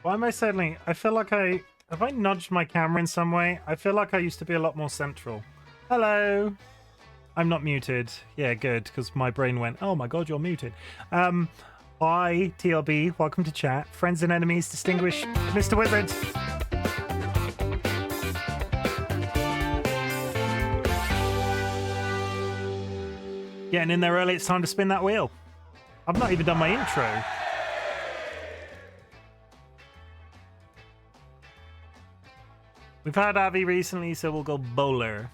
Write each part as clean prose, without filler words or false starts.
Why am I suddenly... I feel like Have I nudged my camera in some way? I feel like I used to be a lot more central. Hello! I'm not muted. Yeah, good, because my brain went, oh my god, you're muted. Hi, TLB. Welcome to chat. Friends and enemies, distinguished Mr. Wizard. Getting in there early, it's time to spin that wheel. I've not even done my intro. We've had Avi recently, so we'll go bowler.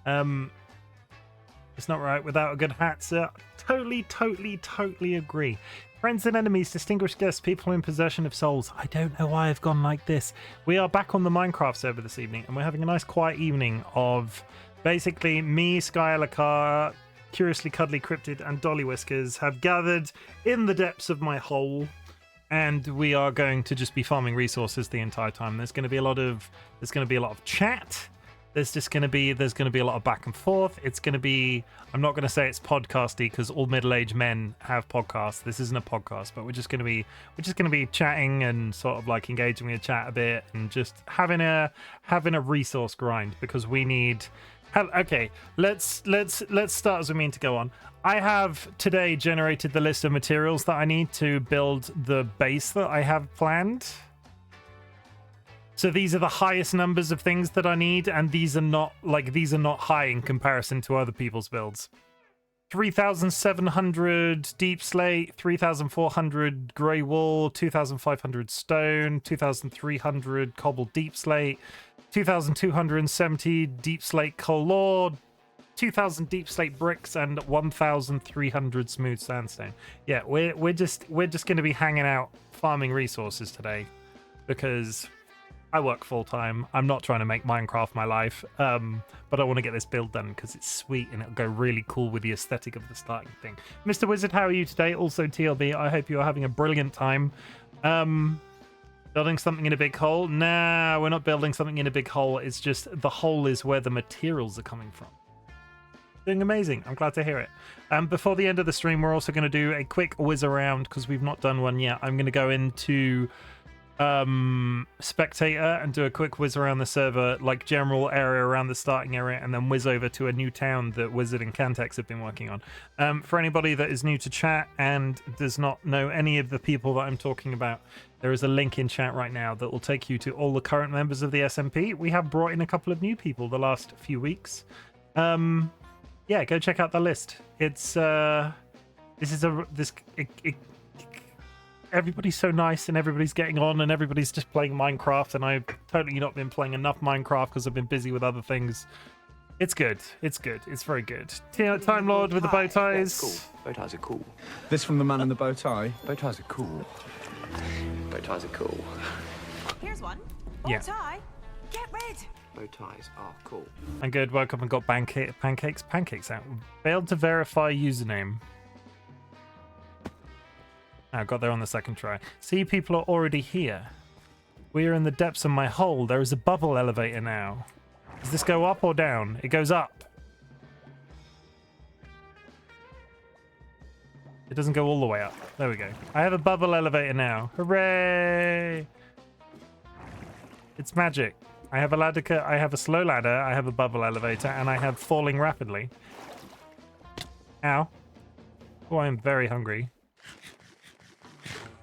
It's not right without a good hat, sir. Totally agree. Friends and enemies, distinguished guests, people in possession of souls. I don't know why I've gone like this. We are back on the Minecraft server this evening, and we're having a nice quiet evening of basically me, Sky Alakar, Curiously Cuddly Cryptid, and DollyWhiskers have gathered in the depths of my hole, and we are going to just be farming resources the entire time. There's going to be a lot of chat. There's going to be a lot of back and forth. It's going to be, I'm not going to say it's podcasty because all middle-aged men have podcasts. This isn't a podcast, but we're just going to be chatting and sort of like engaging with chat a bit and just having a resource grind because we need. Okay, let's start as we mean to go on. I have today generated the list of materials that I need to build the base that I have planned. So these are the highest numbers of things that I need, and these are not high in comparison to other people's builds. 3,700 deep slate, 3,400 grey wool, 2,500 stone, 2,300 cobbled deep slate, 2,270 deep slate coal ore, 2,000 deep slate bricks, and 1,300 smooth sandstone. Yeah, we're just going to be hanging out farming resources today because I work full time. I'm not trying to make Minecraft my life, but I want to get this build done because it's sweet and it'll go really cool with the aesthetic of the starting thing. Mr. Wizard, how are you today? Also TLB, I hope you are having a brilliant time. Building something in a big hole? Nah, we're not building something in a big hole. It's just the hole is where the materials are coming from. Doing amazing. I'm glad to hear it. Before the end of the stream, we're also going to do a quick whiz around because we've not done one yet. I'm going to go into spectator and do a quick whiz around the server, like general area around the starting area, and then whiz over to a new town that Wizard and Cantex have been working on. For anybody that is new to chat and does not know any of the people that I'm talking about, there is a link in chat right now that will take you to all the current members of the SMP. We have brought in a couple of new people the last few weeks. Yeah, go check out the list. It's everybody's so nice and everybody's getting on and everybody's just playing Minecraft, and I've totally not been playing enough Minecraft because I've been busy with other things. It's good. It's very good. Time Lord with the bow ties. Yeah, cool. Bow ties are cool. This from the man in the bow tie. Bow ties are cool. Bow ties are cool. Here's one. Bow tie. Get rid. Bow ties are cool. I'm good. Woke up and got pancakes out. Failed to verify username. I got there on the second try. See, people are already here. We are in the depths of my hole. There is a bubble elevator now. Does this go up or down? It goes up. It doesn't go all the way up. There we go. I have a bubble elevator now. Hooray! It's magic. I have a ladder. I have a slow ladder. I have a bubble elevator, and I have falling rapidly. Ow. Oh, I'm very hungry.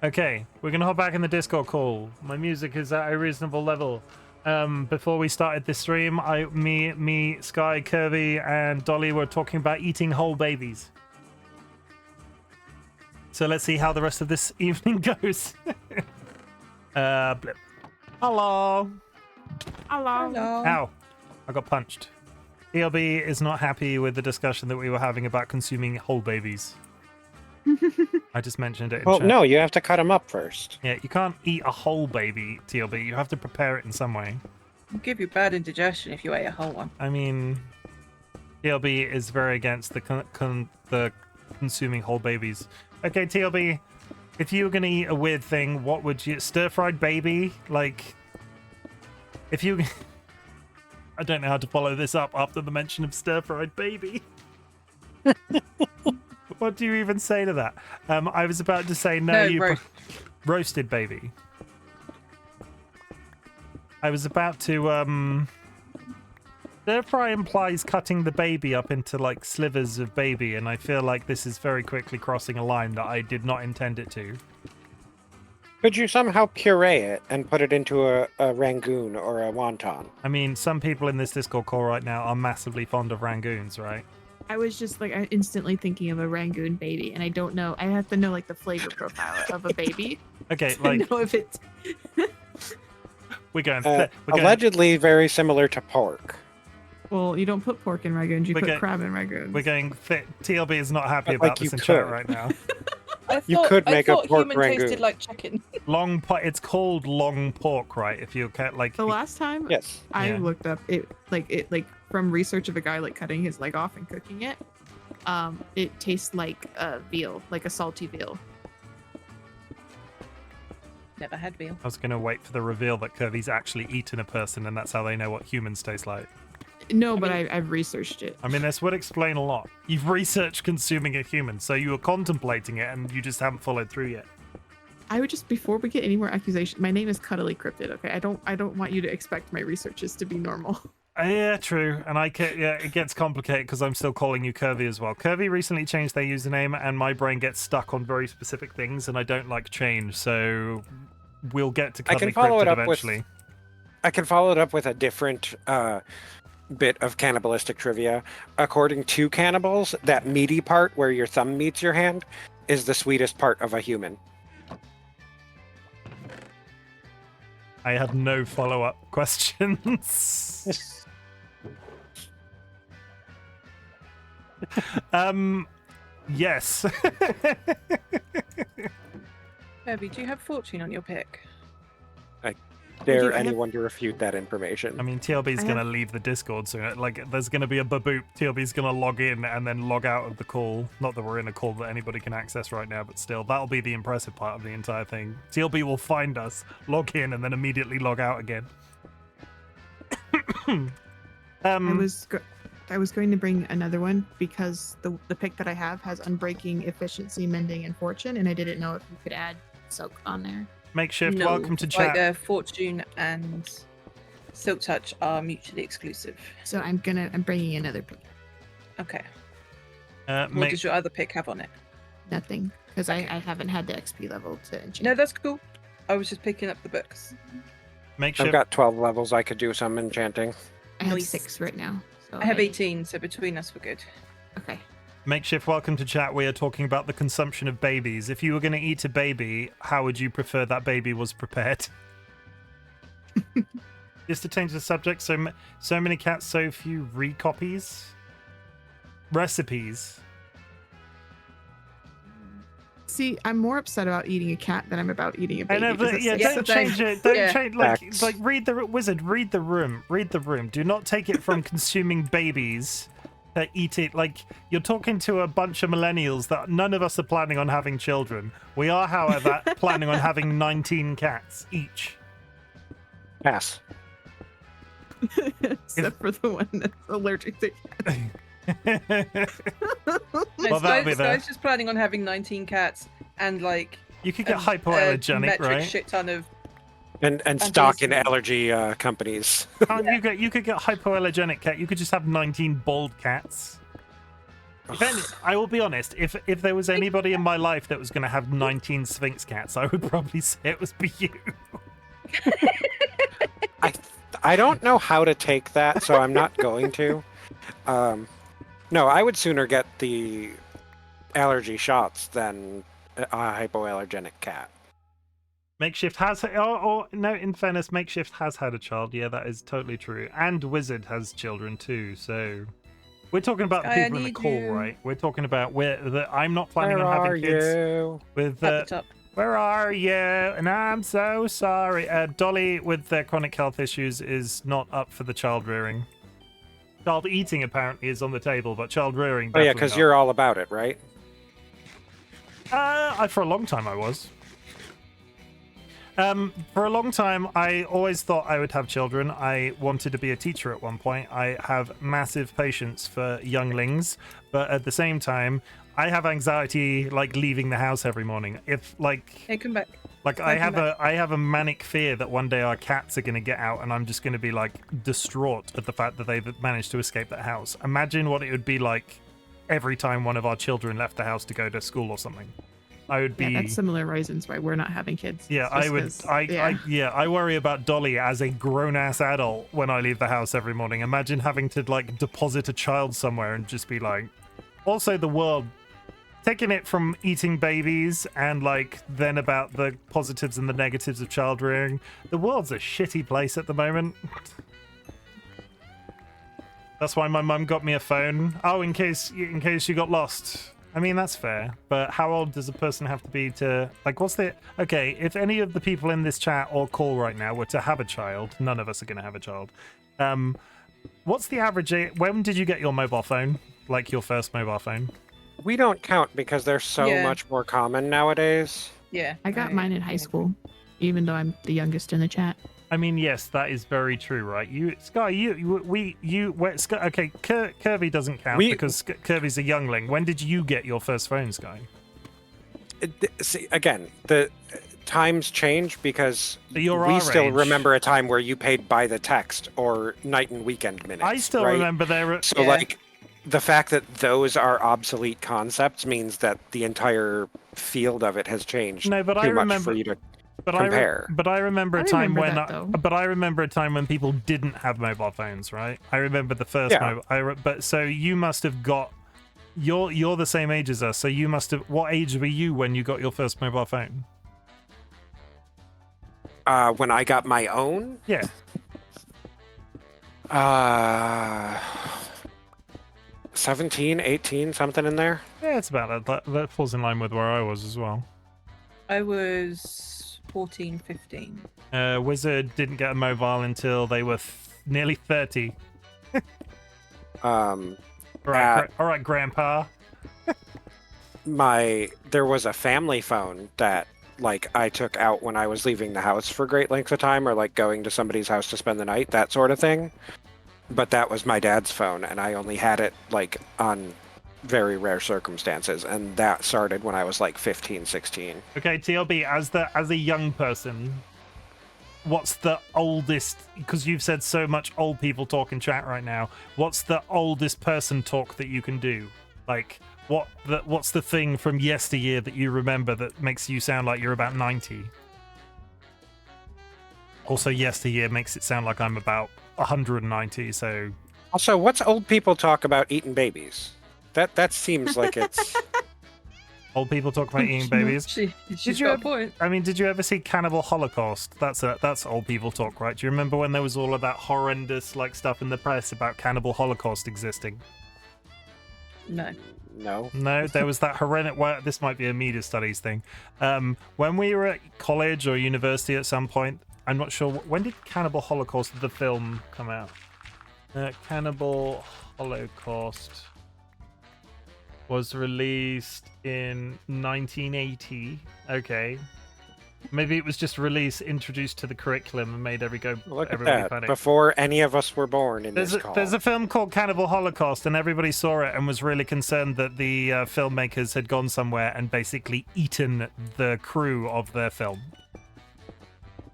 Okay, we're gonna hop back in the Discord call. My music is at a reasonable level. Before we started this stream, me, Sky, Kirby, and Dolly were talking about eating whole babies. So let's see how the rest of this evening goes. Blip. Hello. Ow! I got punched. ELB is not happy with the discussion that we were having about consuming whole babies. I just mentioned it in chat. No, you have to cut them up first. Yeah, you can't eat a whole baby, TLB. You have to prepare it in some way. It'll give you bad indigestion if you ate a whole one. I mean, TLB is very against the consuming whole babies. Okay, TLB, if you were going to eat a weird thing, what would you... Stir-fried baby? Like, if you... I don't know how to follow this up after the mention of stir-fried baby. What do you even say to that? I was about to say no. Roasted Roasted baby. I was about to stir fry implies cutting the baby up into like slivers of baby, and I feel like this is very quickly crossing a line that I did not intend it to. Could you somehow puree it and put it into a rangoon or a wonton? I mean, some people in this Discord call right now are massively fond of rangoons, right? I was just like instantly thinking of a Rangoon baby, and I don't know. I have to know like the flavor profile of a baby. Okay, to like know if it's. we're going. Allegedly very similar to pork. Well, you don't put pork in Rangoons. You We're put go- crab in Rangoons. We're going fit. TLB is not happy But, about like, you this in chat could. right now. You could make a pork human rangoon. tasted like chicken. Long pork. It's called long pork, right? If you like. The last time Yes. I Yeah. looked up it from research of a guy like cutting his leg off and cooking it. It tastes like a veal, like a salty veal. Never had veal. I was going to wait for the reveal that Kirby's actually eaten a person, and that's how they know what humans taste like. No, but I've researched it. I mean, this would explain a lot. You've researched consuming a human, so you were contemplating it, and you just haven't followed through yet. I would just, before we get any more accusations, my name is Cuddly Cryptid. Okay, I don't want you to expect my researches to be normal. Yeah, true. And it gets complicated because I'm still calling you Curvy as well. Curvy recently changed their username, and my brain gets stuck on very specific things, and I don't like change. So we'll get to Cuddly Cryptid eventually. I can follow it up with a different bit of cannibalistic trivia. According to cannibals, that meaty part where your thumb meets your hand is the sweetest part of a human. I have no follow-up questions. Yes. Herbie, do you have fortune on your pick? Dare I have- anyone to refute that information? I mean, TLB's I going to have- leave the Discord soon. Like, there's going to be a baboop. TLB's going to log in and then log out of the call. Not that we're in a call that anybody can access right now, but still, that'll be the impressive part of the entire thing. TLB will find us, log in, and then immediately log out again. I was going to bring another one because the pick that I have has Unbreaking, Efficiency, Mending, and Fortune, and I didn't know if you could add Silk on there. Makeshift, No, welcome to like, chat. fortune and Silk Touch are mutually exclusive. So I'm bringing another pick. Okay. Make- What does your other pick have on it? Nothing, because I haven't had the XP level to enchant. No, that's cool. I was just picking up the books. Makeshift. I've got 12 levels. I could do some enchanting. I have Nice. 6 right now. So I have 18, so between us we're good. Okay. Makeshift, welcome to chat. We are talking about the consumption of babies. If you were going to eat a baby, how would you prefer that baby was prepared? Just to change the subject, so many cats, so few recopies? Recipes. See, I'm more upset about eating a cat than I'm about eating a I baby. know, because but it's yeah, like don't such a- change it. Don't Yeah. change, Facts. like read the wizard, read the room. Do not take it from consuming babies to eat it. Like, you're talking to a bunch of millennials that none of us are planning on having children. We are, however, planning on having 19 cats each. Pass. Except for the one that's allergic to cats. No, Well, that'll be there. Sky's just planning on having 19 cats and like You could get a hypoallergenic, metric right? shit ton of. And stock in allergy companies. You could get hypoallergenic cat. You could just have 19 bald cats. I will be honest. If there was anybody in my life that was going to have 19 Sphinx cats, I would probably say it was be you. I don't know how to take that, so I'm not going to. No, I would sooner get the allergy shots than a hypoallergenic cat. Makeshift has, no, in fairness, Makeshift has had a child. Yeah, that is totally true. And Wizard has children too. So we're talking about the Sky, I people in the need call, you. right? We're talking about I'm not planning Where on are having kids you? with. At the top. Where are you? And I'm so sorry. Dolly, with their chronic health issues, is not up for the child rearing. Child eating apparently is on the table, but child rearing. Oh yeah, because you're all about it, right? For a long time I was. For a long time, I always thought I would have children. I wanted to be a teacher at one point. I have massive patience for younglings, but at the same time, I have anxiety like leaving the house every morning. If like Hey, come back. like I have a manic fear that one day our cats are going to get out and I'm just going to be like distraught at the fact that they've managed to escape that house. Imagine what it would be like every time one of our children left the house to go to school or something. I would be. Yeah, that's similar reasons why we're not having kids. Yeah, It's I just would. 'cause- I worry about Dolly as a grown-ass adult when I leave the house every morning. Imagine having to like deposit a child somewhere and just be like. Also, the world, taking it from eating babies and like then about the positives and the negatives of child rearing. The world's a shitty place at the moment. That's why my mum got me a phone. Oh, in case you got lost. I mean, that's fair, but how old does a person have to be to, like, what's the, okay, if any of the people in this chat or call right now were to have a child, none of us are going to have a child, what's the average age, when did you get your mobile phone, like your first mobile phone? We don't count because they're so Yeah. much more common nowadays. Yeah. I got mine in high school, even though I'm the youngest in the chat. I mean, yes, that is very true, right? You, Sky, okay, Kirby doesn't count because Kirby's a youngling. When did you get your first phone, Sky? See, again, the times change because You're we our still age. remember a time where you paid by the text or night and weekend minutes. I still right? remember there. So, like, the fact that those are obsolete concepts means that the entire field of it has changed. No, but too I much remember. for you to But compare. I remember a time when that, I remember a time when people didn't have mobile phones, right? I remember the first mobile. But so you must have got. You're the same age as us, so you must have. What age were you when you got your first mobile phone? When I got my own, Yeah. 17, 18, something in there. Yeah, it's about that. That falls in line with where I was as well. I was 14, 15. Wizard didn't get a mobile until they were nearly 30. All right, Grandpa. There was a family phone that like I took out when I was leaving the house for great lengths of time, or like going to somebody's house to spend the night, that sort of thing. But that was my dad's phone, and I only had it like on very rare circumstances, and that started when I was like 15, 16. Okay, TLB, as a young person, what's the oldest, because you've said so much old people talk in chat right now, what's the oldest person talk that you can do? Like, what's the thing from yesteryear that you remember that makes you sound like you're about 90? Also, yesteryear makes it sound like I'm about 190, so... Also, what's old people talk about eating babies? That seems like it's... Old people talk about eating babies. She's got a point. I mean, did you ever see Cannibal Holocaust? That's old people talk, right? Do you remember when there was all of that horrendous like stuff in the press about Cannibal Holocaust existing? No. No, there was that horrendous. Well, this might be a media studies thing. When we were at college or university at some point, I'm not sure. When did Cannibal Holocaust, the film, come out? Cannibal Holocaust was released in 1980. Okay. Maybe it was just introduced to the curriculum and made everybody find it. Before any of us were born in this call. There's a film called Cannibal Holocaust, and everybody saw it and was really concerned that the filmmakers had gone somewhere and basically eaten the crew of their film.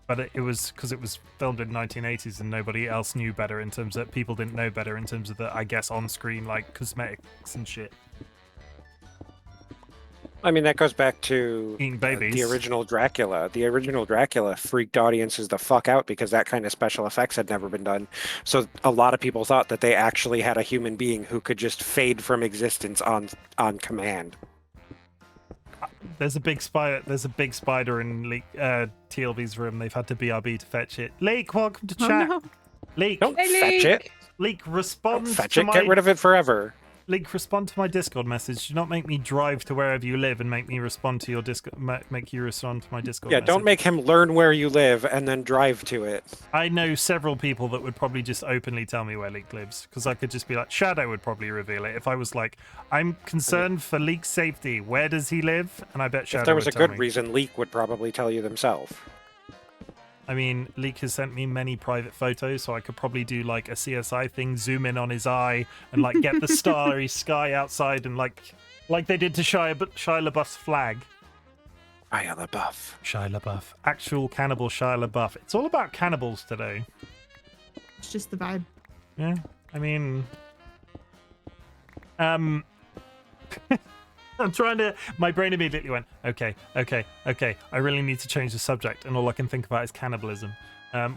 But it was because it was filmed in the 1980s and nobody else knew better in terms of people didn't know better in terms of the, I guess, on-screen like cosmetics and shit. I mean, that goes back to Eating babies. The original Dracula. The original Dracula freaked audiences the fuck out because that kind of special effects had never been done. So a lot of people thought that they actually had a human being who could just fade from existence on command. There's a big spider. There's a big spider in TLV's room. They've had to BRB to fetch it. Leek, welcome to chat. no. Leek, Don't Hey, fetch it. Leek, respond Don't fetch to it. my Get rid of it forever. Leek, respond to my Discord message. Do not make me drive to wherever you live and make me respond to your Discord. Make you respond to my Discord. Yeah, message. don't make him learn where you live and then drive to it. I know several people that would probably just openly tell me where Leek lives because I could just be like, Shadow would probably reveal it if I was like, I'm concerned for Leek's safety. Where does he live? And I bet Shadow. If there was a would tell good me. reason, Leek would probably tell you themselves. I mean, Leek has sent me many private photos, so I could probably do like a CSI thing, zoom in on his eye, and like get the starry sky outside, and like Like they did to Shia LaBeouf's flag. Shia LaBeouf. Shia LaBeouf. Actual cannibal Shia LaBeouf. It's all about cannibals today. It's just the vibe. Yeah, I mean... I'm trying to... My brain immediately went, okay. I really need to change the subject, and all I can think about is cannibalism.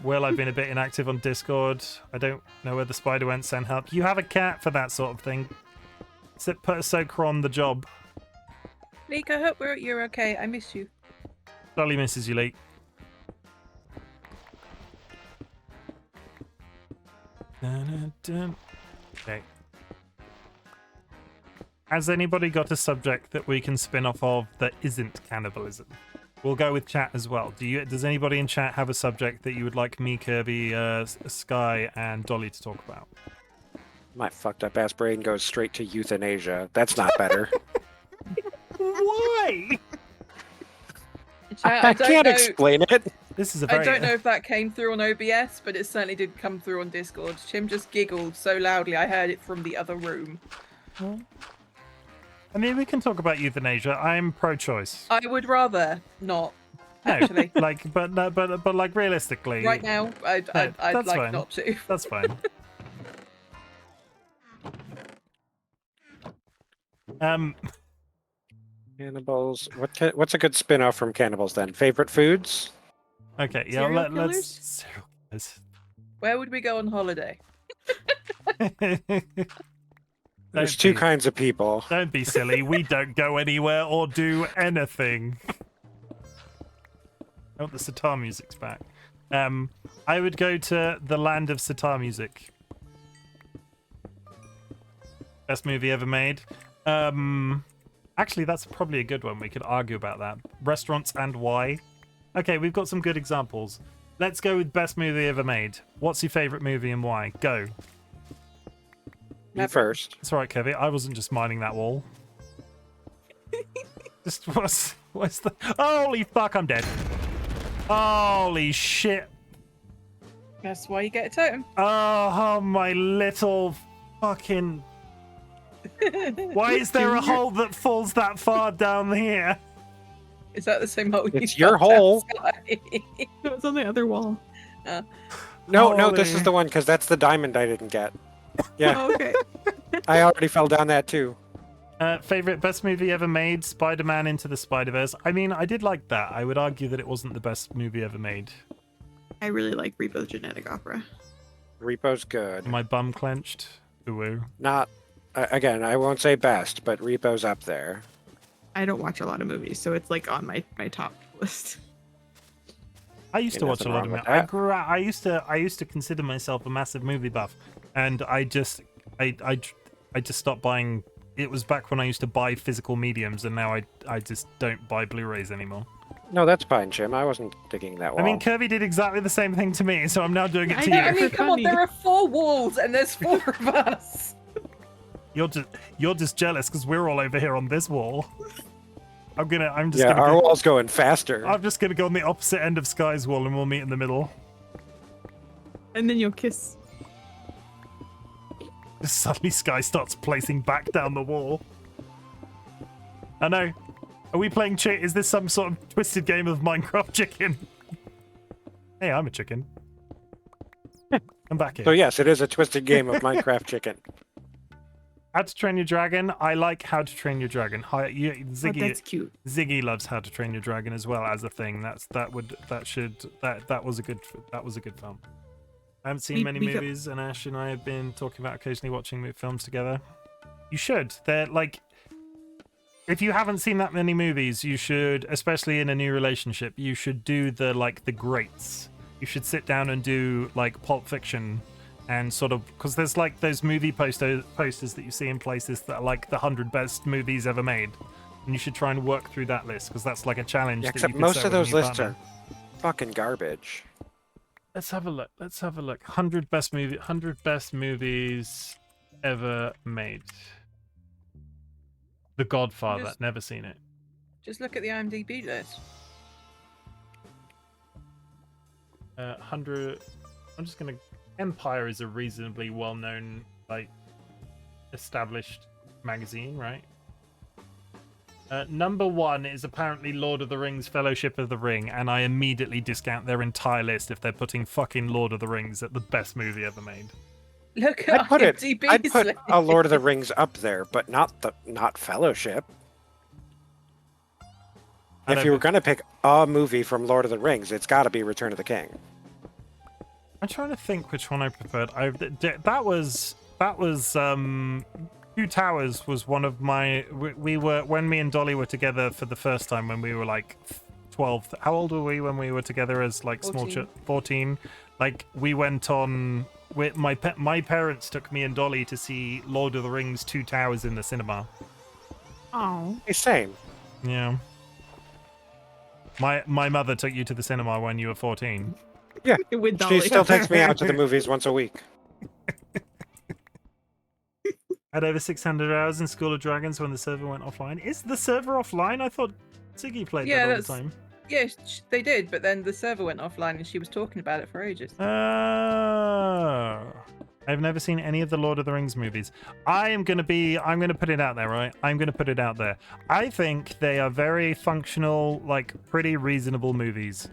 Well, I've been a bit inactive on Discord. I don't know where the spider went. Send help. You have a cat for that sort of thing. Put a soaker on the job. Leek, I hope you're okay. I miss you. Dolly misses you, Leek. Okay. Has anybody got a subject that we can spin off of that isn't cannibalism? We'll go with chat as well. Does anybody in chat have a subject that you would like me, Kirby, Sky, and Dolly to talk about? My fucked up ass brain goes straight to euthanasia. That's not better. Why? I can't explain it. This is a very... I don't know if that came through on OBS, but it certainly did come through on Discord. Chim just giggled so loudly I heard it from the other room. I mean, we can talk about euthanasia. I'm pro-choice. I would rather not, actually. No, like, but like realistically. Right now, I'd like fine. not to. That's fine. Cannibals. What's a good spin-off from cannibals then? Favorite foods? Okay, yeah, Serial let's. Where would we go on holiday? There's two kinds of people. Don't be silly. We don't go anywhere or do anything. Oh, the sitar music's back. I would go to the land of sitar music. Best movie ever made. Actually, that's probably a good one. We could argue about that. Restaurants and why. Okay, we've got some good examples. Let's go with best movie ever made. What's your favorite movie and why? Go. You first. It's all right, Kevin. I wasn't just mining that wall. Just what's the... Holy fuck, I'm dead. Holy shit. That's why you get a totem. Oh, my little fucking... Why is there a hole that falls that far down here? Is that the same hole? It's your hole. No, it's on the other wall. No, this is the one because that's the diamond I didn't get. Yeah. Oh, okay. I already fell down that too. Favorite best movie ever made? Spider-Man Into the Spider-Verse. I mean, I did like that. I would argue that it wasn't the best movie ever made. I really like Repo's Genetic Opera. Repo's good. My bum clenched. Ooh. Not, again, I won't say best, but Repo's up there. I don't watch a lot of movies, so it's like on my top list. I used to watch a lot of movies. I used to consider myself a massive movie buff, and I just stopped buying. It was back when I used to buy physical mediums, and now I just don't buy Blu-rays anymore. No, that's fine, Chim. I wasn't digging that wall. I mean, Kirby did exactly the same thing to me, so I'm now doing it to you. I mean, come on, there are 4 walls, and there's 4 of us. You're just jealous because we're all over here on this wall. Our wall's going faster. I'm just gonna go on the opposite end of Sky's wall, and we'll meet in the middle. And then you'll kiss. Suddenly, Sky starts placing back down the wall. I know. Are we playing Is this some sort of twisted game of Minecraft chicken? Hey, I'm a chicken. I'm back here. So yes, it is a twisted game of Minecraft chicken. How to Train Your Dragon. I like How to Train Your Dragon. Ziggy, that's cute. Ziggy loves How to Train Your Dragon as well as a thing. That was a good film. I haven't seen many movies, and Ash and I have been talking about occasionally watching films together. You should. They're like, if you haven't seen that many movies, you should, especially in a new relationship, you should do the greats. You should sit down and do like Pulp Fiction. And sort of, because there's like those movie posters that you see in places that are like the 100 best movies ever made, and you should try and work through that list because that's like a challenge. Yeah, that except you most of those lists are fucking garbage. Let's have a look. 100 best movies ever made. The Godfather. Never seen it. Just look at the IMDb list. 100. I'm just gonna. Empire is a reasonably well-known, like, established magazine, right? Number 1 is apparently Lord of the Rings Fellowship of the Ring, and I immediately discount their entire list if they're putting fucking Lord of the Rings at the best movie ever made. Look at I'd put IMDb's a list. Lord of the Rings up there, but not Fellowship. If you were going to pick a movie from Lord of the Rings, it's got to be Return of the King. I'm trying to think which one I preferred. That was Two Towers was one of my. We were when me and Dolly were together for the first time when we were like 12. How old were we when we were together as like 14. 14. Like we went on. My parents took me and Dolly to see Lord of the Rings Two Towers in the cinema. Oh. Hey, same. Yeah. My mother took you to the cinema when you were 14. Yeah. With She Dolly. still takes me out to the movies once a week. Had over 600 hours in School of Dragons when the server went offline. Is the server offline? I thought Ziggy played that all the time. Yeah, they did, but then the server went offline and she was talking about it for ages. Oh. I've never seen any of the Lord of the Rings movies. I'm going to put it out there, right? I'm going to put it out there. I think they are very functional, like pretty reasonable movies.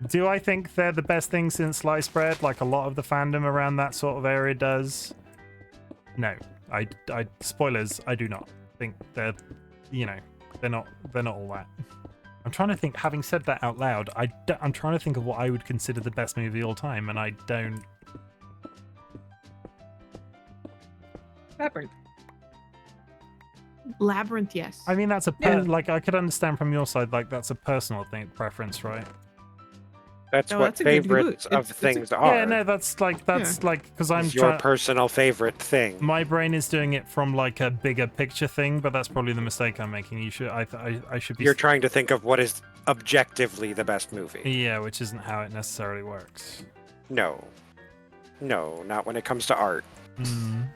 Do I think they're the best thing since sliced bread, like a lot of the fandom around that sort of area does? No. I spoilers, I do not think they're not all that. I'm trying to think, having said that out loud, I'm trying to think of what I would consider the best movie of all time, and I don't. Labyrinth, yes. I mean, that's Yeah. like I could understand from your side, like that's a personal preference, right? That's No, what that's a good favorites movie. of things are. Yeah, no, that's like because I'm It's your trying. personal favorite thing. My brain is doing it from like a bigger picture thing, but that's probably the mistake I'm making. You should, I should be. You're trying to think of what is objectively the best movie. Yeah, which isn't how it necessarily works. No, not when it comes to art. Mm.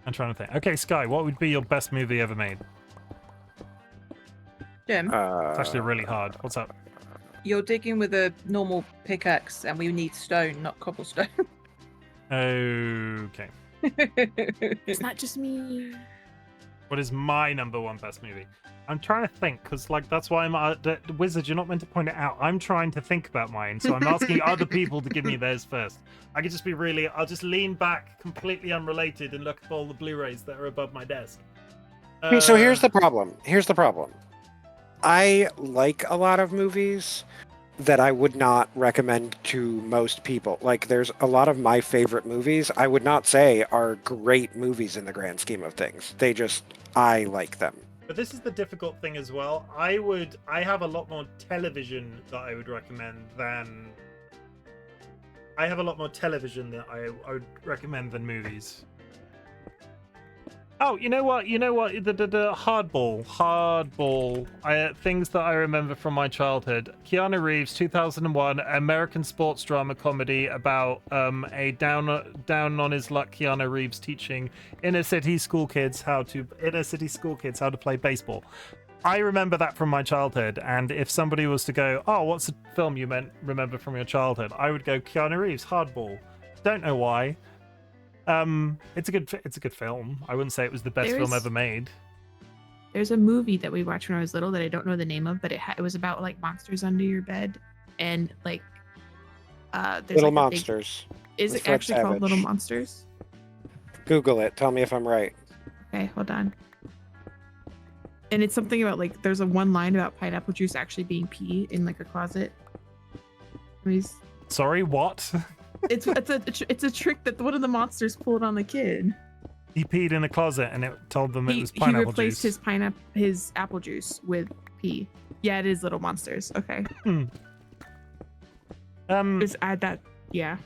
I'm trying to think. Okay, Sky, what would be your best movie ever made? Jim, It's actually really hard. What's up? you're digging with a normal pickaxe and we need stone, not cobblestone. Okay. It's not just me. What is my number 1 best movie? I'm trying to think, because like that's why I'm Wizard. You're not meant to point it out. I'm trying to think about mine, so I'm asking other people to give me theirs first. I could just be really. I'll just lean back, completely unrelated, and look at all the Blu-rays that are above my desk. So here's the problem. I like a lot of movies that I would not recommend to most people. Like, there's a lot of my favorite movies I would not say are great movies in the grand scheme of things. I like them. But this is the difficult thing as well. I have a lot more television that I would recommend than. I have a lot more television that I would recommend than movies. Oh, you know what? The hardball. Things that I remember from my childhood. Keanu Reeves, 2001, American sports drama comedy about a down on his luck Keanu Reeves teaching inner city school kids how to play baseball. I remember that from my childhood, and if somebody was to go, "Oh, what's a film you remember from your childhood?" I would go Keanu Reeves, Hardball. Don't know why. It's a good film. I wouldn't say it was the best film ever made. There's a movie that we watched when I was little that I don't know the name of, but it was about like monsters under your bed, and like there's Little like Monsters. Is with it Fred actually called Savage. Little Monsters? Google it. Tell me if I'm right. Okay, hold on. And it's something about like there's a one line about pineapple juice actually being pee in like a closet. Sorry, what? It's a trick that one of the monsters pulled on the kid. He peed in a closet and it told them it was He pineapple replaced juice. his apple juice with pee. Yeah, it is Little Monsters. Okay. Just add that. Yeah.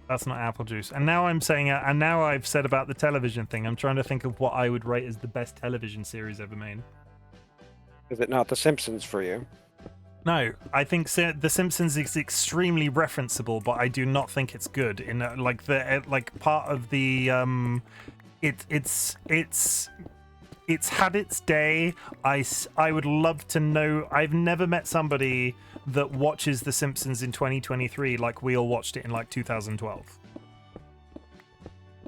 That's not apple juice. And now I'm saying, and now I've said about the television thing. I'm trying to think of what I would rate as the best television series ever made. Is it not The Simpsons for you? No, I think The Simpsons is extremely referenceable, but I do not think it's good. In like the part of the it's had its day. I would love to know. I've never met somebody that watches The Simpsons in 2023 like we all watched it in like 2012.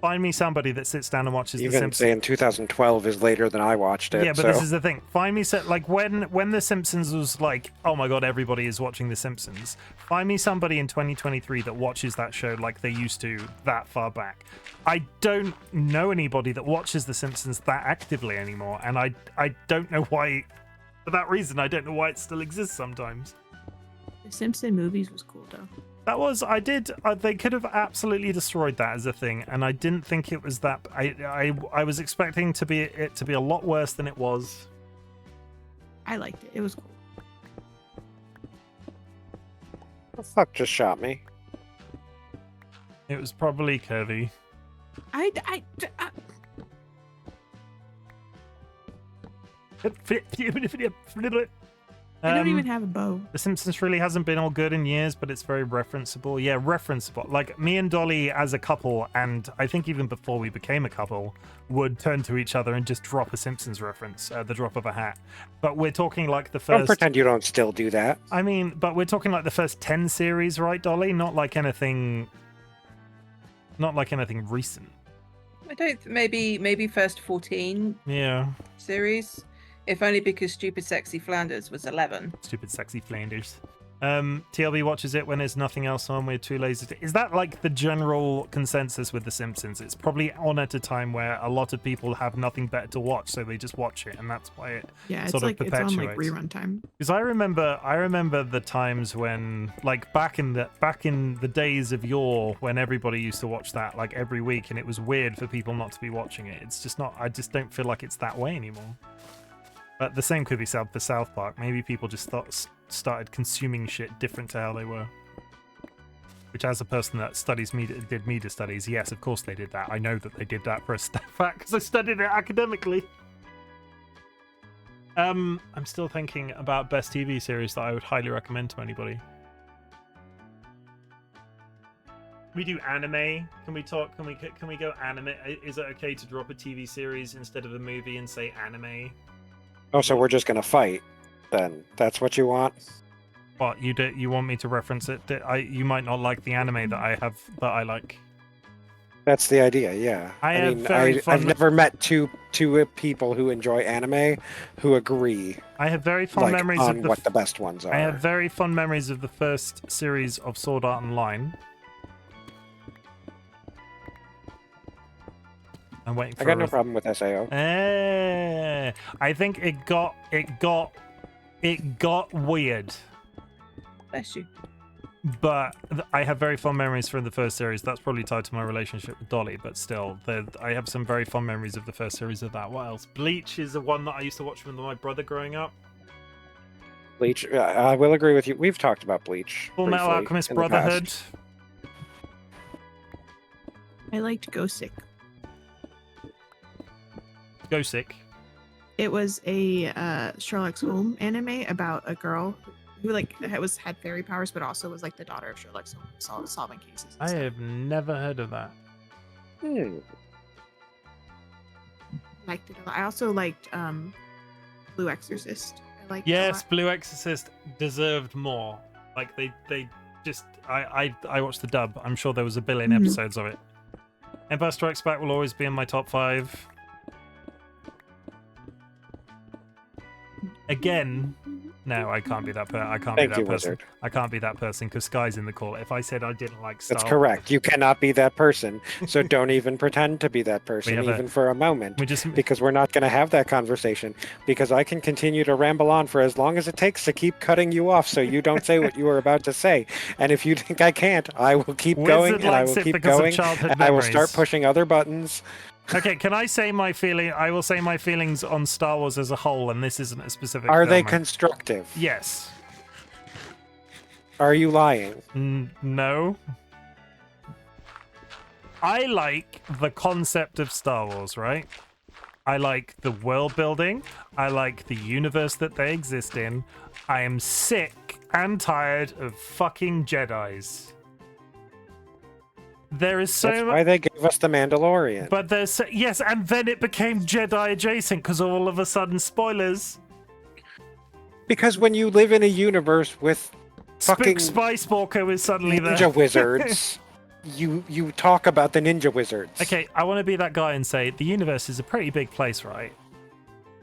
Find me somebody that sits down and watches The Even Simpsons. saying 2012 is later than I watched it. Yeah, but so. this is the thing. Find me like when The Simpsons was like, oh my god, everybody is watching The Simpsons. Find me somebody in 2023 that watches that show like they used to that far back. I don't know anybody that watches The Simpsons that actively anymore, and I don't know why. For that reason, I don't know why it still exists sometimes. The Simpson movies was cool though. That was they could have absolutely destroyed that as a thing, and I didn't think it was that. I was expecting it to be a lot worse than it was. I liked it. It was cool. The fuck just shot me? It was probably Kirby. I don't even have a bow. The Simpsons really hasn't been all good in years, but it's very referenceable. Yeah, referenceable. Like me and Dolly as a couple, and I think even before we became a couple, would turn to each other and just drop a Simpsons reference, the drop of a hat. But we're talking like the Don't first. pretend you don't still do that. I mean, but we're talking like the first 10 series, right, Dolly? Not like anything recent. I don't. Maybe first 14 Yeah. series. If only because Stupid Sexy Flanders was 11. Stupid sexy Flanders. TLB watches it when there's nothing else on. We're too lazy to... Is that like the general consensus with The Simpsons? It's probably on at a time where a lot of people have nothing better to watch, so they just watch it, and that's why it Yeah, it's sort like of it's on like perpetuates. rerun time. Because I remember the times when, like back in the days of yore, when everybody used to watch that like every week, and it was weird for people not to be watching it. It's just not. I just don't feel like it's that way anymore. But the same could be said for South Park. Maybe people just started consuming shit different to how they were. Which, as a person that did media studies, yes, of course they did that. I know that they did that for a fact because I studied it academically. I'm still thinking about best TV series that I would highly recommend to anybody. We do anime. Can we talk? Can we go anime? Is it okay to drop a TV series instead of a movie and say anime? Oh, so we're just gonna fight, then? That's what you want? What you want me to reference it? You might not like the anime that I like. That's the idea, yeah. I've never met two people who enjoy anime who agree. I have very fond memories on of what the best ones are. I have very fond memories of the first series of Sword Art Online. I'm waiting for I got no problem with SAO. I think it got weird. Bless you. But I have very fond memories from the first series. That's probably tied to my relationship with Dolly, but still, I have some very fond memories of the first series of that. What else? Bleach is the one that I used to watch with my brother growing up. Bleach, I will agree with you. We've talked about Bleach. Full Metal briefly Alchemist in the Brotherhood. past. I liked Go Sick. Go Sick. It was a Sherlock Holmes anime about a girl who had fairy powers, but also was like the daughter of Sherlock Holmes, solving cases. I have never heard of that. Liked it a lot. I also liked Blue Exorcist. I liked Yes, a lot. Blue Exorcist deserved more. Like they just I watched the dub. I'm sure there was a billion episodes of it. Empire Strikes Back will always be in my top 5. Again, no, I can't be that person. I can't be Thank that you, person. Wizard. I can't be that person because Sky's in the call. If I said I didn't like Star That's correct. You cannot be that person. So don't even pretend to be that person, have a- even for a moment. we just Because we're not going to have that conversation. Because I can continue to ramble on for as long as it takes to keep cutting you off so you don't say what you were about to say. And if you think I can't, I will keep Wizard going and I likes will it keep because of going. childhood And I will memories. start pushing other buttons. Okay, can I say my feeling? I will say my feelings on Star Wars as a whole, and this isn't a specific. Are they film. constructive? Yes. Are you lying? No. I like the concept of Star Wars, right? I like the world building. I like the universe that they exist in. I am sick and tired of fucking Jedis. There is so That's much. why they gave us the Mandalorian. But there's yes, and then it became Jedi adjacent because all of a sudden, spoilers. Because when you live in a universe with fucking Spice Walker is suddenly there. ninja wizards, you talk about the ninja wizards. Okay, I want to be that guy and say the universe is a pretty big place, right?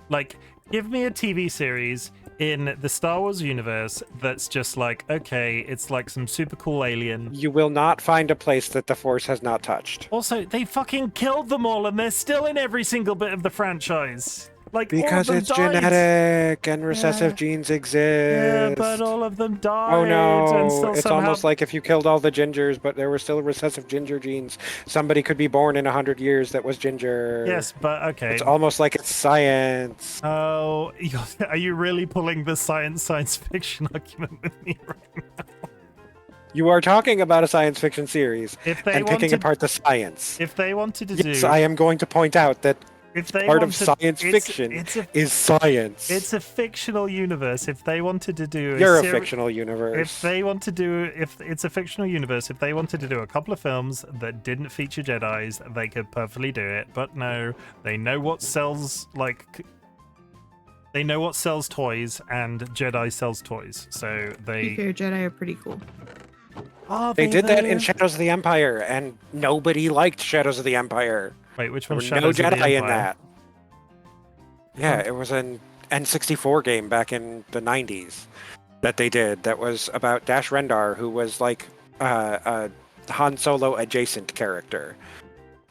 Like, give me a TV series in the Star Wars universe that's just like, okay, it's like some super cool alien. You will not find a place that the Force has not touched. Also, they fucking killed them all and they're still in every single bit of the franchise. Like, Because all of it's them died. genetic and recessive Yeah. genes Yeah, exist. but all of them died. Oh And no, still it's somehow... almost like if you killed all the gingers, but there were still recessive ginger genes. Somebody could be born in 100 years that was ginger. Yes, but okay. It's almost like it's science. Oh, are you really pulling the science fiction argument with me right now? You are talking about a science fiction series If they and picking wanted, apart the science. if they wanted to Yes, do, I am going to point out that if they part of wanted, science it's- fiction it's a is science. It's a fictional universe. If they wanted to do You're a seri- fictional universe. If they want to do, if it's a fictional universe, if they wanted to do a couple of films that didn't feature Jedis, they could perfectly do it. But no, they know what sells, like, they know what sells toys, and Jedi sells toys. So To be they. fair, Jedi are pretty cool. Are They did that though? in Shadows of the Empire, and nobody liked Shadows of the Empire. Wait, which There one? were Shadows no of the Jedi in Empire? that. Yeah, it was an N64 game back in the 90s that they did that was about Dash Rendar, who was like a Han Solo adjacent character.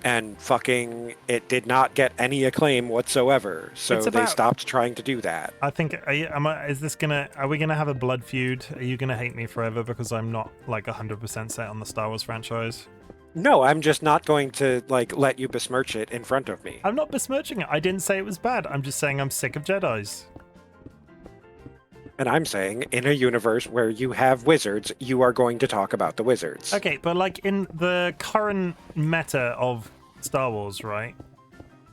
And fucking, it did not get any acclaim whatsoever. So It's they about- stopped trying to do that. I think. Are we gonna have a blood feud? Are you gonna hate me forever because I'm not like 100% set on the Star Wars franchise? No, I'm just not going to like let you besmirch it in front of me. I'm not besmirching it. I didn't say it was bad. I'm just saying I'm sick of Jedis. And I'm saying, in a universe where you have wizards, you are going to talk about the wizards. Okay, but like in the current meta of Star Wars, right?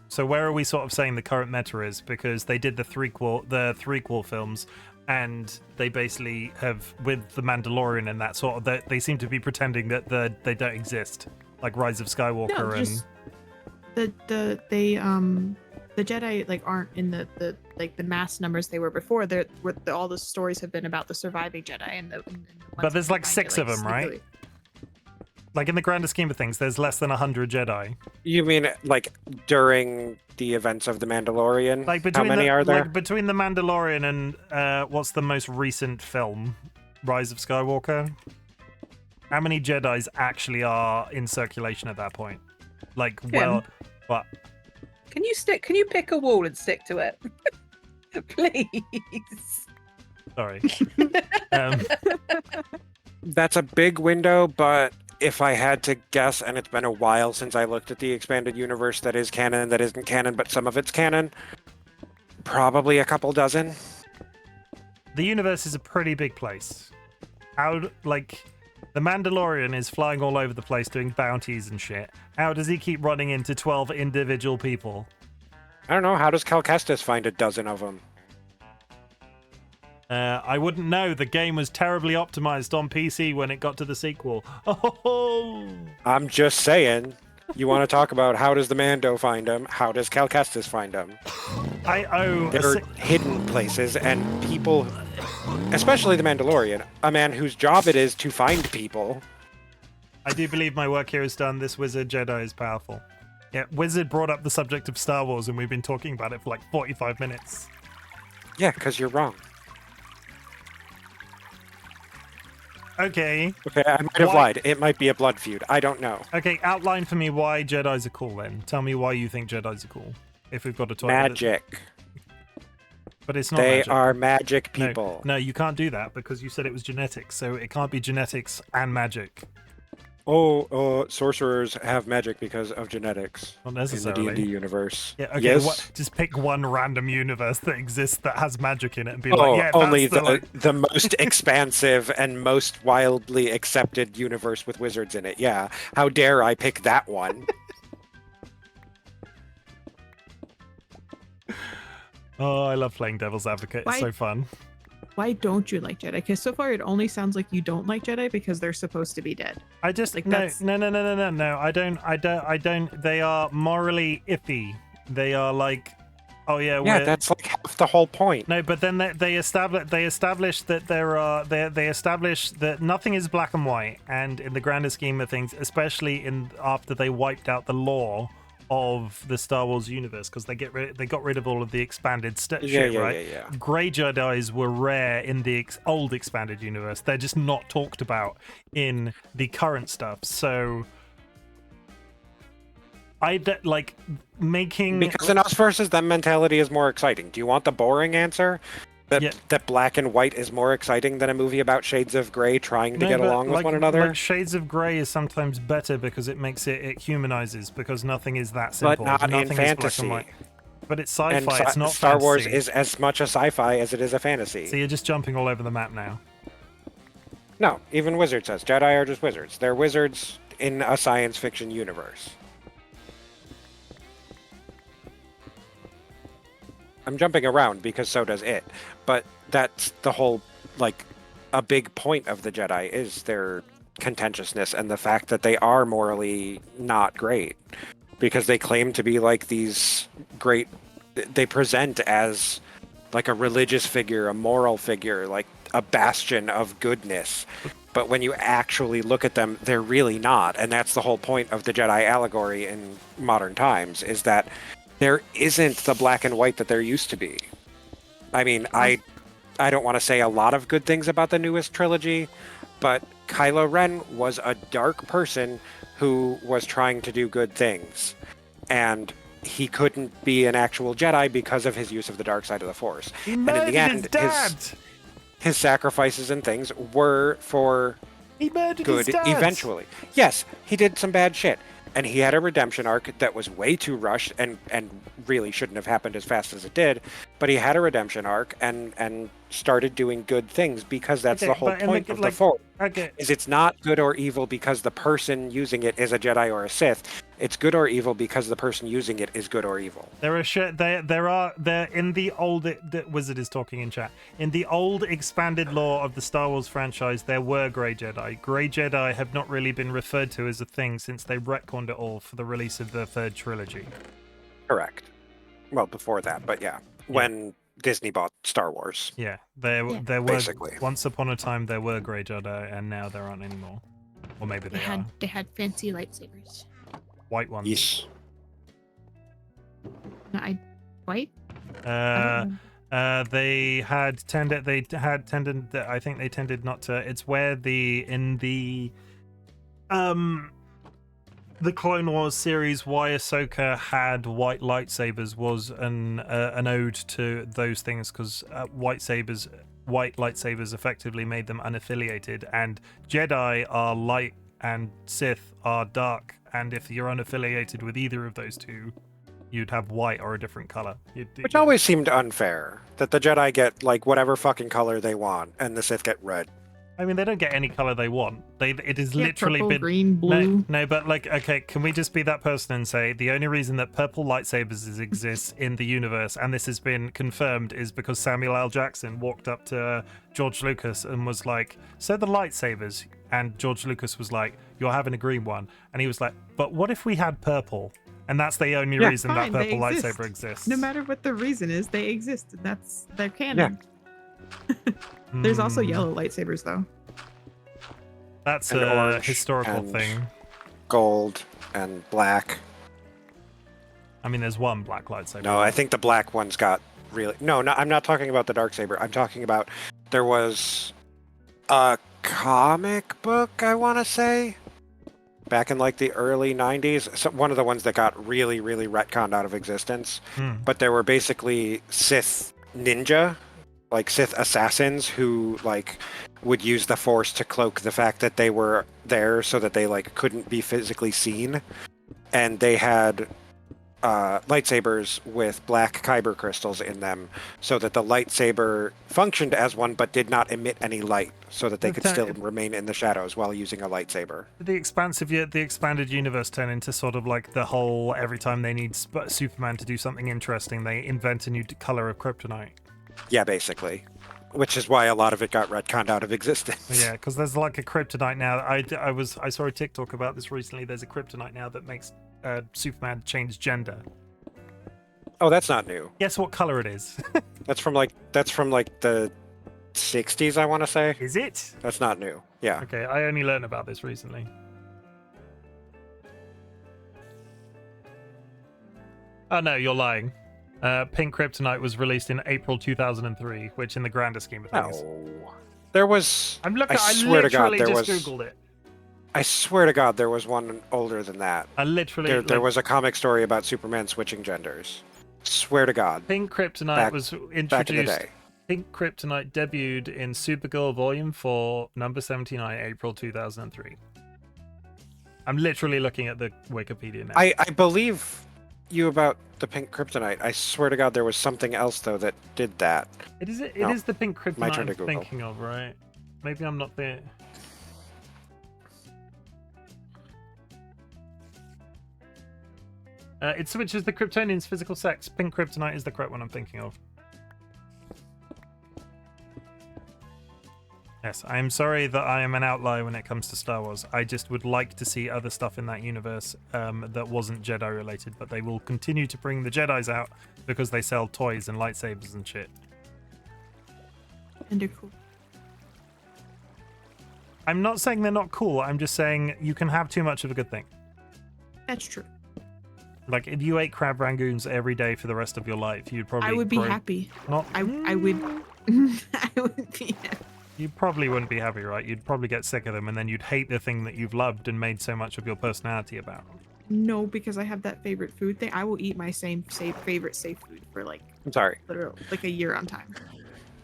So where are we sort of saying the current meta is? Because they did the threequel films, and they basically have, with the Mandalorian and that sort of, they seem to be pretending that they don't exist, like Rise of Skywalker No, and. just the Jedi like aren't in the like the mass numbers they were before. All the stories have been about the surviving Jedi and the ones But there's that like find 6 it, of them, right? sneakily. Like in the grander scheme of things, there's less than 100 Jedi. You mean like during the events of The Mandalorian? Like How between many are there? Like between the Mandalorian and what's the most recent film, Rise of Skywalker? How many Jedis actually are in circulation at that point? Like, well, what? Can you pick a wall and stick to it? Please. Sorry. um, That's a big window, but if I had to guess, and it's been a while since I looked at the expanded universe that is canon, that isn't canon, but some of it's canon, probably a couple dozen. the universe is a pretty big place. How, like, the Mandalorian is flying all over the place doing bounties and shit. How does he keep running into 12 individual people? I don't know, how does Cal Kestis find a dozen of them? I wouldn't know. The game was terribly optimized on PC when it got to the sequel. Oh, I'm just saying. You want to talk about how does the Mando find them? How does Cal Kestis find them? I owe. There are hidden places and people, especially the Mandalorian, a man whose job it is to find people. I do believe my work here is done. This wizard Jedi is powerful. Yeah, Wizard brought up the subject of Star Wars, and we've been talking about it for like 45 minutes. Yeah, because you're wrong. Okay. Okay, I might have Why- lied. It might be a blood feud. I don't know. Okay, outline for me why Jedis are cool then. Tell me why you think Jedis are cool. If we've got to talk about it. Magic. But it's not They magic. are magic No, people. No, you can't do that because you said it was genetics, so it can't be genetics and magic. Sorcerers have magic because of genetics Not in the necessarily. D&D universe. Yeah, okay, Yes. just pick one random universe that exists that has magic in it and be like, yeah, only that's the most expansive and most wildly accepted universe with wizards in it. Yeah. How dare I pick that one? Oh, I love playing devil's advocate. It's Why- so fun. Why don't you like Jedi? Because so far it only sounds like you don't like Jedi because they're supposed to be dead. I just Like, no, that's- no. I don't. They are morally iffy. They are like, oh yeah, Yeah, we're that's like half the whole point. No, but then they establish that they establish that nothing is black and white, and in the grander scheme of things, especially after they wiped out the law of the Star Wars universe, because they got rid of all of the expanded shit, right? Yeah. Grey Jedis were rare in the old expanded universe. They're just not talked about in the current stuff. So making Because in us versus them mentality is more exciting. Do you want the boring answer? That black and white is more exciting than a movie about shades of gray trying to get along with one another? Like Shades of Grey is sometimes better because it humanizes, because nothing is that simple. But not nothing in is fantasy. black and white. But it's sci-fi, And it's not Star Wars fantasy. is as much a sci-fi as it is a fantasy. So you're just jumping all over the map now. No, even Wizard says Jedi are just wizards. They're wizards in a science fiction universe. I'm jumping around because so does it. But that's the whole, a big point of the Jedi is their contentiousness and the fact that they are morally not great. Because they claim to be these great... They present as a religious figure, a moral figure, a bastion of goodness. But when you actually look at them, they're really not. And that's the whole point of the Jedi allegory in modern times, is that there isn't the black and white that there used to be. I mean, I don't want to say a lot of good things about the newest trilogy, but Kylo Ren was a dark person who was trying to do good things. And he couldn't be an actual Jedi because of his use of the dark side of the Force. He and murdered in the end, his dad! his sacrifices and things were for He murdered good his dad! eventually. Yes, he did some bad shit. And he had a redemption arc that was way too rushed and really shouldn't have happened as fast as it did. But he had a redemption arc and started doing good things because that's the whole point of the Force. Is it's not good or evil because the person using it is a Jedi or a Sith. It's good or evil because the person using it is good or evil. There in the old the Wizard is talking in chat. In the old expanded lore of the Star Wars franchise, there were Grey Jedi. Grey Jedi have not really been referred to as a thing since they retconned it all for the release of the third trilogy. Correct. Well, before that, but when Disney bought Star Wars. Yeah, there were basically. Once upon a time there were Grey Jedi, and now there aren't anymore. Or maybe they are. They had fancy lightsabers. White ones. Yes. No, white? They had tended. I think they tended not to. It's where in the Clone Wars series, why Ahsoka had white lightsabers was an ode to those things, because white lightsabers effectively made them unaffiliated, and Jedi are light and Sith are dark, and if you're unaffiliated with either of those two, you'd have white or a different color. Which always seemed unfair, that the Jedi get whatever fucking color they want and the Sith get red. I mean, they don't get any color they want. It is literally purple, been green, blue. No, but okay, can we just be that person and say the only reason that purple lightsabers exists in the universe, and this has been confirmed, is because Samuel L. Jackson walked up to George Lucas and was like, "So the lightsabers," and George Lucas was like, "You're having a green one," and he was like, "But what if we had purple?" And that's the only reason fine, that they purple exist. lightsaber exists. No matter what the reason is, they exist, and that's their canon. There's also yellow lightsabers, though. That's and a orange historical and thing. Gold and black. I mean, there's one black lightsaber. No, I think the black one's got really... No, I'm not talking about the Darksaber. I'm talking about... There was a comic book, I want to say, back in the early 90s. So one of the ones that got really, really retconned out of existence. But there were basically Sith ninja, Sith assassins who would use the Force to cloak the fact that they were there so that they couldn't be physically seen. And they had lightsabers with black kyber crystals in them so that the lightsaber functioned as one but did not emit any light, so that they could still remain in the shadows while using a lightsaber. The expanded universe turn into sort of the whole, every time they need Superman to do something interesting, they invent a new color of kryptonite. Yeah, basically. Which is why a lot of it got retconned out of existence. Yeah, because there's a kryptonite now. I saw a TikTok about this recently. There's a kryptonite now that makes Superman change gender. Oh, that's not new. Guess what color it is? That's from like the 60s, I want to say. Is it? That's not new. Yeah. Okay, I only learned about this recently. Oh no, you're lying. Pink Kryptonite was released in April 2003, which in the grander scheme of things. No. There was. I'm looking. I I swear to God, literally there just was. googled it. I swear to God, there was one older than that. I literally. There was a comic story about Superman switching genders. Swear to God. Pink Kryptonite back- was Back in the introduced. day. Pink Kryptonite debuted in Supergirl Volume 4, number 79, April 2003. I'm literally looking at the Wikipedia now. I believe you about the Pink Kryptonite. I swear to God, there was something else though that did that. It is No. the Pink My Kryptonite turn to I'm Google. thinking of, right? Maybe I'm not there. It switches the Kryptonian's physical sex. Pink Kryptonite is the correct one I'm thinking of. Yes, I'm sorry that I am an outlier when it comes to Star Wars. I just would like to see other stuff in that universe that wasn't Jedi related, but they will continue to bring the Jedis out because they sell toys and lightsabers and shit. And they're cool. I'm not saying they're not cool. I'm just saying you can have too much of a good thing. That's true. Like if you ate crab rangoons every day for the rest of your life, you'd probably I would be grow- happy. Not, I would. I would be happy. You probably wouldn't be happy, right? You'd probably get sick of them, and then you'd hate the thing that you've loved and made so much of your personality about. No, because I have that favorite food thing. I will eat my favorite safe food for like I'm sorry. literally like a year on time.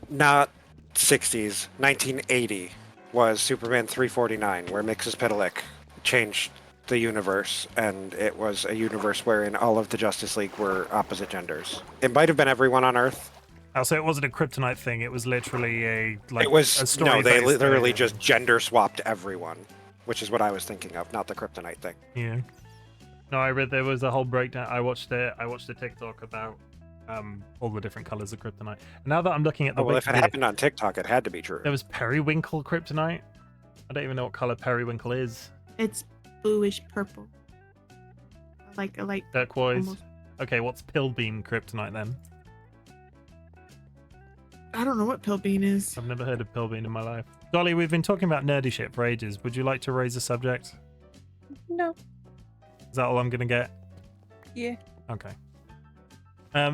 Not 60s. 1980 was Superman 349, where Mxyzptlk changed the universe, and it was a universe wherein all of the Justice League were opposite genders. It might have been everyone on Earth. Also, it wasn't a kryptonite thing. It was literally a It was a story. no, they literally just gender swapped everyone, which is what I was thinking of, not the kryptonite thing. Yeah. No, I read there was a whole breakdown. I watched a TikTok about all the different colors of kryptonite. Now that I'm looking at the Well, if it Wikipedia, happened on TikTok, it had to be true. there was periwinkle kryptonite. I don't even know what color periwinkle is. It's bluish purple. Like a light Turquoise. almost. Okay, what's pillbeam kryptonite then? I don't know what Pillbean is. I've never heard of pillbeam in my life. Dolly, we've been talking about nerdy shit for ages. Would you like to raise a subject? No. Is that all I'm gonna get? Yeah. Okay.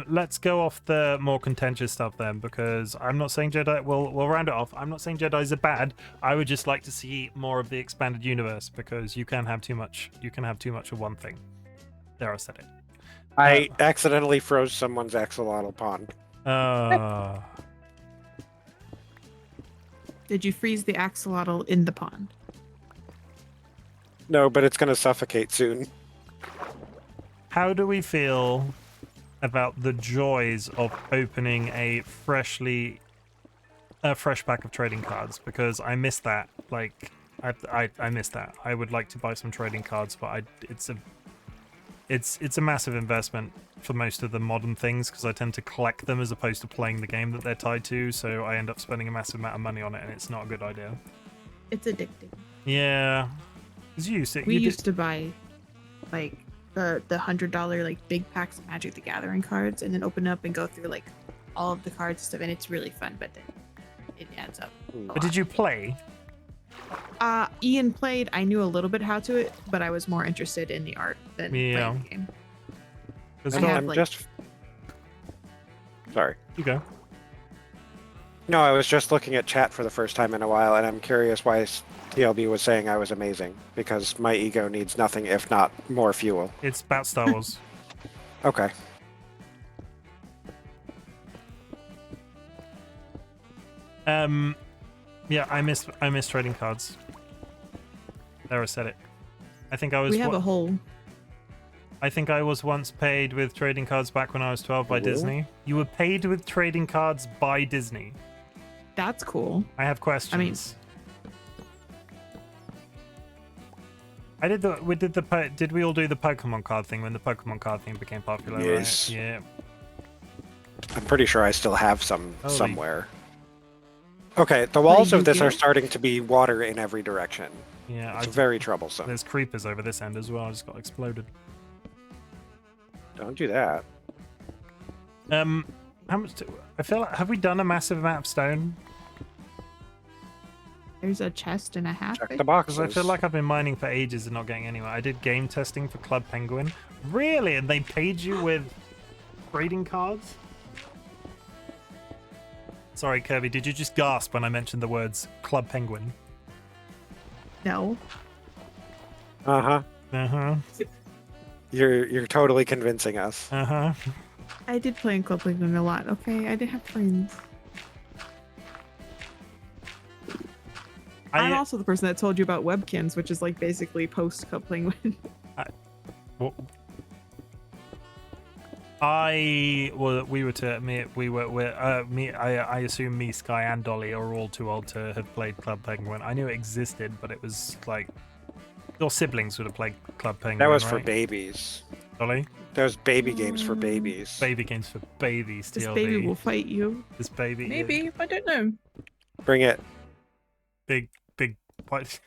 Let's go off the more contentious stuff then, because I'm not saying Jedi. We'll round it off. I'm not saying Jedis are bad. I would just like to see more of the expanded universe, because you can have too much. You can have too much of one thing. There, I said it. I accidentally froze someone's axolotl pond. Did you freeze the axolotl in the pond? No, but it's going to suffocate soon. How do we feel about the joys of opening a fresh pack of trading cards? Because I miss that. Like, I miss that. I would like to buy some trading cards, but it's a massive investment for most of the modern things, because I tend to collect them as opposed to playing the game that they're tied to. So I end up spending a massive amount of money on it, and it's not a good idea. It's addicting. Yeah, we used to buy like the $100 like big packs of Magic the Gathering cards, and then open up and go through like all of the cards and stuff, and it's really fun. But then it adds up. But did you play? Ian played. I knew a little bit how to it, but I was more interested in the art than playing the game. I'm just... Sorry. You go. No, I was just looking at chat for the first time in a while, and I'm curious why TLB was saying I was amazing, because my ego needs nothing if not more fuel. It's about Star Wars. Okay. Yeah, I miss trading cards. There, I said it. I think I was. We have a whole. I think I was once paid with trading cards back when I was 12 by Disney. You were paid with trading cards by Disney. That's cool. I have questions. Did we all do the Pokemon card thing when the Pokemon card thing became popular? Yes. Right? Yeah. I'm pretty sure I still have some Holy. somewhere. Okay, the walls of this Yu-Gi-Oh? are starting to be water in every direction. Yeah. It's very troublesome. There's creepers over this end as well. I just got exploded. Don't do that. How much? I feel like, have we done a massive amount of stone? There's a chest and a half. Check the boxes. Because I feel like I've been mining for ages and not getting anywhere. I did game testing for Club Penguin. Really? And they paid you with trading cards? Sorry, Kirby, did you just gasp when I mentioned the words Club Penguin? No. Uh-huh. Uh-huh. You're totally convincing us. Uh-huh. I did play in Club Penguin a lot. Okay, I did have friends. I'm also the person that told you about webkins, which is like basically post Club Penguin. Well, I assume me, Sky, and Dolly are all too old to have played Club Penguin. I knew it existed, but it was like your siblings would have played Club Penguin. That was for right? babies. Dolly? Those baby games for babies. Baby games for babies. This TLD. baby will fight you. This baby. is Maybe, I don't know. Bring it. big. What?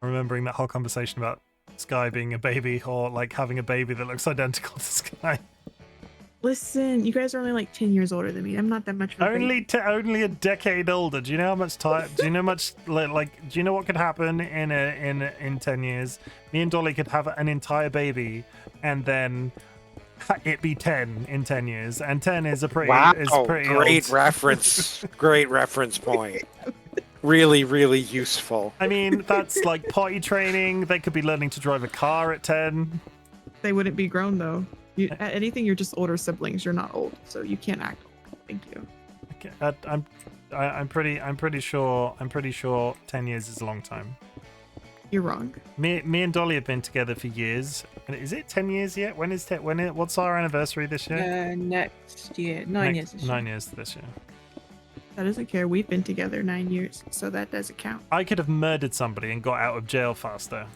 Remembering that whole conversation about Sky being a baby, or like having a baby that looks identical to Sky. Listen, you guys are only like 10 years older than me. I'm not that much of a baby. Only a decade older. Do you know how much time? Do you know much like? Do you know what could happen in 10 years? Me and Dolly could have an entire baby, and then it be 10 in 10 years. And 10 is a pretty. Wow, is pretty great old. reference. Great reference point. Really, really useful. I mean, that's like potty training. They could be learning to drive a car at 10. They wouldn't be grown though. At anything, you're just older siblings. You're not old, so you can't act old. Thank you. Okay, I'm pretty sure 10 years is a long time. You're wrong. Me and Dolly have been together for years. And is it 10 years yet? What's our anniversary this year? Next year. 9 years this year. 9 years this year. That doesn't care. We've been together 9 years, so that doesn't count. I could have murdered somebody and got out of jail faster.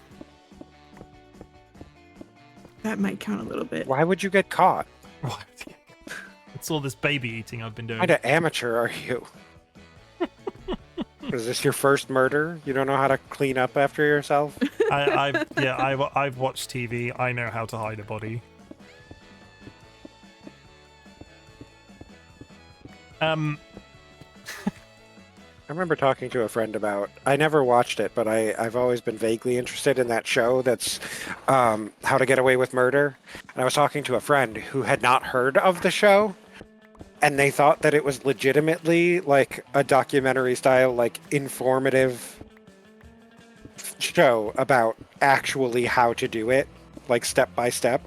That might count a little bit. Why would you get caught? What? It's all this baby eating I've been doing. What kind of amateur are you? Is this your first murder? You don't know how to clean up after yourself? I've watched TV. I know how to hide a body. I remember talking to a friend about, I never watched it, but I've always been vaguely interested in that show that's How to Get Away with Murder. And I was talking to a friend who had not heard of the show, and they thought that it was legitimately like a documentary style, like informative show about actually how to do it, like step by step.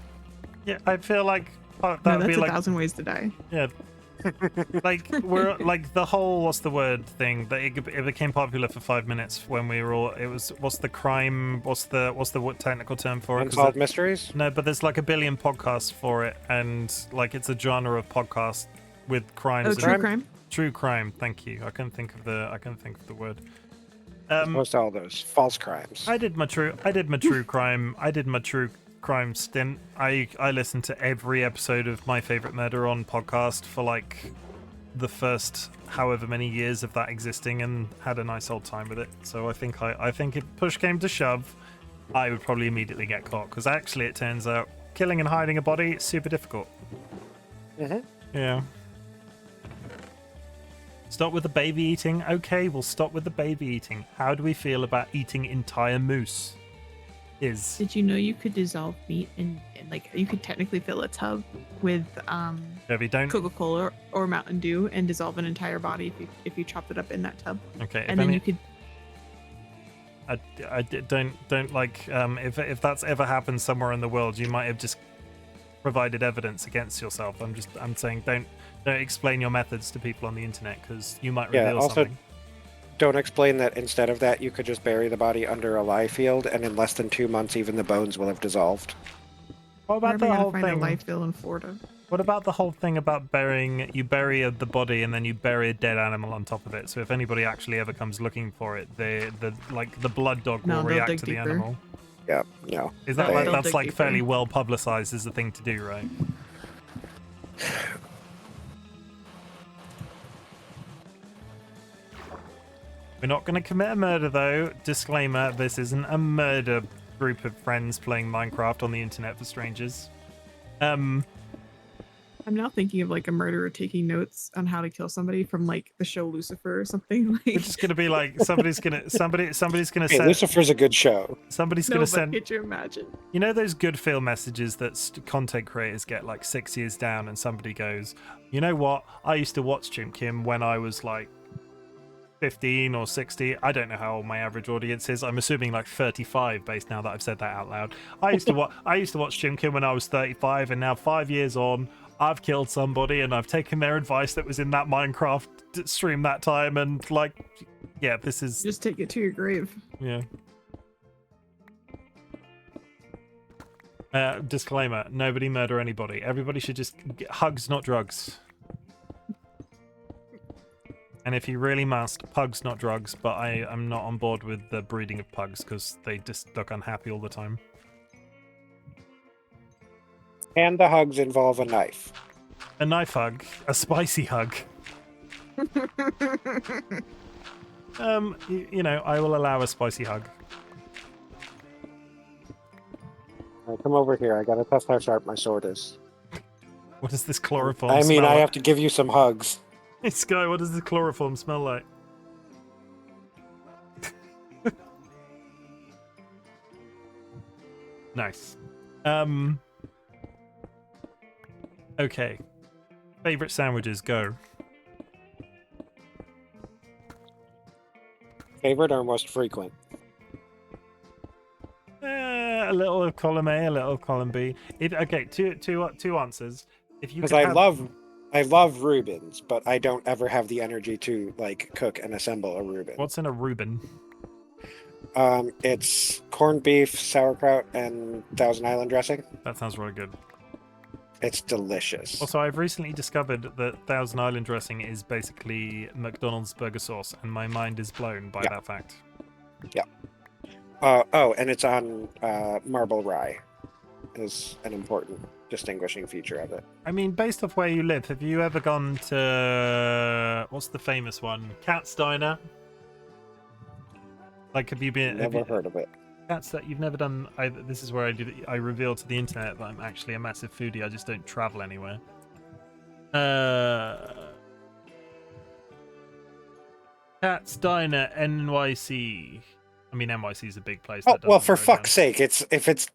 Yeah, I feel like that No, would be that's like 1,000 ways to die. yeah. Like we're like the whole what's the word thing that it became popular for 5 minutes when we were all it was what's the technical term for it? Unsolved Mysteries? No, but there's like a billion podcasts for it, and like it's a genre of podcast with crimes. Oh, and- true crime? True crime. Thank you. I couldn't think of the word. Most all those false crimes. I did my true crime. I did my true crime stint. I listened to every episode of My Favorite Murder on podcast for like the first however many years of that existing, and had a nice old time with it. So I think if push came to shove, I would probably immediately get caught, because actually it turns out killing and hiding a body is super difficult. Yeah. Stop with the baby eating. Okay, we'll stop with the baby eating. How do we feel about eating entire moose? Did you know you could dissolve meat and like you could technically fill a tub with Debbie, don't. Coca-Cola or Mountain Dew and dissolve an entire body if you chopped it up in that tub. Okay, And then you could. don't like if that's ever happened somewhere in the world, you might have just provided evidence against yourself. I'm saying don't explain your methods to people on the internet, because you might reveal also, something. Don't explain that instead of that you could just bury the body under a lye field, and in less than 2 months even the bones will have dissolved. What about the whole find a thing? life field in Florida. What about the whole thing about you bury the body and then you bury a dead animal on top of it? So if anybody actually ever comes looking for it, the blood dog will No, they'll react dig to the deeper. animal. Yeah, no. Is that They- like They'll that's dig like deeper. fairly well publicized as a thing to do, right? We're not going to commit a murder, though. Disclaimer: this isn't a murder group of friends playing Minecraft on the internet for strangers. I'm now thinking of like a murderer taking notes on how to kill somebody from like the show Lucifer or something. We're just gonna be like somebody's gonna Hey, send Lucifer's a good show. somebody's No, gonna but send. could you imagine? You know those good feel messages that content creators get like 6 years down, and somebody goes, "You know what? I used to watch Chim when I was like 15 or 60. I don't know how old my average audience is. I'm assuming like 35 based now that I've said that out loud. I used to watch Chim when I was 35, and now 5 years on, I've killed somebody and I've taken their advice that was in that Minecraft stream that time, and like, yeah, this is Just take it to your grave. yeah." Disclaimer: nobody murder anybody. Everybody should just get hugs, not drugs. And if you really must, pugs, not drugs. But I am not on board with the breeding of pugs because they just look unhappy all the time. And the hugs involve a knife. A knife hug, a spicy hug. You know, I will allow a spicy hug. All right, come over here. I gotta test how sharp my sword is. What does this chloroform I mean, smell I like? have to give you some hugs. Hey, Sky, what does the chloroform smell like? Nice. Okay. Favorite sandwiches, go. Favorite or most frequent? A little of column A, a little of column B. Okay, two answers. If you Because could I love Reubens, but I don't ever have the energy to like cook and assemble a Reuben. What's in a Reuben? It's corned beef, sauerkraut, and Thousand Island dressing. That sounds really good. It's delicious. Also, I've recently discovered that Thousand Island dressing is basically McDonald's burger sauce, and my mind is blown by that fact. Yeah. And it's on marble rye. Is an important distinguishing feature of it. I mean, based off where you live, have you ever gone to what's the famous one? Cat's Diner? Like, have you been? Never heard of it. That's that you've never done. This is where I reveal to the internet that I'm actually a massive foodie. I just don't travel anywhere. Cat's Diner, NYC. I mean, NYC is a big place. Oh, well, for fuck's sake! If it's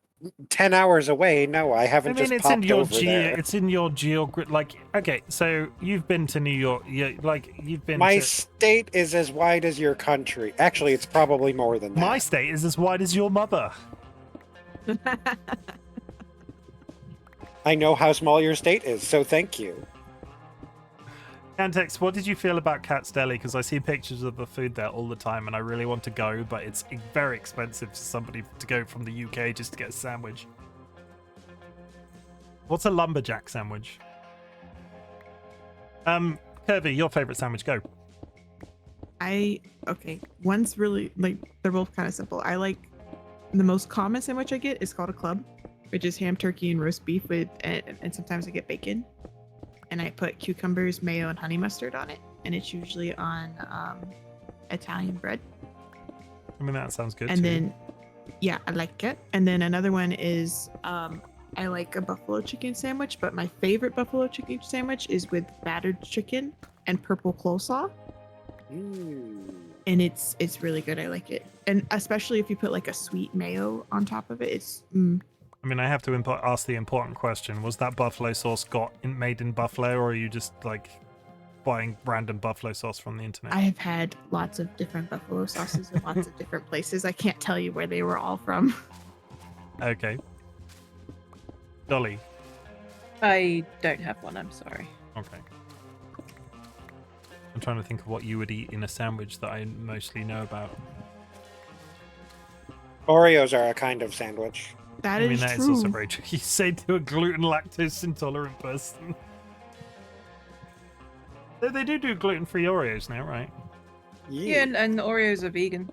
10 hours away. No, I haven't. I mean, just it's popped in your over there. It's in your geography. Like, okay, so you've been to New York. Yeah, like you've been. My to... state is as wide as your country. Actually, it's probably more than that. My state is as wide as your mother. I know how small your state is, so thank you. Cantex, what did you feel about Cat's Deli? Because I see pictures of the food there all the time, and I really want to go, but it's very expensive for somebody to go from the UK just to get a sandwich. What's a lumberjack sandwich? Kirby, your favorite sandwich, go. Okay, one's really like they're both kind of simple. I like the most common sandwich I get is called a club, which is ham, turkey, and roast beef with, and sometimes I get bacon. And I put cucumbers, mayo, and honey mustard on it, and it's usually on Italian bread. I mean, that sounds good. And too. then, yeah, I like it. And then another one is I like a buffalo chicken sandwich, but my favorite buffalo chicken sandwich is with battered chicken and purple coleslaw. And it's really good. I like it, and especially if you put like a sweet mayo on top of it, it's. I mean, I have to ask the important question: was that buffalo sauce made in Buffalo, or are you just like buying random buffalo sauce from the internet? I have had lots of different buffalo sauces in lots of different places. I can't tell you where they were all from. Okay. Dolly. I don't have one, I'm sorry. Okay. I'm trying to think of what you would eat in a sandwich that I mostly know about. Oreos are a kind of sandwich. That I mean, is that true. is also very true. You say to a gluten lactose intolerant person. They do gluten-free Oreos now, right? Yeah, and Oreos are vegan.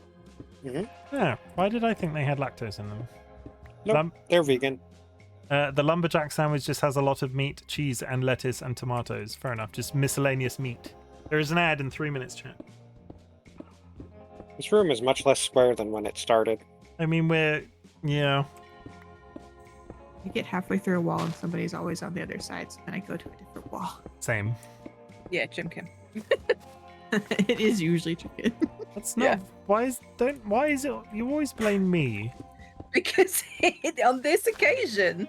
Yeah. Why did I think they had lactose in them? Nope, they're vegan. The lumberjack sandwich just has a lot of meat, cheese, and lettuce and tomatoes. Fair enough. Just miscellaneous meat. There is an ad in 3 minutes, chat. This room is much less square than when it started. I mean, yeah. I get halfway through a wall and somebody's always on the other side, so then I go to a different wall. Same. Yeah, Chimken. It is usually chicken. That's not. Yeah. Why is it? You always blame me. Because on this occasion,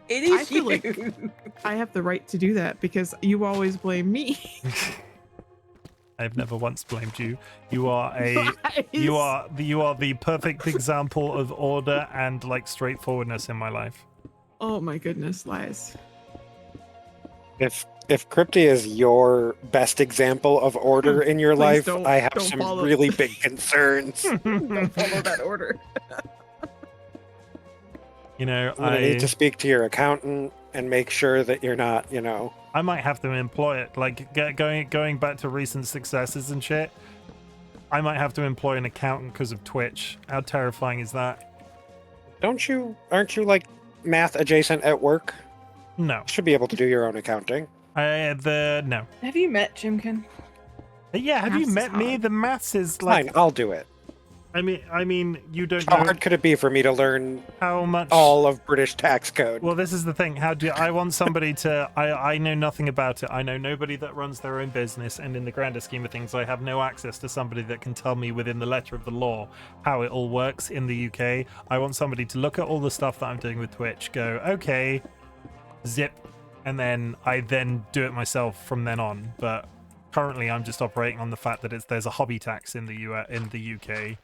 it I is feel you. like I have the right to do that because you always blame me. I've never once blamed you. You are Lies. you are the perfect example of order and like straightforwardness in my life. Oh my goodness, lies. If Crypty is your best example of order in your Please life, don't- I have don't some follow. really big concerns. Don't follow that order. You know, I'm gonna need to speak to your accountant and make sure that you're not, I might have to employ it. Like going back to recent successes and shit. I might have to employ an accountant because of Twitch. How terrifying is that? aren't you like math adjacent at work? No. You should be able to do your own accounting. No. Have you met Chimken? Yeah, have you Maths is met me? hard. The maths is like. Fine, I'll do it. I mean, you don't How know hard could it be for me to learn how much. all of British tax code? Well, this is the thing. How do I want somebody to? I know nothing about it. I know nobody that runs their own business, and in the grander scheme of things, I have no access to somebody that can tell me within the letter of the law how it all works in the UK. I want somebody to look at all the stuff that I'm doing with Twitch, go, okay, zip, and then I then do it myself from then on. But currently, I'm just operating on the fact that there's a hobby tax in the UK.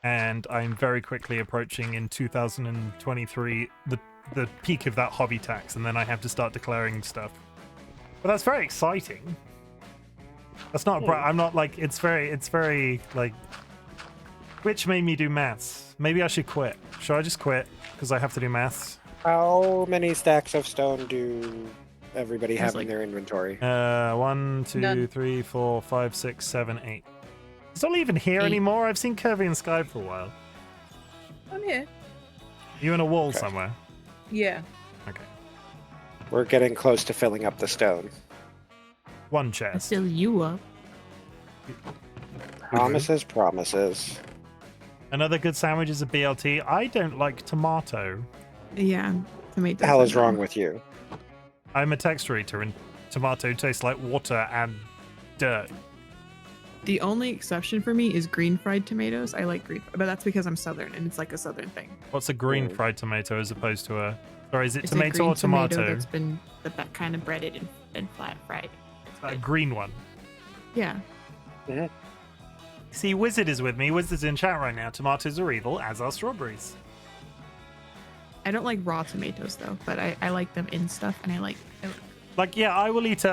And I'm very quickly approaching in 2023 the peak of that hobby tax, and then I have to start declaring stuff. But that's very exciting. That's not. I'm not like. It's very like. Which made me do maths. Maybe I should quit. Should I just quit because I have to do maths? How many stacks of stone do everybody have in like- their inventory? 1, 2, None. 3, 4, 5, 6, 7, 8. It's not even here 8. anymore. I've seen Kirby and Sky for a while. I'm here. You in a wall Okay. somewhere? Yeah. Okay. We're getting close to filling up the stone. One I chest. fill you up. Promises. Another good sandwich is a BLT. I don't like tomato. Yeah, tomato. What the hell is wrong with you? I'm a texture eater, and tomato tastes like water and dirt. The only exception for me is green fried tomatoes. I like green, but that's because I'm southern and it's like a southern thing. What's a green fried tomato as opposed to a? Sorry, is it It's a tomato green or tomato? that's been kind of breaded and flat fried. A green one. Yeah. See, Wizard is with me. Wizard's in chat right now. Tomatoes are evil, as are strawberries. I don't like raw tomatoes though, but I like them in stuff, and I like. Like, yeah, I will eat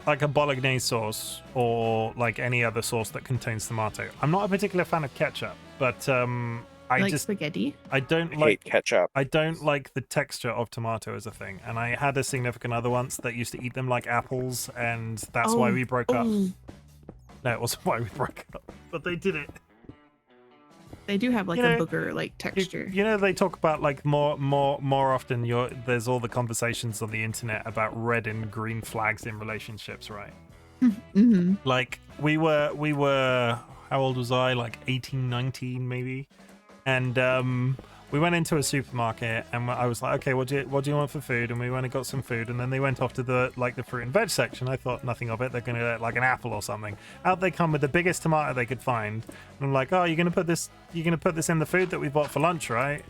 like a bolognese sauce or like any other sauce that contains tomato. I'm not a particular fan of ketchup, but I like just spaghetti. I don't I like hate ketchup. I don't like the texture of tomato as a thing. And I had a significant other once that used to eat them like apples, and that's why we broke up. Oh, No, it wasn't why we broke up, but they did it. they do have like You a know, booger like texture. You know, they talk about like more often. There's all the conversations on the internet about red and green flags in relationships, right? Mm-hmm. Like we were how old was I? Like 18, 19 maybe, and we went into a supermarket and I was like, okay, what do you want for food? And we went and got some food, and then they went off to the fruit and veg section. I thought nothing of it. They're gonna get like an apple or something. Out they come with the biggest tomato they could find. And I'm like, oh, you're gonna put this in the food that we bought for lunch, right?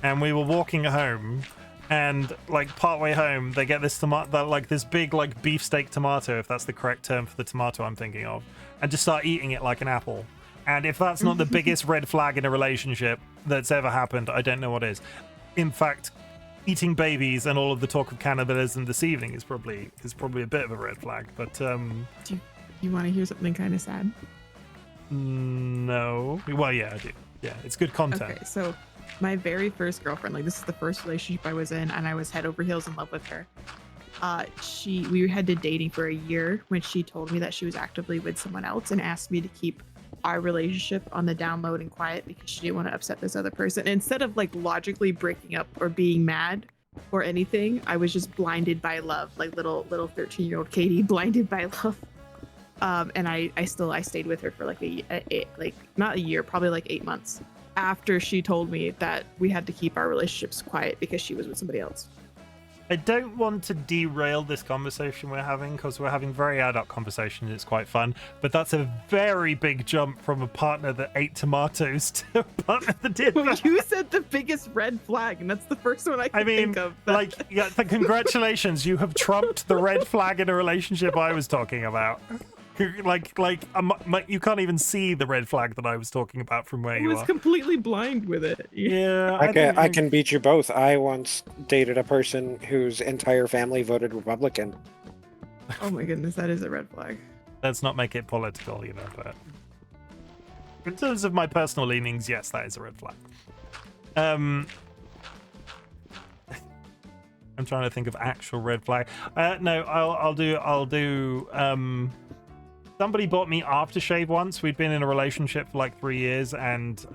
And we were walking home, and like partway home, they get this tomato, like this big like beefsteak tomato, if that's the correct term for the tomato I'm thinking of, and just start eating it like an apple. And if that's not the biggest red flag in a relationship that's ever happened, I don't know what is. In fact, eating babies and all of the talk of cannibalism this evening is probably a bit of a red flag. But You want to hear something kind of sad? no. Well, yeah, I do. Yeah, it's good content. Okay, so my very first girlfriend, like this is the first relationship I was in, and I was head over heels in love with her. We had been dating for a year when she told me that she was actively with someone else and asked me to keep our relationship on the down low and quiet because she didn't want to upset this other person. And instead of like logically breaking up or being mad or anything, I was just blinded by love, like little 13-year-old Katie, blinded by love. And I stayed with her for like not a year, probably like 8 months after she told me that we had to keep our relationships quiet because she was with somebody else. I don't want to derail this conversation we're having because we're having very adult conversation. It's quite fun, but that's a very big jump from a partner that ate tomatoes to a partner that did Well, that. you said the biggest red flag, and that's the first one I could think of. like, yeah, congratulations, you have trumped the red flag in a relationship I was talking about. You can't even see the red flag that I was talking about from where I you was are. completely blind with it. Yeah, I can beat you both. I once dated a person whose entire family voted Republican. Oh my goodness, that is a red flag. Let's not make it political, but in terms of my personal leanings, yes, that is a red flag. I'm trying to think of actual red flag. No, I'll do. Somebody bought me aftershave once. We'd been in a relationship for like 3 years, and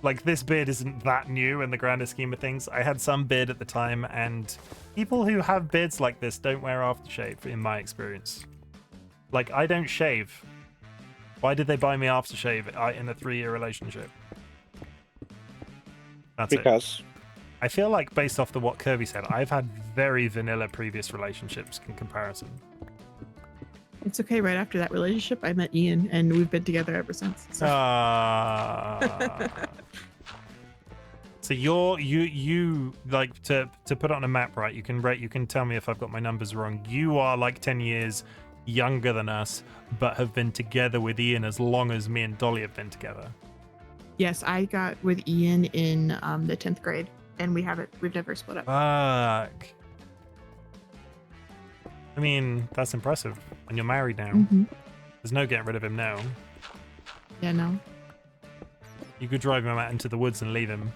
like this beard isn't that new in the grander scheme of things. I had some beard at the time, and people who have beards like this don't wear aftershave, in my experience. Like, I don't shave. Why did they buy me aftershave in a 3-year relationship? That's Because it. I feel like, based off what Kirby said, I've had very vanilla previous relationships in comparison. It's okay. Right after that relationship, I met Ian, and we've been together ever since. So. So you like to put it on a map, right? You can tell me if I've got my numbers wrong. You are like 10 years younger than us, but have been together with Ian as long as me and Dolly have been together. Yes, I got with Ian in the 10th grade, and we've never split up. Fuck. I mean, that's impressive. And you're married now. Mm-hmm. There's no getting rid of him now. Yeah, no. You could drive him out into the woods and leave him.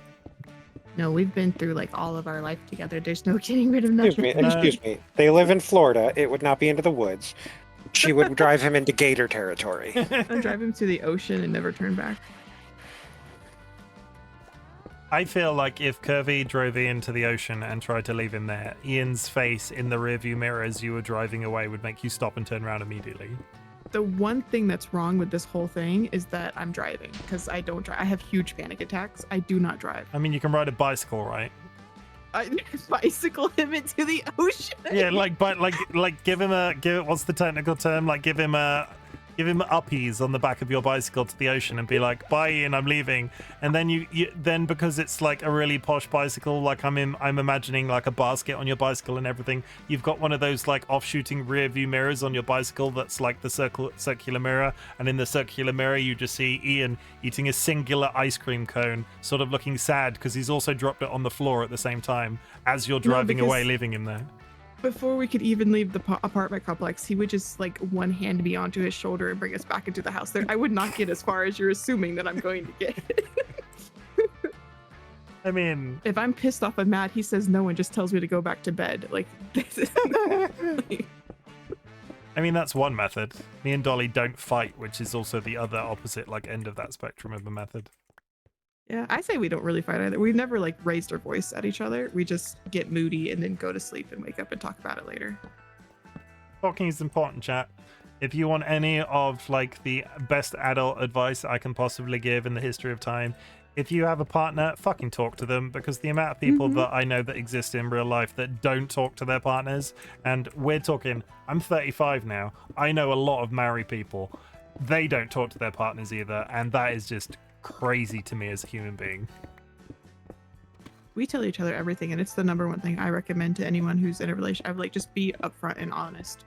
No, we've been through like all of our life together. There's no getting rid of nothing. Excuse me. They live in Florida. It would not be into the woods. She would drive him into gator territory. I'll drive him to the ocean and never turn back. I feel like if Kirby drove Ian to the ocean and tried to leave him there, Ian's face in the rearview mirror as you were driving away would make you stop and turn around immediately. The one thing that's wrong with this whole thing is that I'm driving, because I don't drive. I have huge panic attacks. I do not drive. I mean, you can ride a bicycle, right? I bicycle him into the ocean. Yeah, give him what's the technical term? Like give him uppies on the back of your bicycle to the ocean and be like, bye Ian, I'm leaving. And then you then, because it's like a really posh bicycle, like I'm imagining like a basket on your bicycle and everything, you've got one of those like off-shooting rear view mirrors on your bicycle that's like the circular mirror, and in the circular mirror you just see Ian eating a singular ice cream cone, sort of looking sad because he's also dropped it on the floor at the same time as you're driving away, leaving him there. Before we could even leave the apartment complex, he would just like one hand me onto his shoulder and bring us back into the house. I would not get as far as you're assuming that I'm going to get. I mean, if I'm pissed off and mad, he says no and just tells me to go back to bed. Like, this is I mean, that's one method. Me and Dolly don't fight, which is also the other opposite like end of that spectrum of a method. Yeah, I say we don't really fight either. We've never like raised our voice at each other. We just get moody and then go to sleep and wake up and talk about it later. Talking is important, chat. If you want any of like the best adult advice I can possibly give in the history of time, if you have a partner, fucking talk to them, because the amount of people that I know that exist in real life that don't talk to their partners, and we're talking, I'm 35 now. I know a lot of married people. They don't talk to their partners either, and that is just crazy to me as a human being. We tell each other everything, and it's the number one thing I recommend to anyone who's in a relationship. I would like just be upfront and honest,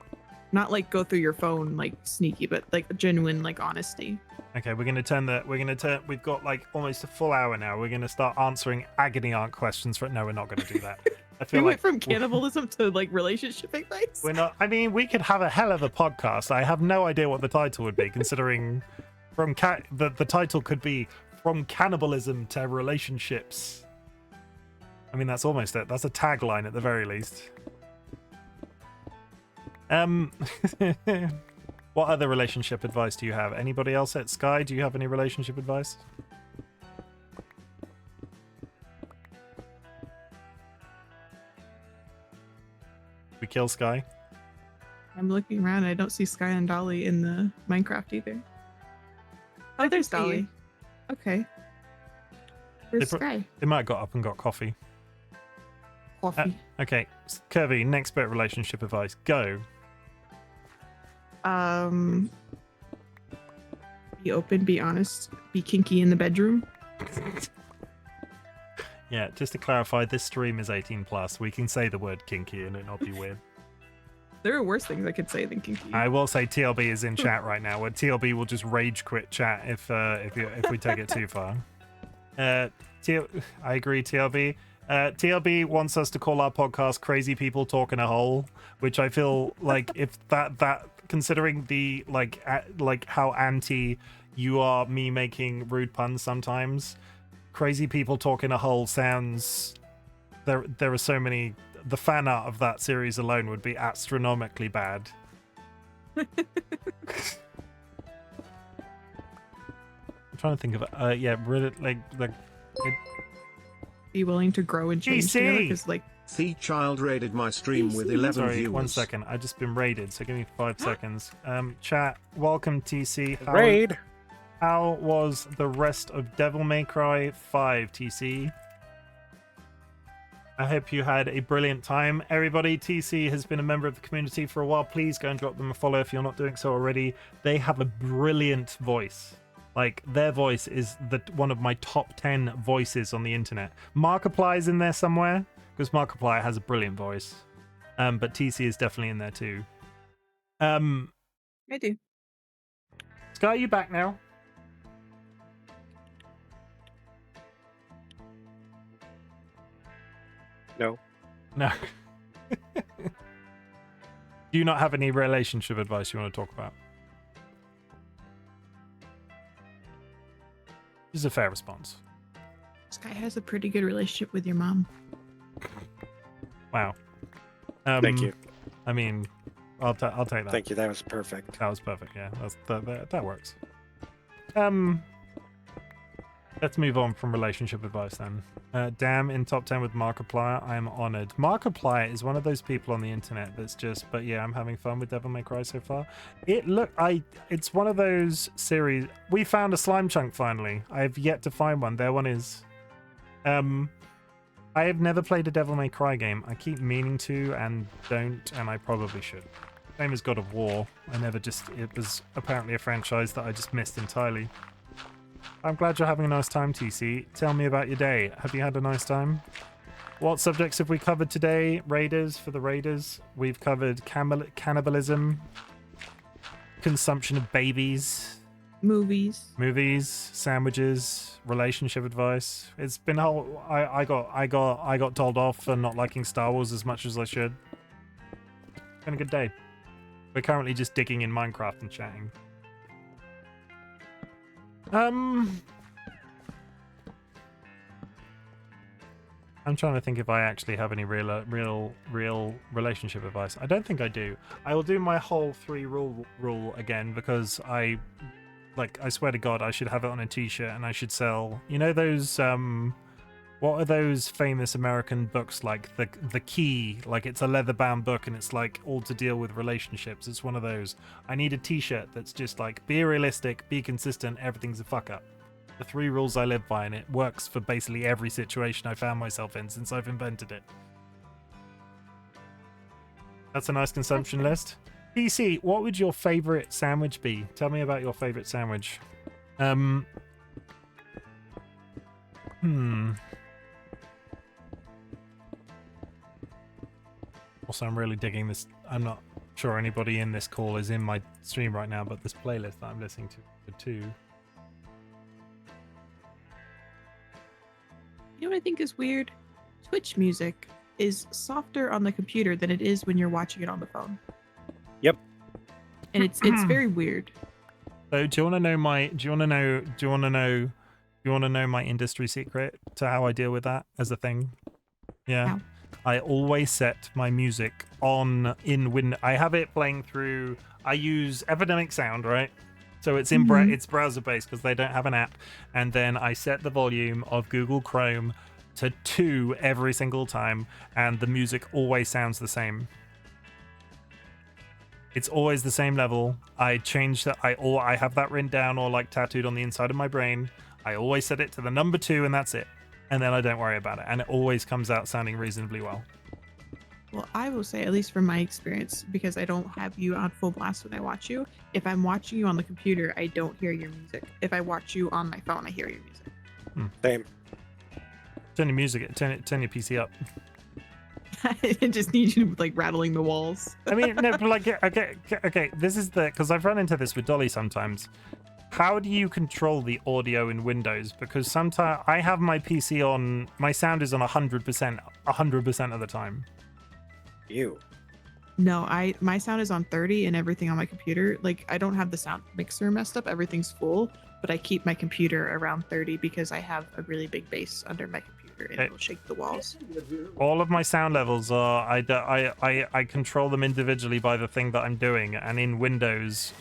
not like go through your phone like sneaky, but like genuine like honesty. Okay, we've got like almost a full hour now. We're gonna start answering agony aunt questions. No, we're not gonna do that. I feel we went like from cannibalism to like relationship advice. We're not. I mean, we could have a hell of a podcast. I have no idea what the title would be, considering the title could be From Cannibalism to Relationships. I mean, that's almost it. That's a tagline at the very least. What other relationship advice do you have? Anybody else at Sky? Do you have any relationship advice? We kill Sky? I'm looking around and I don't see Sky and Dolly in the Minecraft either. Oh, there's Dolly. Okay. Where's Sky? They might have got up and got coffee. Coffee. Okay, Curvy, next bit of relationship advice. Go. Be open, be honest, be kinky in the bedroom. Yeah, just to clarify, this stream is 18 plus. We can say the word kinky and it not be weird. There are worse things I could say than kinky. I will say TLB is in chat right now, where TLB will just rage quit chat if we take it too far. I agree, TLB. TLB wants us to call our podcast "Crazy People Talk in a Hole," which I feel like if that considering the like how anti you are me making rude puns sometimes, "Crazy People Talk in a Hole" sounds. There are so many. The fan art of that series alone would be astronomically bad. I'm trying to think of it. Yeah, really like. Be willing to grow and change GC! together, because like The child raided my stream with 11 Sorry, viewers. 1 second. I just been raided, so give me 5 seconds. Chat, welcome TC. Raid. How was the rest of Devil May Cry 5, TC? I hope you had a brilliant time. Everybody, TC has been a member of the community for a while. Please go and drop them a follow if you're not doing so already. They have a brilliant voice. Like, their voice is one of my top 10 voices on the internet. Markiplier's in there somewhere, because Markiplier has a brilliant voice. But TC is definitely in there too. I do. Sky, are you back now? No. No. Do you not have any relationship advice you want to talk about? This is a fair response. Sky has a pretty good relationship with your mom. Wow. Thank you. I mean, I'll take that. Thank you. That was perfect. That was perfect. Yeah, that works. Let's move on from relationship advice then. Damn, in top 10 with Markiplier. I am honored. Markiplier is one of those people on the internet that's just, but yeah, I'm having fun with Devil May Cry so far. It's one of those series. We found a slime chunk finally. I have yet to find one. There one is. I have never played a Devil May Cry game. I keep meaning to and don't, and I probably should. Same as God of War. It was apparently a franchise that I just missed entirely. I'm glad you're having a nice time, TC. Tell me about your day. Have you had a nice time? What subjects have we covered today? Raiders, for the Raiders. We've covered cannibalism, consumption of babies, movies, sandwiches, relationship advice. It's been whole. I got told off for not liking Star Wars as much as I should. Been a good day. We're currently just digging in Minecraft and chatting. I'm trying to think if I actually have any real relationship advice. I don't think I do. I will do my whole 3 rule again, because I swear to God, I should have it on a t-shirt and I should sell. You know those what are those famous American books, like the Key? Like, it's a leather-bound book and it's like all to deal with relationships. It's one of those. I need a t-shirt that's just like, be realistic, be consistent, everything's a fuck up. The 3 rules I live by, and it works for basically every situation I found myself in since I've invented it. That's a nice consumption list. PC, what would your favorite sandwich be? Tell me about your favorite sandwich. Also, I'm really digging this. I'm not sure anybody in this call is in my stream right now, but this playlist that I'm listening to too. You know what I think is weird? Twitch music is softer on the computer than it is when you're watching it on the phone. Yep. And it's very weird. So do you want to know my industry secret to how I deal with that as a thing? Yeah. How? I always set my music on I have it playing through. I use Epidemic Sound, right? So it's it's browser based because they don't have an app, and then I set the volume of Google Chrome to 2 every single time, and the music always sounds the same. It's always the same level. I change that. I have that written down or like tattooed on the inside of my brain. I always set it to the number 2, and that's it. and then I don't worry about it, and it always comes out sounding reasonably well. Well, I will say, at least from my experience, because I don't have you on full blast when I watch you, if I'm watching you on the computer, I don't hear your music. If I watch you on my phone, I hear your music. Same. Turn your music, turn your PC up. I just need you like rattling the walls. I mean, no, but like, okay, this is because I've run into this with Dolly sometimes. How do you control the audio in Windows? Because sometimes I have my PC on, my sound is on 100% of the time. You. No, my sound is on 30 and everything on my computer. Like, I don't have the sound mixer messed up. Everything's full, but I keep my computer around 30 because I have a really big bass under my computer and it'll shake the walls. All of my sound levels are, I control them individually by the thing that I'm doing, and in Windows,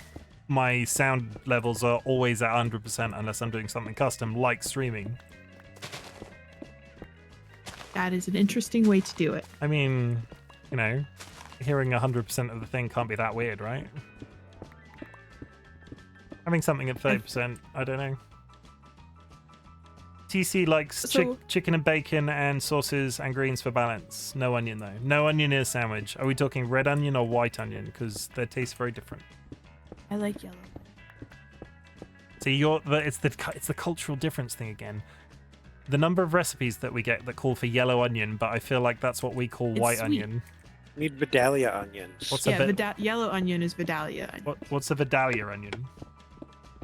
my sound levels are always at 100% unless I'm doing something custom, like streaming. That is an interesting way to do it. I mean, you know, hearing 100% of the thing can't be that weird, right? Having something at 30%, I don't know. TC likes chicken and bacon and sauces and greens for balance. No onion, though. No onion in a sandwich. Are we talking red onion or white onion? Because they taste very different. I like yellow. See, it's the cultural difference thing again. The number of recipes that we get that call for yellow onion, but I feel like that's what we call white sweet. Onion. Need Vidalia onions. Yellow onion is Vidalia onion. What's a Vidalia onion?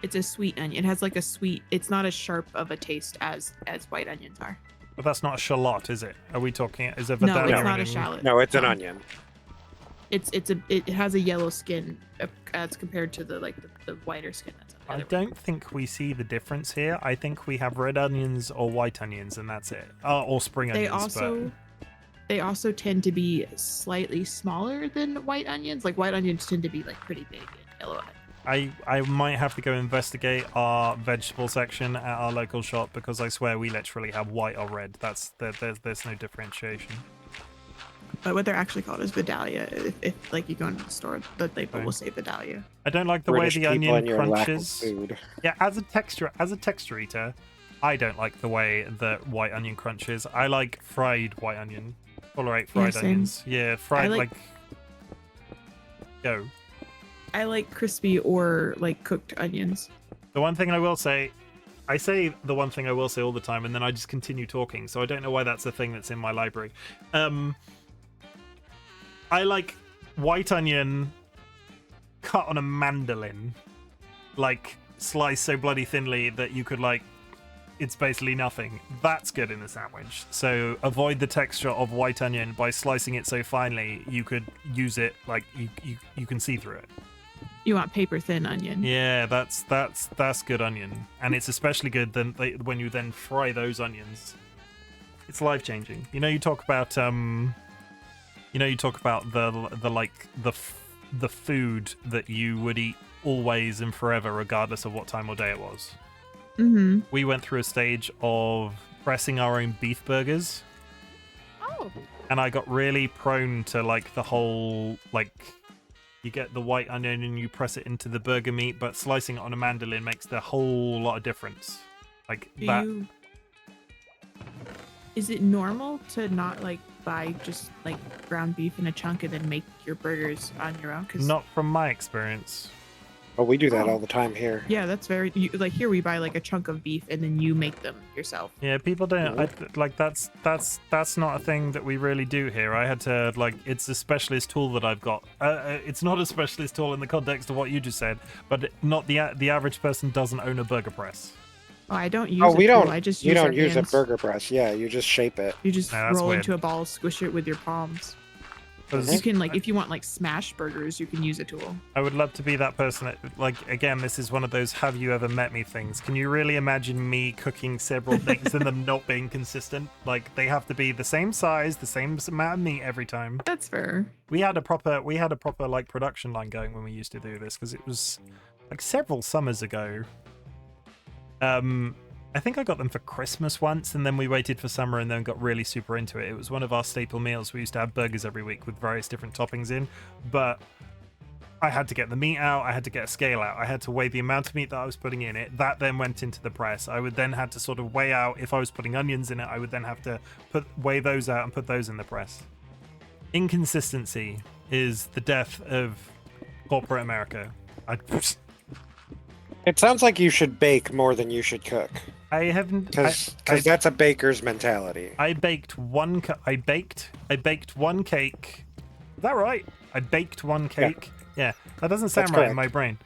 It's a sweet onion. It has like a sweet. It's not as sharp of a taste as white onions are. But that's not a shallot, is it? Are we talking? Is a No, Vidalia it's not onion? a shallot. No, it's an onion. It has a yellow skin as compared to the whiter skin that's on the I other one. don't think we see the difference here. I think we have red onions or white onions, and that's it. Or spring onions. They also tend to be slightly smaller than white onions. Like white onions tend to be like pretty big, and yellow onions. I might have to go investigate our vegetable section at our local shop, because I swear we literally have white or red. There's no differentiation. But what they're actually called is Vidalia. If like you go into the store, the label will say Vidalia. I don't like the British way the people onion and your lack of crunches. food. Yeah, as a texture eater, I don't like the way that white onion crunches. I like fried white onion. Tolerate fried same. onions. Yeah, fried like go. I like crispy or like cooked onions. The one thing I will say, I say the one thing I will say all the time, and then I just continue talking, so I don't know why that's a thing that's in my library. I like white onion cut on a mandolin, like sliced so bloody thinly that you could it's basically nothing. That's good in a sandwich. So avoid the texture of white onion by slicing it so finely you could use it like you can see through it. You want paper thin onion. Yeah, that's good onion, and it's especially good when you then fry those onions. It's life changing. You talk about the food that you would eat always and forever, regardless of what time or day it was. Mm-hmm. We went through a stage of pressing our own beef burgers. Oh. And I got really prone to the whole you get the white onion and you press it into the burger meat, but slicing it on a mandolin makes the whole lot of difference. Is it normal to not buy just ground beef in a chunk and then make your burgers on your own? Not from my experience. Oh, we do that all the time here. Yeah, that's very here we buy a chunk of beef and then you make them yourself. Yeah, people don't that's not a thing that we really do here. I had to it's a specialist tool that I've got. It's not a specialist tool in the context of what you just said, but not the average person doesn't own a burger press. Oh, I don't use. We don't. I just you use don't our use hands. a burger press. Yeah, you just shape it. You just that's roll weird. into a ball, squish it with your palms. You can if you want smash burgers, you can use a tool. I would love to be that person that, again, this is one of those have you ever met me things. Can you really imagine me cooking several things and them not being consistent? They have to be the same size, the same amount of meat every time. That's fair. We had a proper production line going when we used to do this, because it was several summers ago. I think I got them for Christmas once, and then we waited for summer and then got really super into it. It was one of our staple meals. We used to have burgers every week with various different toppings in, but I had to get the meat out. I had to get a scale out. I had to weigh the amount of meat that I was putting in it. That then went into the press. I would then have to sort of weigh out if I was putting onions in it. I would then have to weigh those out and put those in the press. Inconsistency is the death of corporate America. It sounds like you should bake more than you should cook. I haven't Because that's a baker's mentality. I baked one. I baked one cake. Is that right? I baked one cake. Yeah, that doesn't sound That's right in correct. my brain.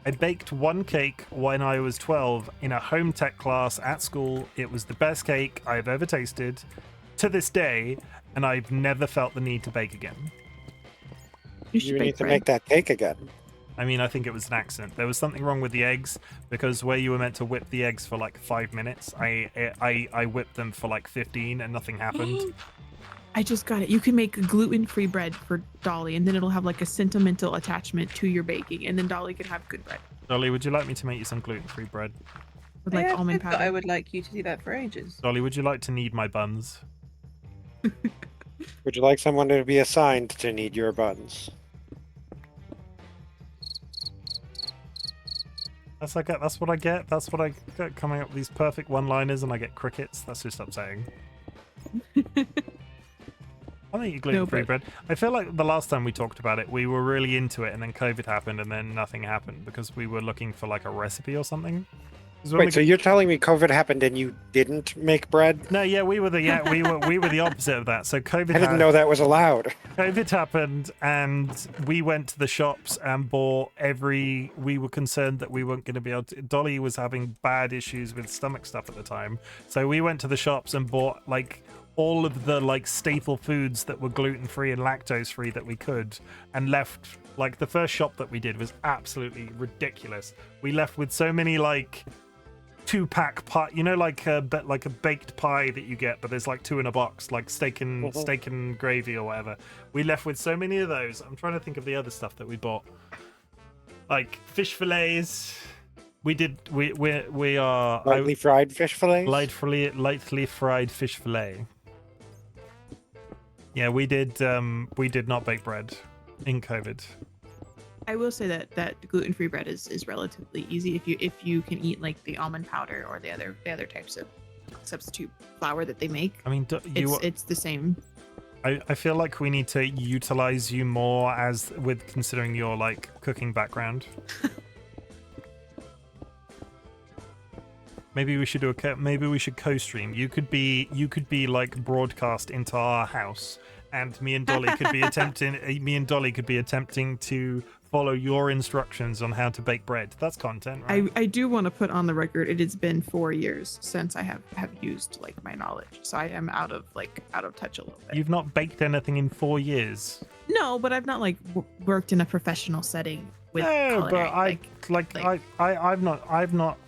I baked one cake when I was 12 in a home tech class at school. It was the best cake I've ever tasted to this day, and I've never felt the need to bake again. You need to make that cake again. I mean, I think it was an accident. There was something wrong with the eggs because where you were meant to whip the eggs for like 5 minutes, I whipped them for like 15 and nothing happened. I just got it. You can make gluten-free bread for Dolly, and then it'll have like a sentimental attachment to your baking, and then Dolly can have good bread Dolly, would you like me to make you some gluten-free bread? with like Yeah, almond but powder. I would like you to do that for ages. Dolly, would you like to knead my buns? Would you like someone to be assigned to knead your buns? That's what I get. That's what I get coming up with these perfect one-liners, and I get crickets. That's just upsetting. I think you gluten-free but- bread. I feel like the last time we talked about it, we were really into it, and then COVID happened, and then nothing happened because we were looking for like a recipe or something. 'Cause when Wait, we- so you're telling me COVID happened and you didn't make bread? No, yeah, we were the opposite of that. So COVID. I didn't know that was allowed. COVID happened, and we went to the shops and bought every. We were concerned that we weren't going to be able to. Dolly was having bad issues with stomach stuff at the time, so we went to the shops and bought like all of the like staple foods that were gluten free and lactose free that we could, and left. Like the first shop that we did was absolutely ridiculous. We left with so many like 2-pack pie, you know, like a baked pie that you get, but there's like 2 in a box, like steak and gravy or whatever. We left with so many of those. I'm trying to think of the other stuff that we bought, like fish fillets. We are Lightly fried fish fillets? lightly fried fish fillet. Yeah, we did not bake bread in COVID. I will say that gluten-free bread is relatively easy if you can eat like the almond powder or the other types of substitute flour that they make. I mean, It's the same. I feel like we need to utilize you more as with considering your like cooking background. Maybe we should maybe we should co-stream. You could be like broadcast into our house, and me and Dolly could be attempting to follow your instructions on how to bake bread. That's content, right? I do want to put on the record it has been 4 years since I have used like my knowledge, so I am out of touch a little bit. You've not baked anything in 4 years. No, but I've not like worked in a professional setting with No, culinary. but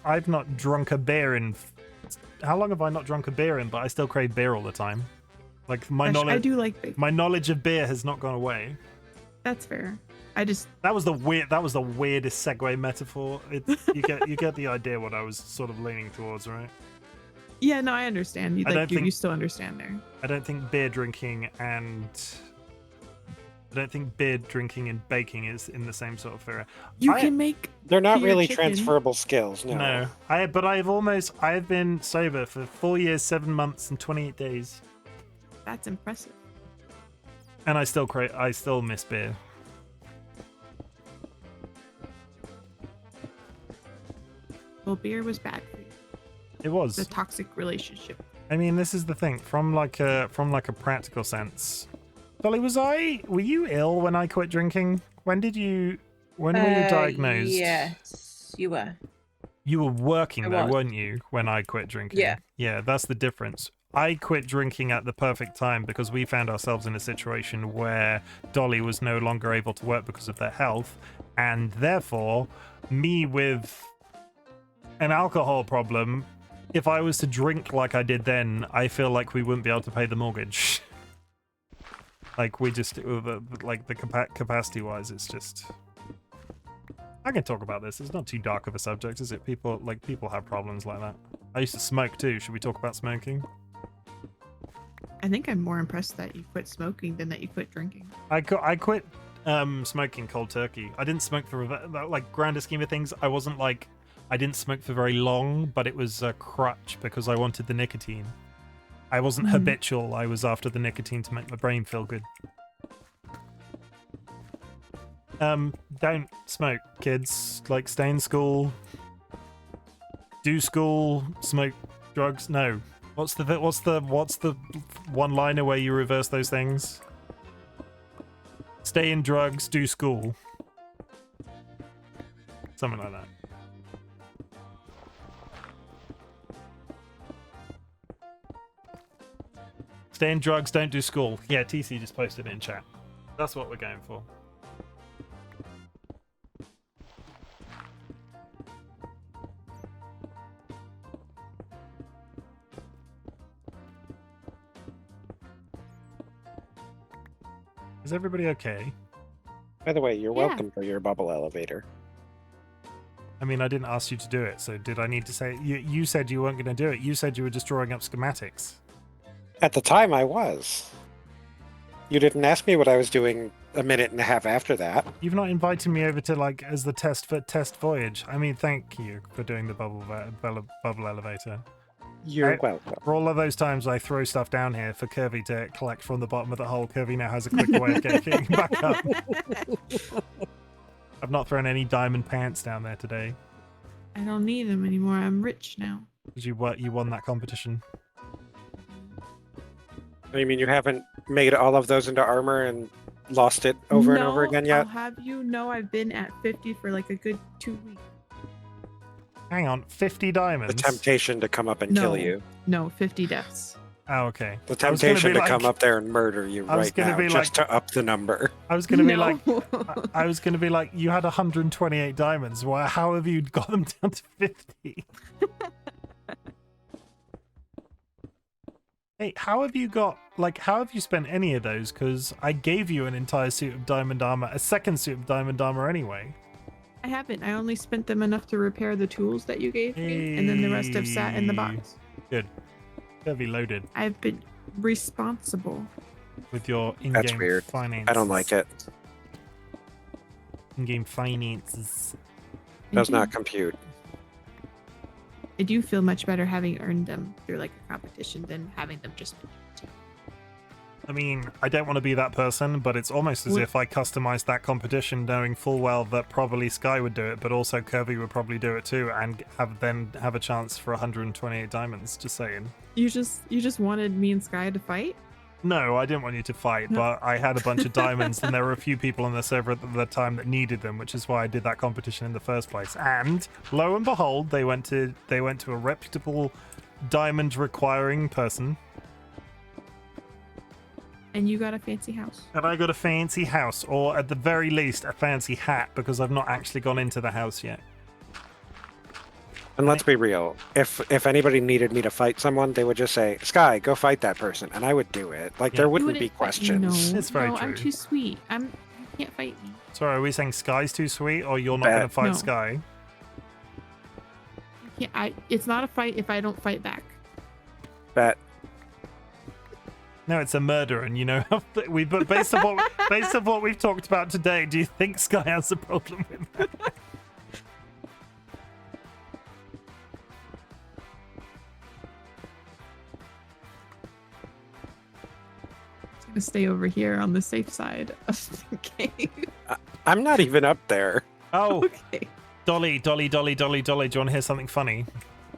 I've not drunk a beer in. How long have I not drunk a beer in? But I still crave beer all the time. Like my knowledge, I do like bacon. my knowledge of beer has not gone away. That's fair. I just That was the weirdest segue metaphor. You get the idea what I was sort of leaning towards, right? yeah, no, I understand. You I don't like you still understand there. I don't think beer drinking and baking is in the same sort of area. You I- can make They're not beer really chicken. transferable skills, no. No, I've been sober for 4 years, 7 months, and 28 days, That's impressive. and I still miss beer. Well, beer was bad for you. It was. It's a toxic relationship. I mean, this is the thing. From like a practical sense, Dolly, were you ill when I quit drinking? When were you diagnosed? Yes, you were. You were working I though, was. weren't you, when I quit drinking? Yeah. Yeah, that's the difference. I quit drinking at the perfect time because we found ourselves in a situation where Dolly was no longer able to work because of their health, and therefore, me with an alcohol problem, if I was to drink like I did then, I feel like we wouldn't be able to pay the mortgage. Like we just, like the capacity-wise, it's just. I can talk about this. It's not too dark of a subject, is it? People have problems like that. I used to smoke too. Should we talk about smoking? I think I'm more impressed that you quit smoking than that you quit drinking. I quit Smoking cold turkey. I didn't smoke for like grander scheme of things. I wasn't like I didn't smoke for very long, but it was a crutch because I wanted the nicotine. I wasn't habitual. I was after the nicotine to make my brain feel good. Don't smoke, kids. Like, stay in school. Do school. Smoke drugs. No. What's the one-liner where you reverse those things? Stay in drugs. Do school. Something like that. Stay in drugs. Don't do school. Yeah, TC just posted it in chat. That's what we're going for. Is everybody okay? By the way, you're welcome for your bubble elevator. I mean, I didn't ask you to do it, so did I need to say... You said you weren't going to do it. You said you were just drawing up schematics. At the time, I was. You didn't ask me what I was doing a minute and a half after that. You've not invited me over to, like, as the test voyage. I mean, thank you for doing the bubble elevator. You're welcome. For all of those times I throw stuff down here for Curvy to collect from the bottom of the hole, Curvy now has a quicker way of getting back up. I've not thrown any diamond pants down there today. I don't need them anymore. I'm rich now. Because you won that competition. You mean you haven't made all of those into armor and lost it over and over again yet? I'll have you know I've been at 50 for like a good 2 weeks. Hang on, 50 diamonds? The temptation to come up and kill you. No, 50 deaths. Oh, okay. The temptation to come up there and murder you right now, just to up the number. I was gonna be like, I was gonna be like, you had 128 diamonds. Well, how have you got them down to 50? Hey, how have you got, like, how have you spent any of those? Because I gave you an entire suit of diamond armor, a second suit of diamond armor anyway. I haven't. I only spent them enough to repair the tools that you gave me, and then the rest have sat in the box. Good. Heavy loaded. I've been responsible. With your in-game That's weird. finances. I don't like it. In-game finances. Does not compute. I do feel much better having earned them through like a competition than having them just. I mean, I don't want to be that person, but it's almost as if I customized that competition knowing full well that probably Sky would do it, but also Kirby would probably do it too, and have a chance for 128 diamonds, just saying. You just wanted me and Sky to fight? No, I didn't want you to fight, but I had a bunch of diamonds, and there were a few people on the server at the time that needed them, which is why I did that competition in the first place. And lo and behold, they went to a reputable diamond requiring person. And you got a fancy house. And I got a fancy house, or at the very least, a fancy hat, because I've not actually gone into the house yet. And let's be real. If anybody needed me to fight someone, they would just say, Sky, go fight that person. And I would do it. Like, there wouldn't be questions. No, it's very true. I'm too sweet. You can't fight me. Sorry, are we saying Sky's too sweet, or you're not going to fight Sky? It's not a fight if I don't fight back. Bet. No, it's a murder, and you know, but based on what we've talked about today, do you think Sky has a problem with that? I'm gonna stay over here on the safe side of the cave. I'm not even up there. Oh, okay. Dolly, do you want to hear something funny?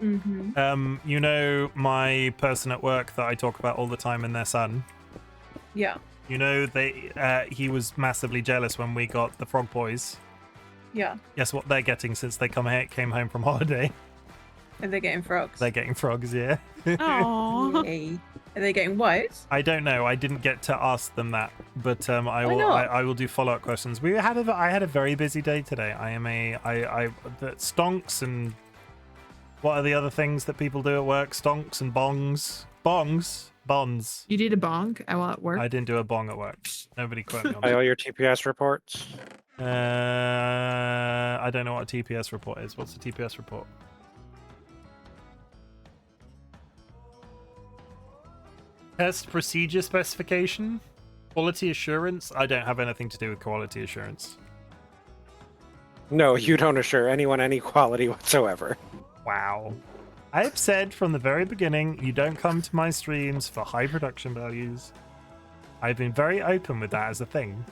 Mm-hmm. You know my person at work that I talk about all the time and their son? Yeah. You know, he was massively jealous when we got the Frog Boys. Yeah. Guess what they're getting since they came home from holiday? And they're getting frogs. They're getting frogs, yeah. Aww. Yay. Are they getting what? I don't know. I didn't get to ask them that, but I will do follow-up questions. I had a very busy day today. The stonks and what are the other things that people do at work? Stonks and bonds. You did a bong while at work? I didn't do a bong at work. Nobody quote me on I that. owe your TPS reports. I don't know what a TPS report is. What's a TPS report? Test procedure specification? Quality assurance? I don't have anything to do with quality assurance. No, you don't assure anyone any quality whatsoever. Wow. I have said from the very beginning, you don't come to my streams for high production values. I've been very open with that as a thing.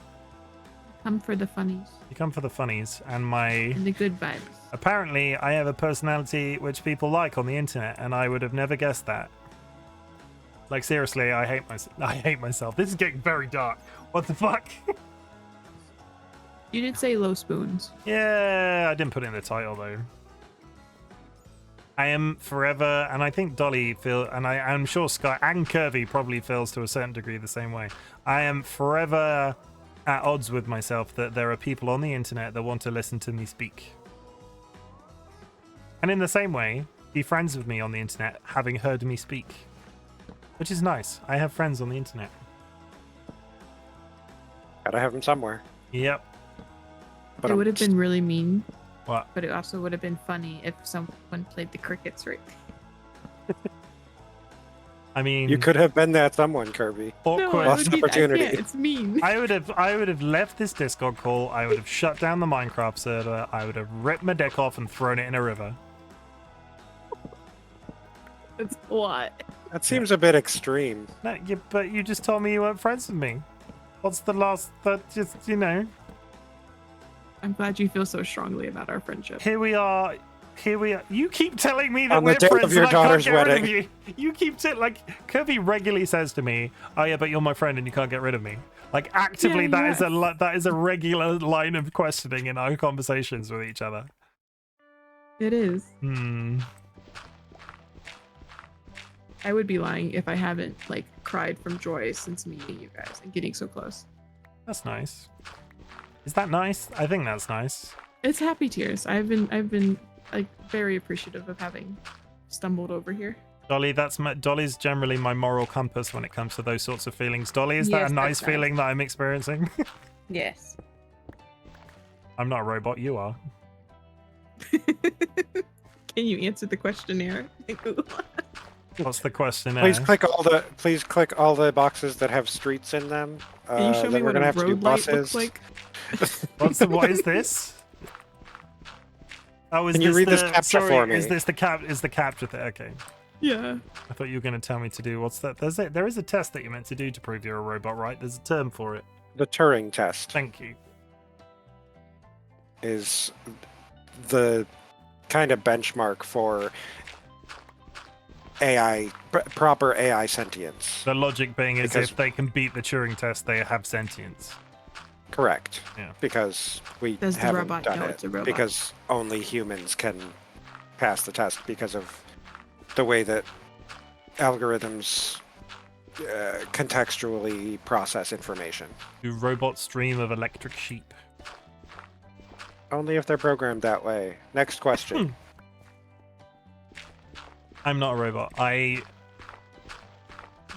Come for the funnies You come for the funnies, and and the good vibes. apparently I have a personality which people like on the internet, and I would have never guessed that. Like, seriously, I hate myself. This is getting very dark. What the fuck? You did say low spoons. Yeah, I didn't put it in the title though. I am forever, and I think Dolly and I'm sure Sky and Curvy probably feels to a certain degree the same way. I am forever at odds with myself that there are people on the internet that want to listen to me speak. And in the same way, be friends with me on the internet, having heard me speak. Which is nice. I have friends on the internet. Gotta have them somewhere. Yep. But It would have been really mean, What? but it also would have been funny if someone played the crickets right. I mean, you could have been that someone, Kirby. awkward. Lost opportunity. It's mean. I would have left this Discord call. I would have shut down the Minecraft server. I would have ripped my dick off and thrown it in a river. It's what? That seems a bit extreme. No, but you just told me you weren't friends with me. What's the last? That just, you know. I'm glad you feel so strongly about our friendship. Here we are. You keep telling me that On the we're day friends of your and I can't daughter's get rid of wedding. you. You keep like Kirby regularly says to me, "Oh yeah, but you're my friend and you can't get rid of me." Like actively, Yeah, that is a regular line of questioning in our conversations with each other. It is. Hmm. I would be lying if I haven't like cried from joy since meeting you guys and getting so close. That's nice. Is that nice? I think that's nice. It's happy tears. I've been like very appreciative of having stumbled over here. Dolly, Dolly's generally my moral compass when it comes to those sorts of feelings. Dolly, is that Yes, a nice that's nice. feeling that I'm experiencing? Yes. I'm not a robot, you are. Can you answer the questionnaire? What's the question? Please click all the boxes that have streets in them. Can you show me then we're what gonna a have to do road light buses. looks like? What is this? Oh, is Can you this read this the, captcha sorry, for me? Is this the captcha thing? Okay. Yeah. I thought you were going to tell me to do what's that? There is a test that you're meant to do to prove you're a robot, right? There's a term for it. The Turing test Thank you. is the kind of benchmark for AI, proper AI sentience. The logic being is Because- if they can beat the Turing test, they have sentience. Correct. Yeah. Because we Does the haven't robot done know it. it's a robot? Because only humans can pass the test because of the way that algorithms contextually process information. Do robots dream of electric sheep? Only if they're programmed that way. Next question. I'm not a robot. I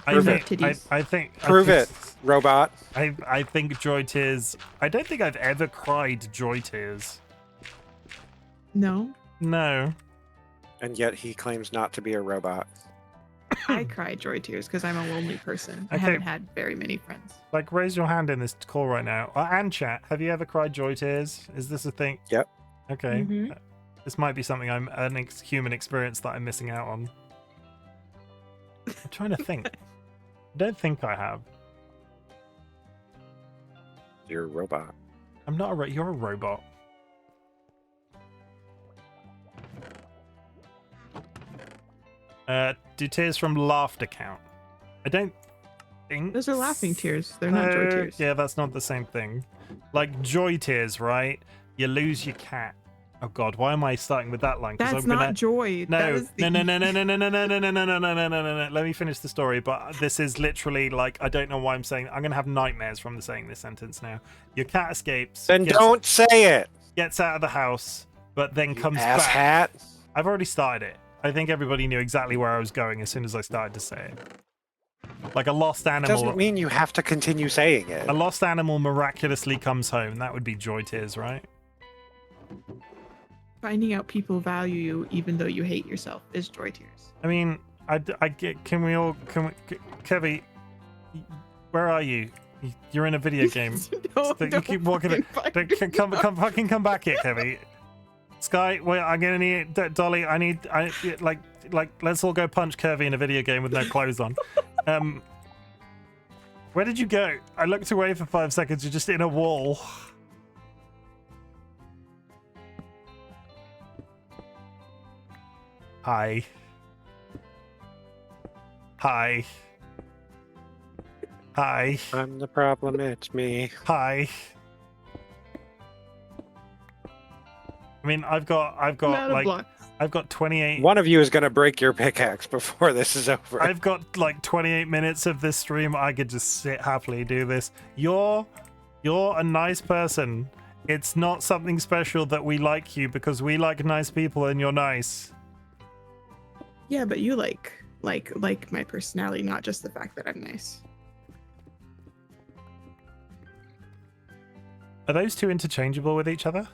Prove think, it. Titties. I think Prove it, robot. I think joy tears. I don't think I've ever cried joy tears. No, No. And yet he claims not to be a robot. I cry joy tears because I'm a lonely person. I Okay. haven't had very many friends. Like, raise your hand in this call right now. And chat. Have you ever cried joy tears? Is this a thing? Yep. Okay. Mhm. This might be something human experience that I'm missing out on. I'm trying to think. I don't think I have. You're a robot. I'm not a you're a robot. Do tears from laughter count? I don't think Those are laughing tears. They're not joy so. tears. Yeah, that's not the same thing. Like joy tears, right? You lose your cat. Oh God, why am I starting with that line? That's I'm not gonna... joy. That No, is the... no. Let me finish the story. But this is literally like I don't know why I'm saying. I'm gonna have nightmares from saying this sentence now. Your cat escapes. Then don't say it. Gets out of the house, but then comes Ass back. hat. I've already started it. I think everybody knew exactly where I was going as soon as I started to say it. Like a lost animal. Doesn't mean you have to continue saying it. A lost animal miraculously comes home. That would be joy tears, right? Finding out people value you even though you hate yourself is joy tears. I mean, I get. Can we? Kevy, where are you? You're in a video game. You keep walking. Come back here, Kevy. Sky, wait, I'm gonna need Dolly. Like, let's all go punch Kirby in a video game with no clothes on. Where did you go? I looked away for 5 seconds. You're just in a wall. Hi. Hi. Hi. I'm the problem, it's me. Hi. I mean, I've got like 28. One of you is gonna break your pickaxe before this is over. I've got like 28 minutes of this stream. I could just sit happily do this. You're a nice person. It's not something special that we like you because we like nice people and you're nice. Yeah, but you like my personality, not just the fact that I'm nice. Are those two interchangeable with each other?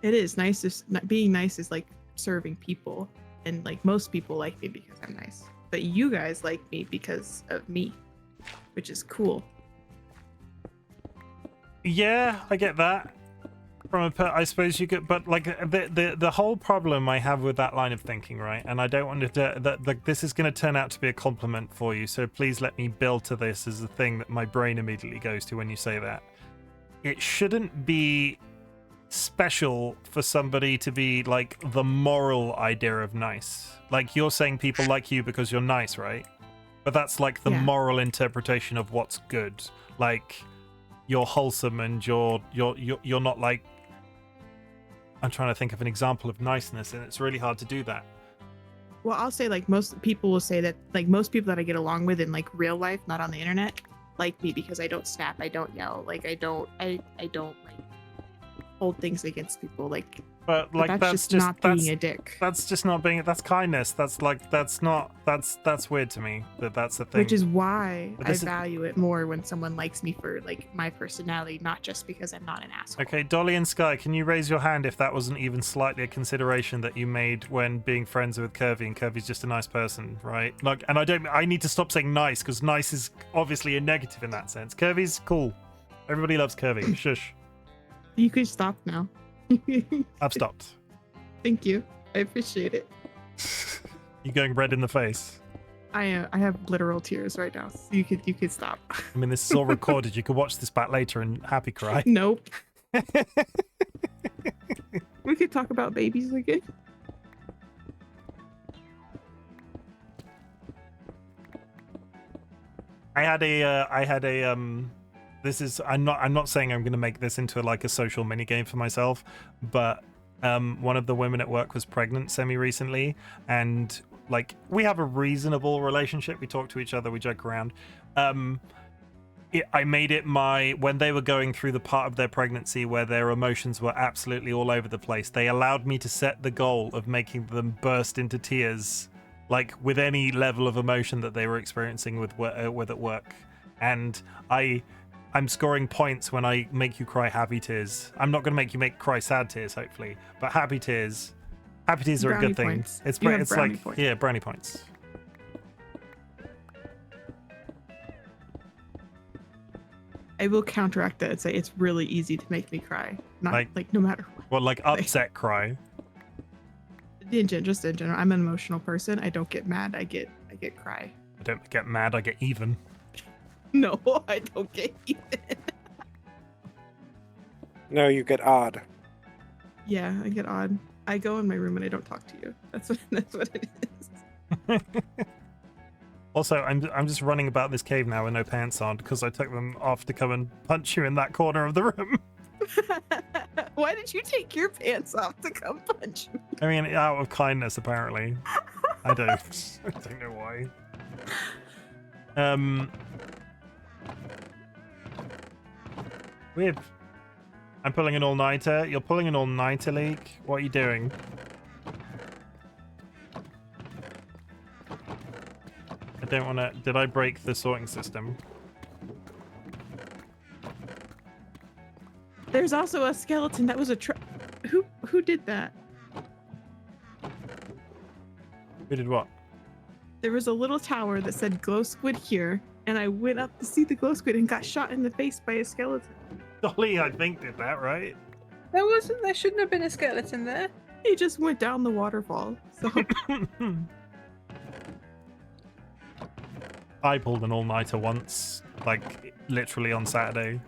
It is nice. Being nice is like serving people, and like most people like me because I'm nice. But you guys like me because of me, which is cool. Yeah, I get that. I suppose you could, but like the whole problem I have with that line of thinking, right? And I don't want that this is going to turn out to be a compliment for you. So please let me build to this as the thing that my brain immediately goes to when you say that. It shouldn't be special for somebody to be like the moral idea of nice. Like you're saying people like you because you're nice, right? But that's like the moral interpretation of what's good. Like you're wholesome and you're not like. I'm trying to think of an example of niceness, and it's really hard to do that. Well, I'll say like most people will say that like most people that I get along with in like real life, not on the internet, like me because I don't snap, I don't yell, like I don't like hold things against people, like. But like that's just not being a dick. That's just not being. That's kindness. That's like that's weird to me. That's the thing. Which is why I value it more when someone likes me for like my personality, not just because I'm not an asshole. Okay, Dolly and Sky, can you raise your hand if that wasn't even slightly a consideration that you made when being friends with Kirby, and Kirby's just a nice person, right? Like, and I need to stop saying nice because nice is obviously a negative in that sense. Kirby's cool. Everybody loves Kirby. Shush. You could stop now. I've stopped. Thank you. I appreciate it. You going red in the face? I have literal tears right now. So you could stop. I mean, this is all recorded. You could watch this back later and happy cry. Nope. We could talk about babies again. I had a this is I'm not saying I'm going to make this into like a social mini game for myself, but one of the women at work was pregnant recently, and like we have a reasonable relationship. We talk to each other, we joke around. I made it when they were going through the part of their pregnancy where their emotions were absolutely all over the place, they allowed me to set the goal of making them burst into tears, like with any level of emotion that they were experiencing with at work. And I'm scoring points when I make you cry happy tears. I'm not going to make you cry sad tears, hopefully, but happy tears are a good thing. Points. It's like points. Yeah, brownie points. I will counteract that and say it's really easy to make me cry. Not like no matter what. Well, like upset cry. Just in general, I'm an emotional person. I don't get mad. I get cry. I don't get mad. I get even. No, I don't get even. No, you get odd. Yeah, I get odd. I go in my room and I don't talk to you. That's what it is. Also, I'm just running about this cave now with no pants on because I took them off to come and punch you in that corner of the room. Why did you take your pants off to come punch me? I mean, out of kindness, apparently. I don't know why. Weird. I'm pulling an all-nighter. You're pulling an all-nighter, Leak. What are you doing? I don't want to... Did I break the sorting system? There's also a skeleton that was a Who did that? Who did what? There was a little tower that said glow squid here, and I went up to see the glow squid and got shot in the face by a skeleton. Dolly, I think, did that, right? There shouldn't have been a skeleton there. He just went down the waterfall. So I pulled an all-nighter once, like literally on Saturday.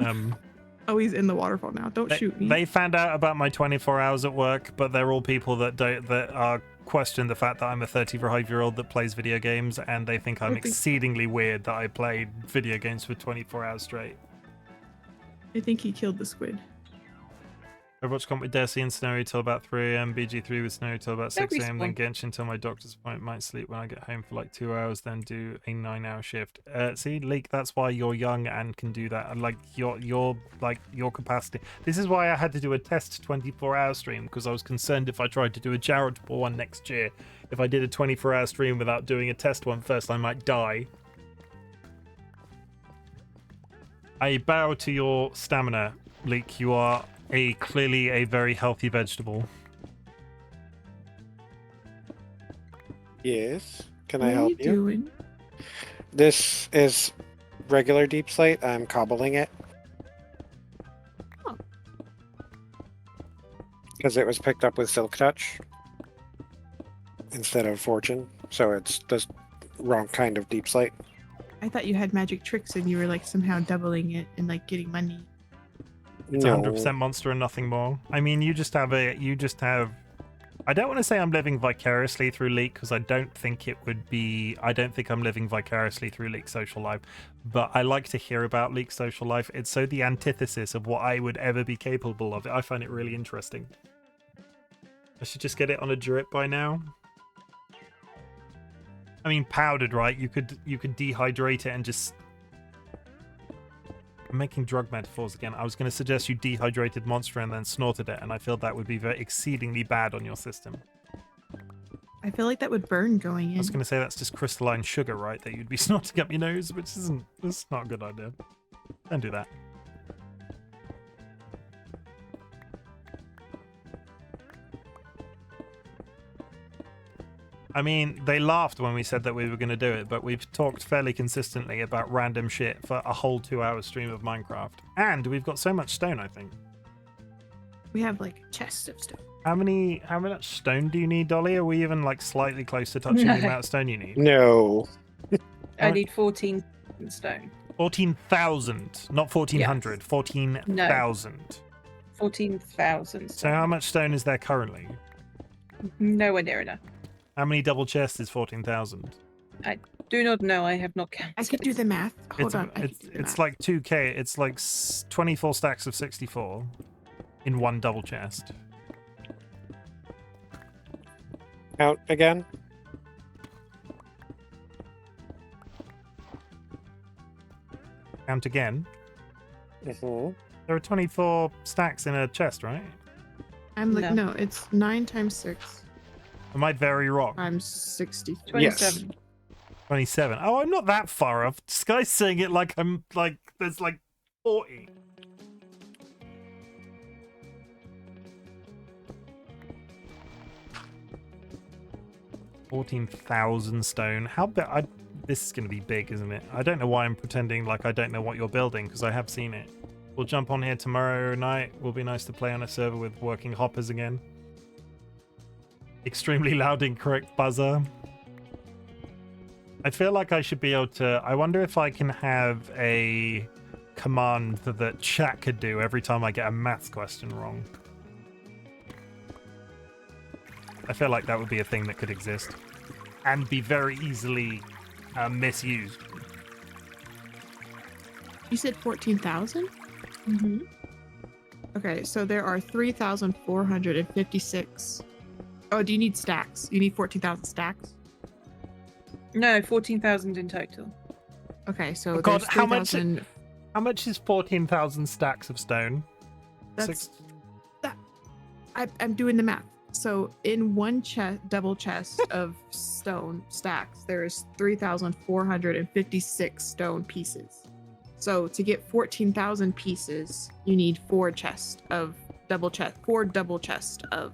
oh, he's in the waterfall now. Don't shoot me. They found out about my 24 hours at work, but they're all people that are question the fact that I'm a 35-year-old that plays video games, and they think I'm exceedingly weird that I played video games for 24 hours straight. I think he killed the squid. Overwatch comp with Desi and Snowy till about 3 a.m. BG3 with Snowy till about 6 a.m. Then Genshin till my doctor's appointment. Might sleep when I get home for like 2 hours, then do a 9-hour shift. See, Leek, that's why you're young and can do that. Like your capacity. This is why I had to do a test 24-hour stream, because I was concerned if I tried to do a charitable one next year, if I did a 24-hour stream without doing a test one first, I might die. I bow to your stamina, Leek. You are clearly a very healthy vegetable. Yes. Can What I are help you you? doing? This is regular deep slate. I'm cobbling it. Oh. Because it was picked up with Silk Touch instead of Fortune, so it's the wrong kind of deep slate. I thought you had magic tricks and you were like somehow doubling it and like getting money. It's No. 100% monster and nothing more. I mean, you just have I don't want to say I'm living vicariously through Leek, because I don't think I'm living vicariously through Leek's social life, but I like to hear about Leek's social life. It's so the antithesis of what I would ever be capable of. I find it really interesting. I should just get it on a drip by now. I mean, powdered, right? You could dehydrate it and just... I'm making drug metaphors again. I was going to suggest you dehydrated Monster and then snorted it, and I feel that would be exceedingly bad on your system. I feel like that would burn going in. I was going to say that's just crystalline sugar, right? That you'd be snorting up your nose, which that's not a good idea. Don't do that. I mean, they laughed when we said that we were going to do it, but we've talked fairly consistently about random shit for a whole 2-hour stream of Minecraft. And we've got so much stone, I think. We have like a chest of stone. How much stone do you need, Dolly? Are we even like slightly close to touching the amount of stone you need? No. I need 14 stone. 14,000, not 1,400. 14,000. 14,000. So how much stone is there currently? Nowhere near enough. How many double chests is 14,000? I do not know. I have not counted. I could do the math. Hold on. It's like 2k. It's like 24 stacks of 64 in one double chest. Count again. Count again. Mm-hmm. There are 24 stacks in a chest, right? I'm like, no, it's 9 times 6. Am I very wrong? I'm 60. 27. Yes. 27. Oh, I'm not that far off. This guy's saying it like I'm like there's like 40. $14,000 stone. How big? This is going to be big, isn't it? I don't know why I'm pretending like I don't know what you're building, because I have seen it. We'll jump on here tomorrow night. Will be nice to play on a server with working hoppers again. Extremely loud, incorrect buzzer. I feel like I should be able to... I wonder if I can have a command that chat could do every time I get a maths question wrong. I feel like that would be a thing that could exist and be very easily misused. You said 14,000? Mm-hmm. Okay, so there are 3,456. Oh, do you need stacks? You need 14,000 stacks? No, 14,000 in total. Okay, so Oh God, there's how much 3,000. How much is 14,000 stacks of stone? That's that. I'm doing the math. So in one double chest of stone stacks, there is 3,456 stone pieces. So to get 14,000 pieces, you need 4 double chest of,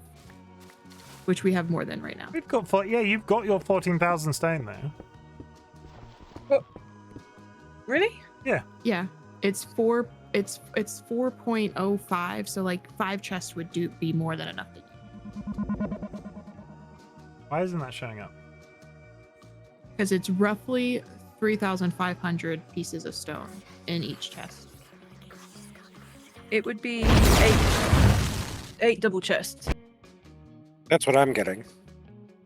which we have more than right now. We've got you've got your 14,000 stone there. Really? Yeah, it's 4.05. So like 5 chests would be more than enough. Why isn't that showing up? Because it's roughly 3,500 pieces of stone in each chest. It would be 8 double chests. That's what I'm getting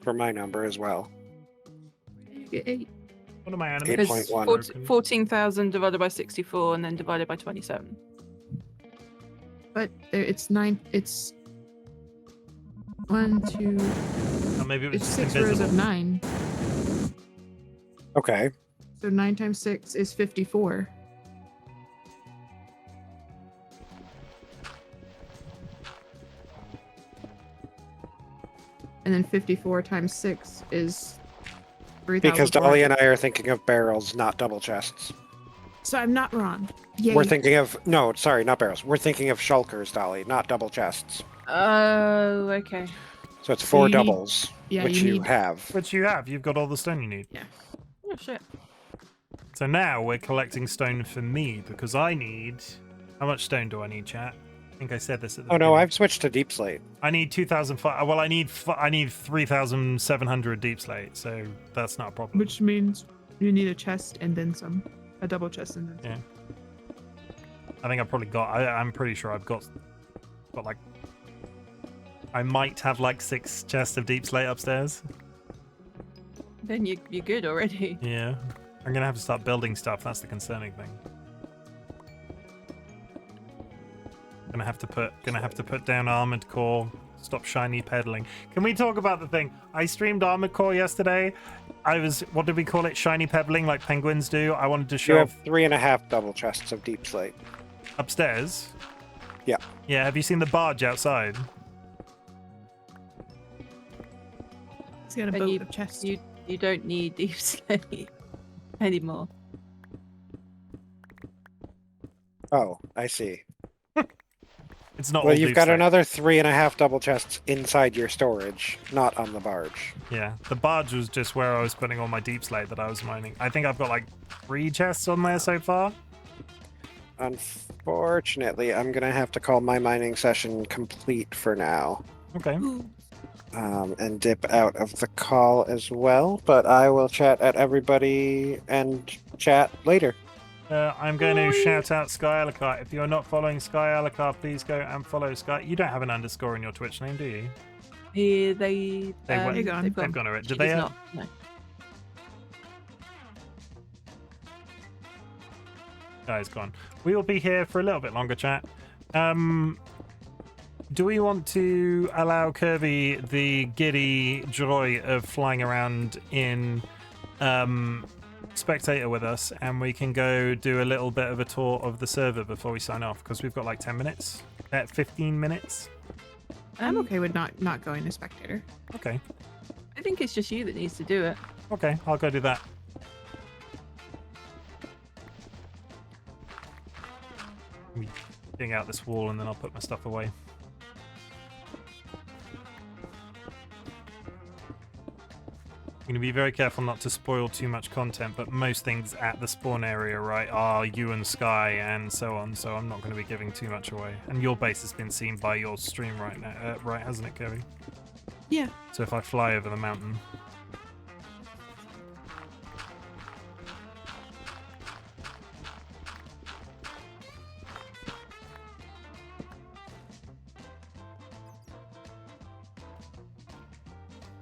for my number as well. You get 8. What am I animating? Because 8.1. 14,000 divided by 64 and then divided by 27. But it's 9. It's 1, 2. Oh, maybe it was It's just 6 invisible. rows of 9. Okay. So 9 times 6 is 54. And then 54 times 6 is 3,000. Because Dolly and I are thinking of barrels, not double chests. So I'm not wrong. Yay. We're thinking of no, sorry, not barrels. We're thinking of shulkers, Dolly, not double chests. Oh, okay. So it's So 4 you need- doubles, yeah, which you you need- have. Which you have. You've got all the stone you need. Oh, shit. So now we're collecting stone for me because I need. How much stone do I need, chat? I think I said this at the Oh no, beginning. I've switched to deep slate. I need 2,005. Well, I need 3,700 deep slate, so that's not a problem. Which means you need a chest and then some. A double chest and then some. Yeah. I think I've probably got. I'm pretty sure I've got like. I might have like 6 chests of deep slate upstairs. Then you're good already. Yeah. I'm gonna have to start building stuff. That's the concerning thing. Gonna have to put down armored core. Stop shiny peddling. Can we talk about the thing? I streamed armored core yesterday. What did we call it? Shiny peddling, like penguins do. I wanted to You show have off 3.5 double chests of deep slate. upstairs. Yeah. Yeah. Have you seen the barge outside? It's got a And boat of chests. You don't need deep slate anymore. Oh, I see. It's not. Well, all you've deep got slate. another 3.5 double chests inside your storage, not on the barge. Yeah, the barge was just where I was putting all my deep slate that I was mining. I think I've got like 3 chests on there so far. Unfortunately, I'm gonna have to call my mining session complete for now. Okay. And dip out of the call as well, but I will chat at everybody and chat later. I'm going to shout out Sky Alucard. If you're not following Sky Alucard, please go and follow Sky. You don't have an underscore in your Twitch name, do you? They've They've gone. gone already. She Did they? does not. No. Guy's gone. We will be here for a little bit longer, chat. Do we want to allow Kirby the giddy joy of flying around in spectator with us, and we can go do a little bit of a tour of the server before we sign off? Because we've got like 10 minutes, 15 minutes. I'm okay with not going to spectator. Okay. I think it's just you that needs to do it. Okay, I'll go do that. Let me dig out this wall and then I'll put my stuff away. I'm going to be very careful not to spoil too much content, but most things at the spawn area, right, are you and Sky and so on, so I'm not going to be giving too much away. And your base has been seen by your stream right now, right, hasn't it, Kirby? Yeah. So if I fly over the mountain...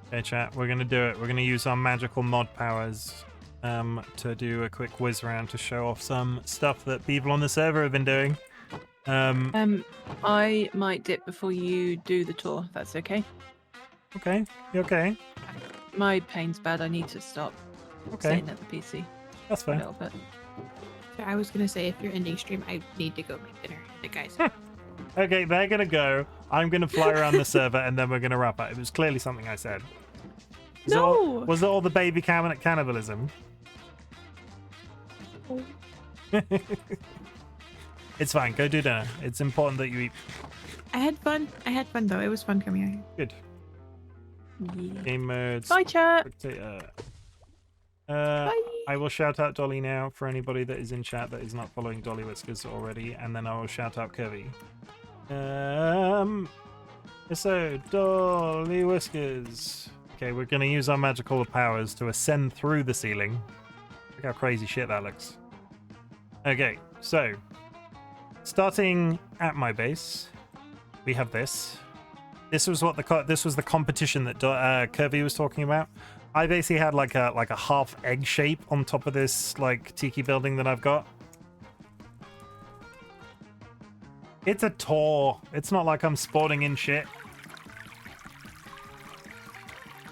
Okay, chat, we're going to do it. We're going to use our magical mod powers to do a quick whiz round to show off some stuff that people on the server have been doing. I might dip before you do the tour, if that's okay. Okay, you okay? My pain's bad, I need to stop Okay, sitting at the PC that's for a fair. little bit. So I was gonna say if you're ending stream, I need to go make dinner. The guys. Okay, they're going to go. I'm going to fly around the server and then we're going to wrap up. It was clearly something I said. No! Was it all the baby cannibalism? It's fine. Go do dinner. It's important that you eat. I had fun. Though. It was fun coming out here. Good. Yeah. Game modes. Bye, chat. Spectator. I will shout out Dolly now for anybody that is in chat that is not following DollyWhiskers already, and then I will shout out Kirby. So DollyWhiskers. Okay, we're going to use our magical powers to ascend through the ceiling. Look how crazy shit that looks. Okay, so starting at my base, we have this. This was the competition that Kirby was talking about. I basically had like a half egg shape on top of this like tiki building that I've got. It's a tour. It's not like I'm sporting in shit.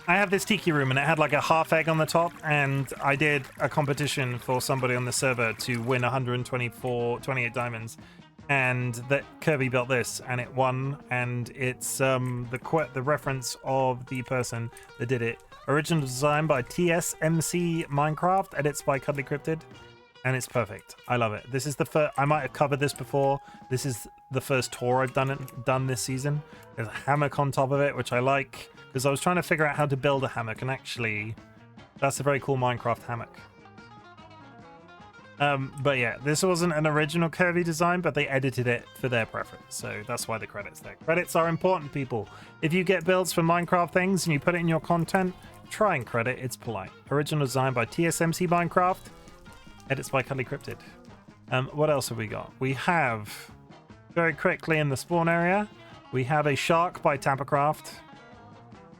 I have this tiki room and it had like a half egg on the top, and I did a competition for somebody on the server to win 28 diamonds, and that Kirby built this and it won, and it's the reference of the person that did it. Original design by TSMC Minecraft, edits by Cuddly Cryptid, and it's perfect. I love it. This is the first. I might have covered this before. This is the first tour I've done this season. There's a hammock on top of it, which I like, because I was trying to figure out how to build a hammock, and actually, that's a very cool Minecraft hammock. But yeah, this wasn't an original Kirby design, but they edited it for their preference, so that's why the credit's there. Credits are important, people. If you get builds for Minecraft things and you put it in your content, try and credit. It's polite. Original design by TSMC Minecraft, edits by Cuddly Cryptid. What else have we got? We have, very quickly in the spawn area, we have a shark by Tappercraft.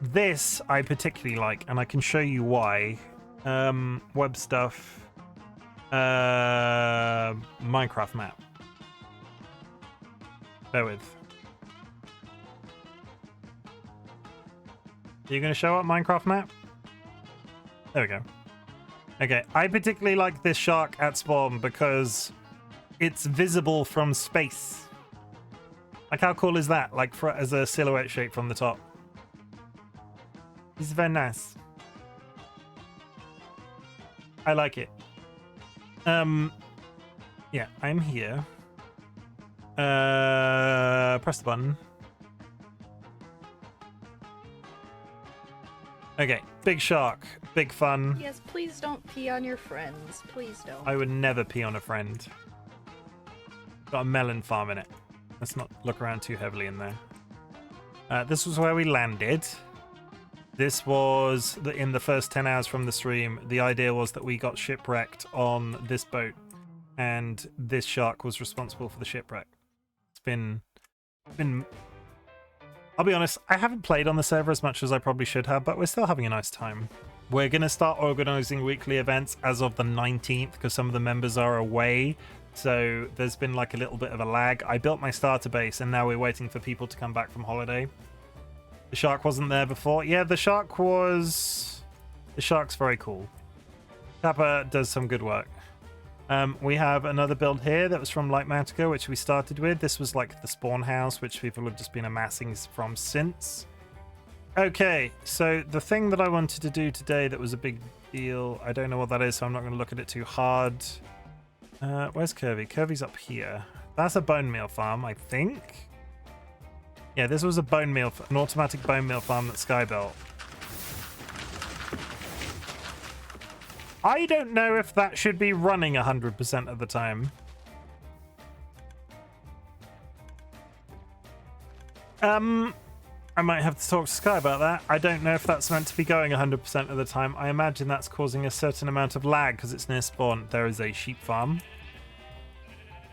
This I particularly like, and I can show you why. Web stuff. Minecraft map. Bear with. Are you going to show up Minecraft map? There we go. Okay, I particularly like this shark at spawn because it's visible from space. Like, how cool is that? Like, as a silhouette shape from the top. It's very nice. I like it. Yeah, I'm here. Press the button. Okay, big shark, big fun. Yes, please don't pee on your friends. Please don't. I would never pee on a friend. Got a melon farm in it. Let's not look around too heavily in there. This was where we landed. This was in the first 10 hours from the stream. The idea was that we got shipwrecked on this boat, and this shark was responsible for the shipwreck. It's been I'll be honest, I haven't played on the server as much as I probably should have, but we're still having a nice time. We're going to start organizing weekly events as of the 19th because some of the members are away. So there's been like a little bit of a lag. I built my starter base and now we're waiting for people to come back from holiday. The shark wasn't there before. Yeah, the shark's very cool. Tapper does some good work. We have another build here that was from Lightmatica, which we started with. This was like the spawn house, which people have just been amassing from since. Okay, so the thing that I wanted to do today that was a big deal, I don't know what that is, so I'm not going to look at it too hard. Where's Kirby? Kirby's up here. That's a bone meal farm, I think. Yeah, this was an automatic bone meal farm that Sky built. I don't know if that should be running 100% of the time. I might have to talk to Sky about that. I don't know if that's meant to be going 100% of the time. I imagine that's causing a certain amount of lag because it's near spawn. There is a sheep farm.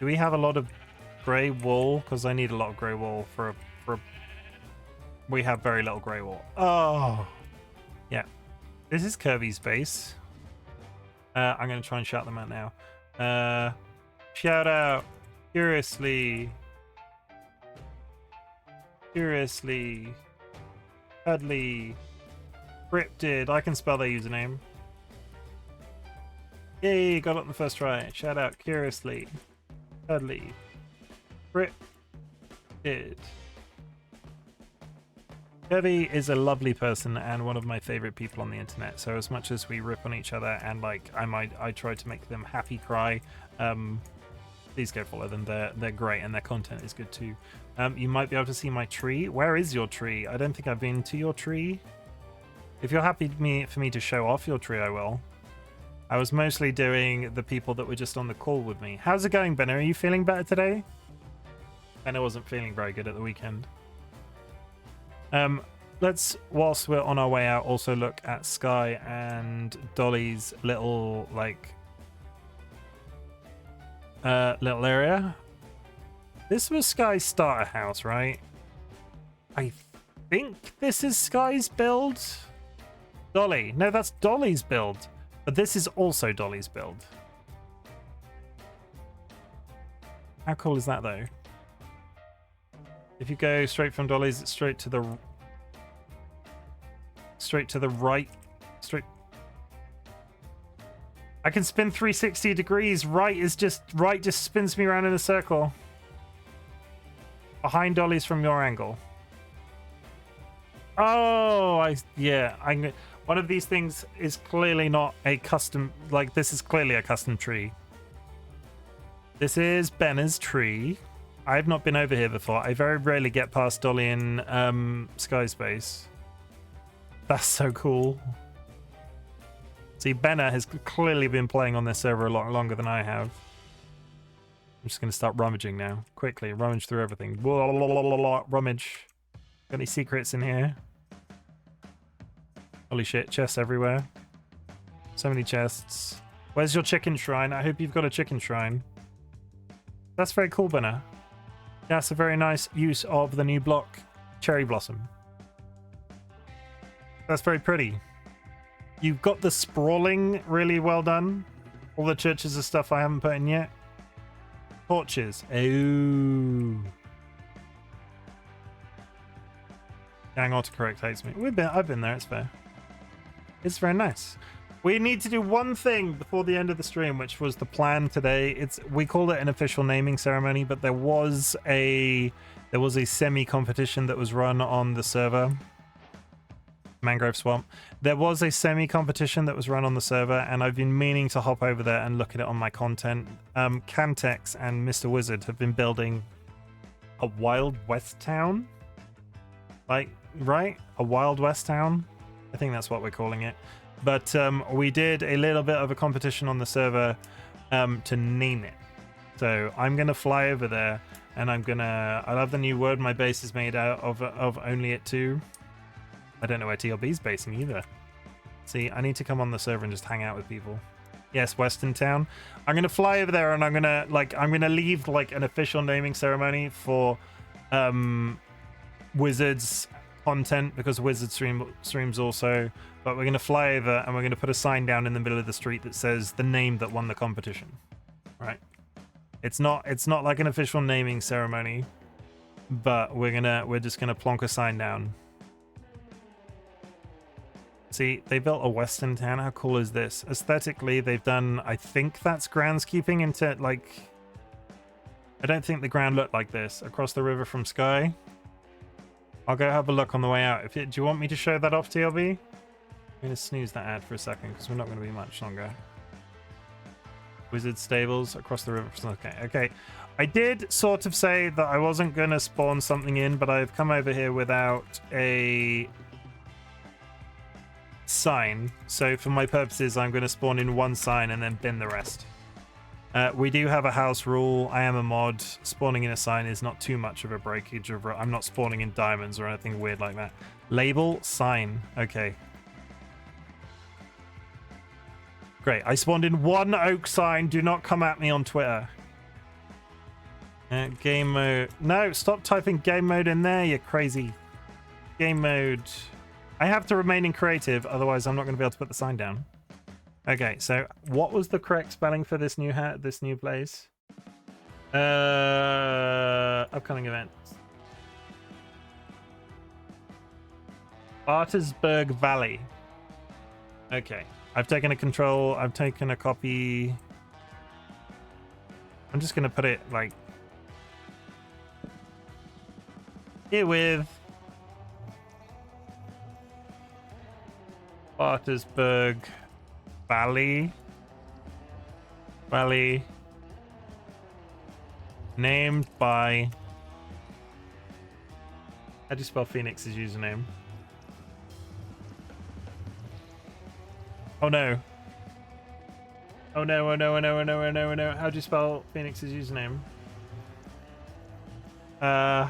Do we have a lot of grey wool? Because I need a lot of grey wool for We have very little grey wool. Oh, yeah. This is Kirby's base. I'm going to try and shout them out now. Shout out. Curiously. Cuddly. Cryptid. I can spell their username. Yay, got it on the first try. Shout out. Curiously. Cuddly. Cryptid. Kirby is a lovely person and one of my favorite people on the internet. So as much as we rip on each other and like I try to make them happy cry, please go follow them. They're great and their content is good too. You might be able to see my tree. Where is your tree? I don't think I've been to your tree. If you're happy for me to show off your tree, I will. I was mostly doing the people that were just on the call with me. How's it going, Benno? Are you feeling better today? Benno wasn't feeling very good at the weekend. Let's, whilst we're on our way out, also look at Sky and Dolly's little, like, little area. This was Sky's starter house, right? I think this is Sky's build. Dolly. No, that's Dolly's build. But this is also Dolly's build. How cool is that, though? If you go straight from Dolly's, it's straight to the right. I can spin 360 degrees. Right just spins me around in a circle. Behind Dolly's from your angle. Oh, one of these things is clearly not a custom, like this is clearly a custom tree. This is Benna's tree. I've not been over here before. I very rarely get past Dolly in Skyspace. That's so cool. See, Benna has clearly been playing on this server a lot longer than I have. I'm just going to start rummaging now. Quickly, rummage through everything. Rummage. Got any secrets in here? Holy shit, chests everywhere. So many chests. Where's your chicken shrine? I hope you've got a chicken shrine. That's very cool, Benna. That's a very nice use of the new block, Cherry Blossom. That's very pretty. You've got the sprawling really well done. All the churches of stuff I haven't put in yet. Torches. Oh. Gang autocorrect hates me. I've been there, it's fair. It's very nice. We need to do one thing before the end of the stream, which was the plan today. We called it an official naming ceremony, but there was a semi-competition that was run on the server. Mangrove Swamp. There was a semi-competition that was run on the server, and I've been meaning to hop over there and look at it on my content. Camtex and Mr. Wizard have been building a Wild West town. Like, right? A Wild West town? I think that's what we're calling it. But we did a little bit of a competition on the server to name it. So I'm going to fly over there, and I love the new word my base is made out of only it too. I don't know where TLB's basing either. See, I need to come on the server and just hang out with people. Yes, Western Town. I'm going to fly over there, and I'm going to leave like an official naming ceremony for Wizards content, because Wizard streams also. But we're going to fly over, and we're going to put a sign down in the middle of the street that says the name that won the competition. Right? It's not like an official naming ceremony, but we're just gonna plonk a sign down. See, they built a Western town. How cool is this? Aesthetically, they've done, I think that's groundskeeping into, like, I don't think the ground looked like this across the river from Sky. I'll go have a look on the way out. Do you want me to show that off, TLB? I'm going to snooze that ad for a second because we're not going to be much longer. Wizard stables across the river. Okay. I did sort of say that I wasn't going to spawn something in, but I've come over here without a sign. So for my purposes, I'm going to spawn in one sign and then bin the rest. We do have a house rule. I am a mod. Spawning in a sign is not too much of a breakage. I'm not spawning in diamonds or anything weird like that. Label, sign. Okay. Great. I spawned in one oak sign. Do not come at me on Twitter. Game mode. No, stop typing game mode in there, you crazy. Game mode. I have to remain in creative, otherwise I'm not going to be able to put the sign down. Okay, so what was the correct spelling for this new place? Upcoming events. Bartersburg Valley. Okay. I've taken a control. I've taken a copy. I'm just going to put it like here with Bartersburg Valley. Named by. How do you spell Phoenix's username? Oh no. Oh no, oh no, oh no, oh no, oh no, oh no. How do you spell Phoenix's username? I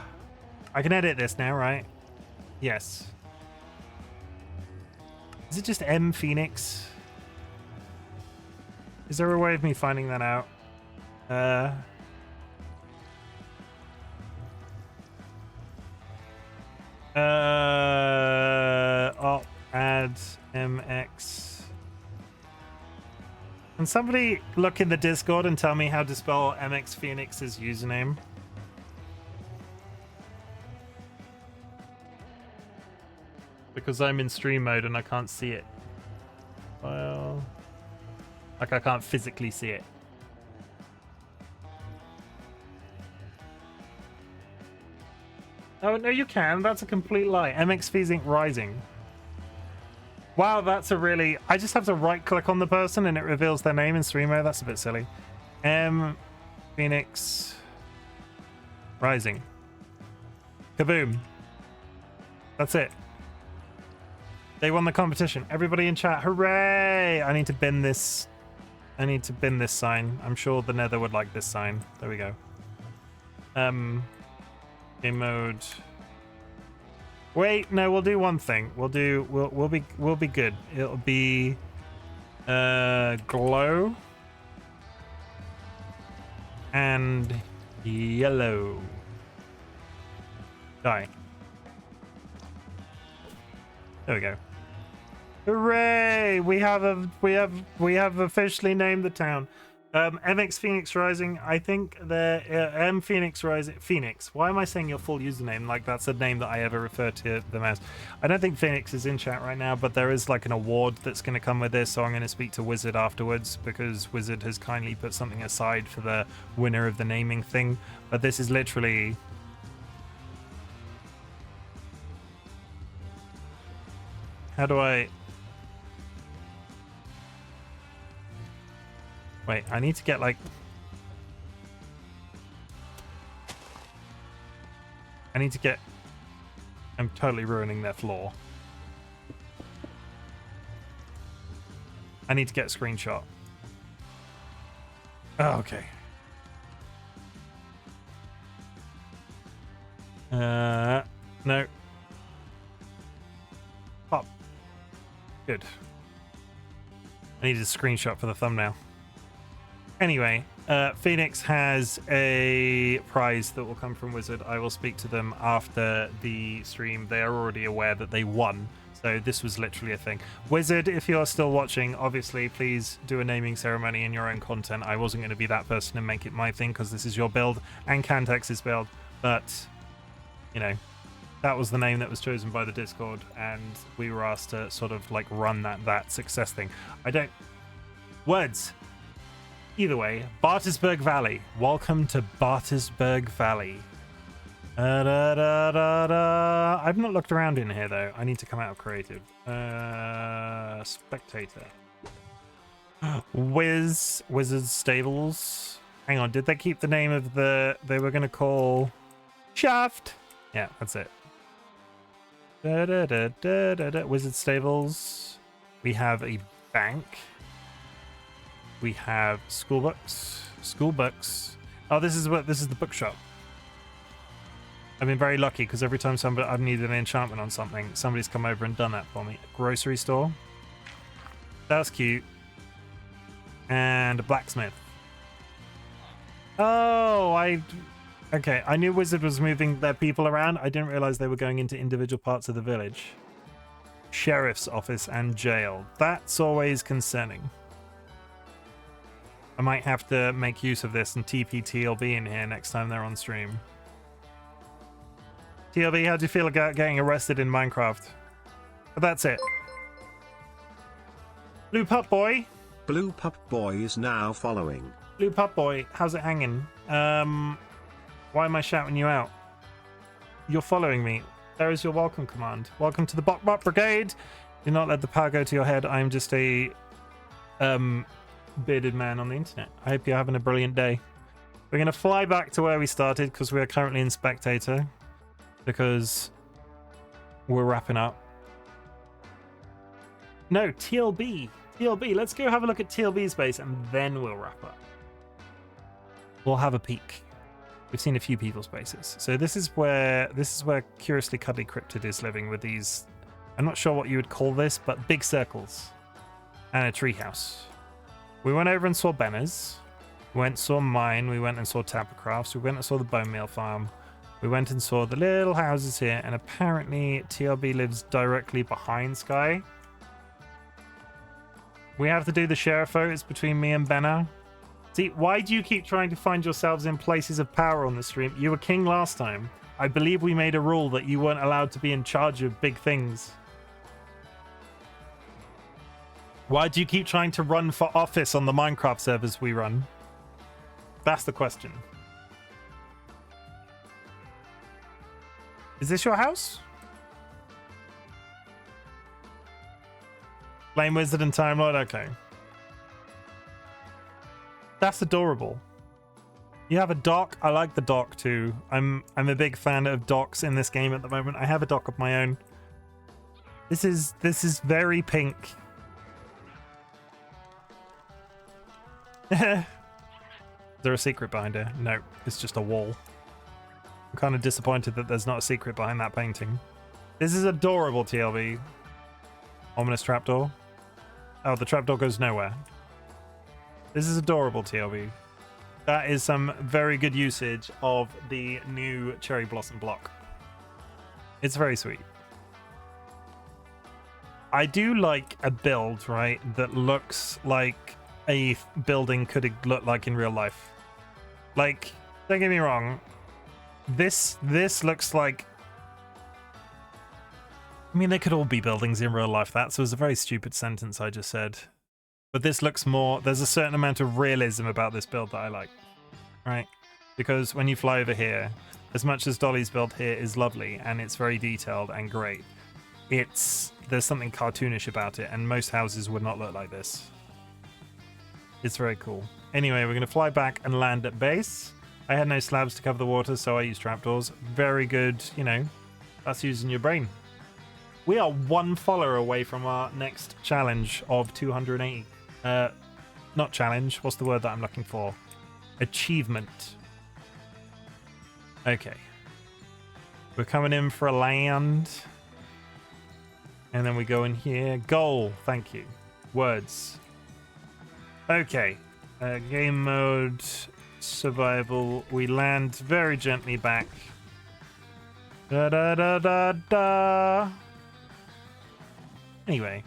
can edit this now, right? Yes. Is it just M Phoenix? Is there a way of me finding that out? I'll add MX. Can somebody look in the Discord and tell me how to spell MX Phoenix's username? Because I'm in stream mode and I can't see it. Well, like I can't physically see it. Oh, no, you can. That's a complete lie. MX Phoenix Rising. Wow, that's a really... I just have to right-click on the person and it reveals their name in stream mode. That's a bit silly. M Phoenix Rising. Kaboom. That's it. They won the competition. Everybody in chat, hooray! I need to bin this. I need to bin this sign. I'm sure the Nether would like this sign. There we go. Game mode. Wait, no, we'll do one thing. We'll be good. It'll be glow and yellow. Die. There we go. Hooray! We have officially named the town. MX Phoenix Rising. I think the M Phoenix Rising. Phoenix. Why am I saying your full username? Like that's a name that I ever refer to them as. I don't think Phoenix is in chat right now, but there is like an award that's going to come with this, so I'm going to speak to Wizard afterwards because Wizard has kindly put something aside for the winner of the naming thing. But this is literally. How do I... Wait, I need to get like... I need to get... I'm totally ruining their floor. I need to get a screenshot. Oh, okay. No. Pop. Good. I need a screenshot for the thumbnail. Anyway, Phoenix has a prize that will come from Wizard. I will speak to them after the stream. They are already aware that they won. So this was literally a thing. Wizard, if you're still watching, obviously, please do a naming ceremony in your own content. I wasn't going to be that person and make it my thing because this is your build and Cantex's build. But, you know, that was the name that was chosen by the Discord, and we were asked to sort of like run that success thing. I don't... Words. Either way, Bartersburg Valley. Welcome to Bartersburg Valley. I've not looked around in here though. I need to come out of creative. Spectator. Wizard Stables. Hang on, did they keep the name of the... They were going to call... Shaft. Yeah, that's it. Wizard Stables. We have a bank. We have school books. Oh, this is the bookshop. I've been very lucky because every time I've needed an enchantment on something, somebody's come over and done that for me. A grocery store. That's cute. And a blacksmith. Oh, okay, I knew Wizard was moving their people around. I didn't realize they were going into individual parts of the village. Sheriff's office and jail. That's always concerning. I might have to make use of this and TP TLB in here next time they're on stream. TLB, how do you feel about getting arrested in Minecraft? But that's it. Blue Pup Boy. Blue Pup Boy is now following. Blue Pup Boy, how's it hanging? Why am I shouting you out? You're following me. There is your welcome command. Welcome to the Bok Bok Brigade. Do not let the power go to your head. I'm just a bearded man on the internet. I hope you're having a brilliant day. We're going to fly back to where we started because we are currently in Spectator. Because we're wrapping up. No, TLB. TLB. Let's go have a look at TLB's base and then we'll wrap up. We'll have a peek. We've seen a few people's bases. So this is where Curiously Cuddly Cryptid is living with these. I'm not sure what you would call this, but big circles and a treehouse. We went over and saw Benner's. We went and saw mine. We went and saw Tappercrafts. We went and saw the bone meal farm. We went and saw the little houses here, and apparently TLB lives directly behind Sky. We have to do the sheriff votes between me and Benner. See, why do you keep trying to find yourselves in places of power on the stream? You were king last time. I believe we made a rule that you weren't allowed to be in charge of big things. Why do you keep trying to run for office on the Minecraft servers we run? That's the question. Is this your house? Flame Wizard and Time Lord? Okay. That's adorable. You have a dock. I like the dock too. I'm a big fan of docks in this game at the moment. I have a dock of my own. This is very pink. Is there a secret behind it? No, it's just a wall. I'm kind of disappointed that there's not a secret behind that painting. This is adorable, TLB. Ominous trapdoor. Oh, the trapdoor goes nowhere. This is adorable, TLB. That is some very good usage of the new Cherry Blossom block. It's very sweet. I do like a build, right, that looks like a building could look like in real life. Like, don't get me wrong, this looks like, I mean, they could all be buildings in real life. That was a very stupid sentence I just said, but this looks more, there's a certain amount of realism about this build that I like, right? Because when you fly over here, as much as Dolly's build here is lovely and it's very detailed and great, there's something cartoonish about it, and most houses would not look like this. It's very cool. Anyway, we're going to fly back and land at base. I had no slabs to cover the water, so I used trapdoors. Very good, you know, that's using your brain. We are one follower away from our next challenge of 280. Not challenge, what's the word that I'm looking for? Achievement. Okay. We're coming in for a land. And then we go in here. Goal, thank you. Words. Okay, game mode, survival. We land very gently back. Da da da da da. Anyway,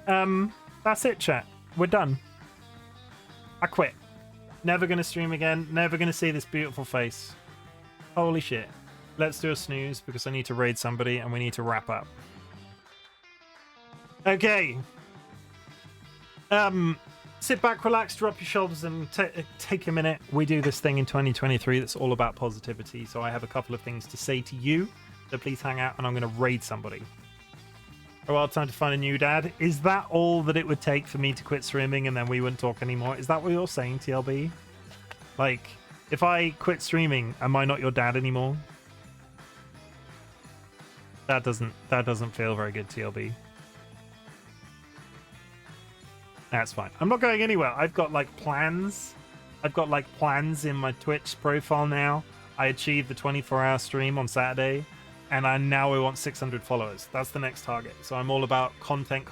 that's it, chat. We're done. I quit. Never gonna stream again. Never gonna see this beautiful face. Holy shit. Let's do a snooze because I need to raid somebody and we need to wrap up. Okay. Sit back, relax, drop your shoulders, and take a minute. We do this thing in 2023 that's all about positivity. So I have a couple of things to say to you. So please hang out, and I'm going to raid somebody. Oh, well, time to find a new dad. Is that all that it would take for me to quit streaming, and then we wouldn't talk anymore? Is that what you're saying, TLB? Like, if I quit streaming, am I not your dad anymore? That doesn't feel very good, TLB. That's fine. I'm not going anywhere. I've got like plans. I've got like plans in my Twitch profile now. I achieved the 24-hour stream on Saturday, and now we want 600 followers. That's the next target. So I'm all about content.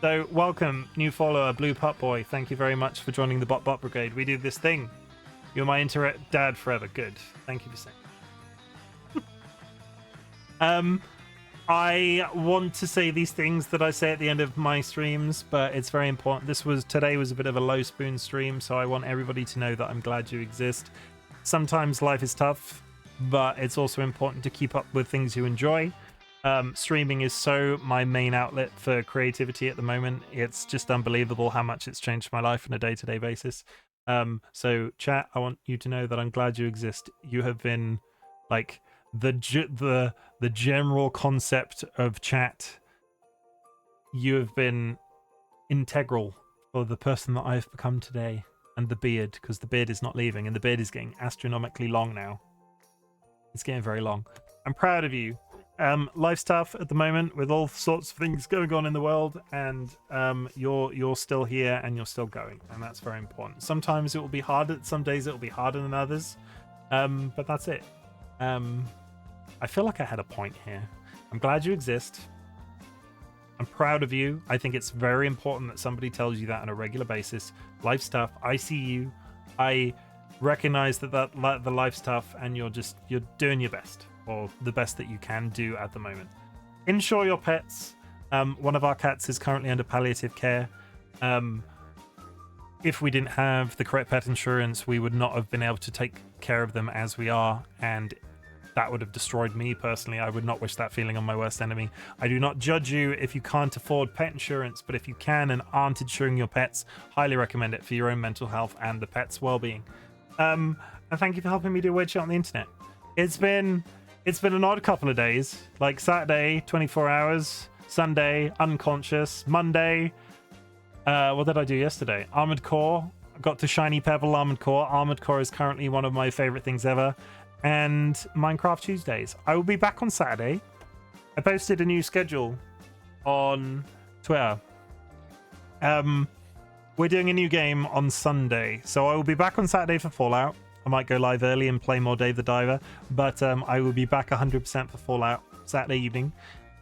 So welcome, new follower, Blue Pup Boy. Thank you very much for joining the Bok Bok Brigade. We do this thing. You're my dad forever. Good. Thank you for saying. I want to say these things that I say at the end of my streams, but it's very important. Today was a bit of a low spoon stream, so I want everybody to know that I'm glad you exist. Sometimes life is tough, but it's also important to keep up with things you enjoy. Streaming is so my main outlet for creativity at the moment. It's just unbelievable how much it's changed my life on a day-to-day basis. So chat, I want you to know that I'm glad you exist. You have been like the general concept of chat. You have been integral for the person that I've become today, and the beard, because the beard is not leaving, and the beard is getting astronomically long now. It's getting very long. I'm proud of you. Life's tough at the moment with all sorts of things going on in the world, and you're still here and you're still going, and that's very important. Sometimes it will be harder. Some days it will be harder than others, but that's it. I feel like I had a point here. I'm glad you exist. I'm proud of you. I think it's very important that somebody tells you that on a regular basis. Life's tough. I see you. I recognize that the life's tough, and you're doing your best, or the best that you can do at the moment. Insure your pets. One of our cats is currently under palliative care. If we didn't have the correct pet insurance, we would not have been able to take care of them as we are, and that would have destroyed me personally. I would not wish that feeling on my worst enemy. I do not judge you if you can't afford pet insurance, but if you can and aren't insuring your pets, highly recommend it for your own mental health and the pet's well-being. And thank you for helping me do weird shit on the internet. It's been an odd couple of days, like Saturday 24 hours, Sunday unconscious, Monday what did I do yesterday? Armored Core. I got to Shiny Pebble Armored Core. Armored Core is currently one of my favorite things ever. And Minecraft Tuesdays. I will be back on Saturday. I posted a new schedule on Twitter. We're doing a new game on Sunday, so I will be back on Saturday for Fallout. I might go live early and play more Dave the Diver, but I will be back 100% for Fallout Saturday evening.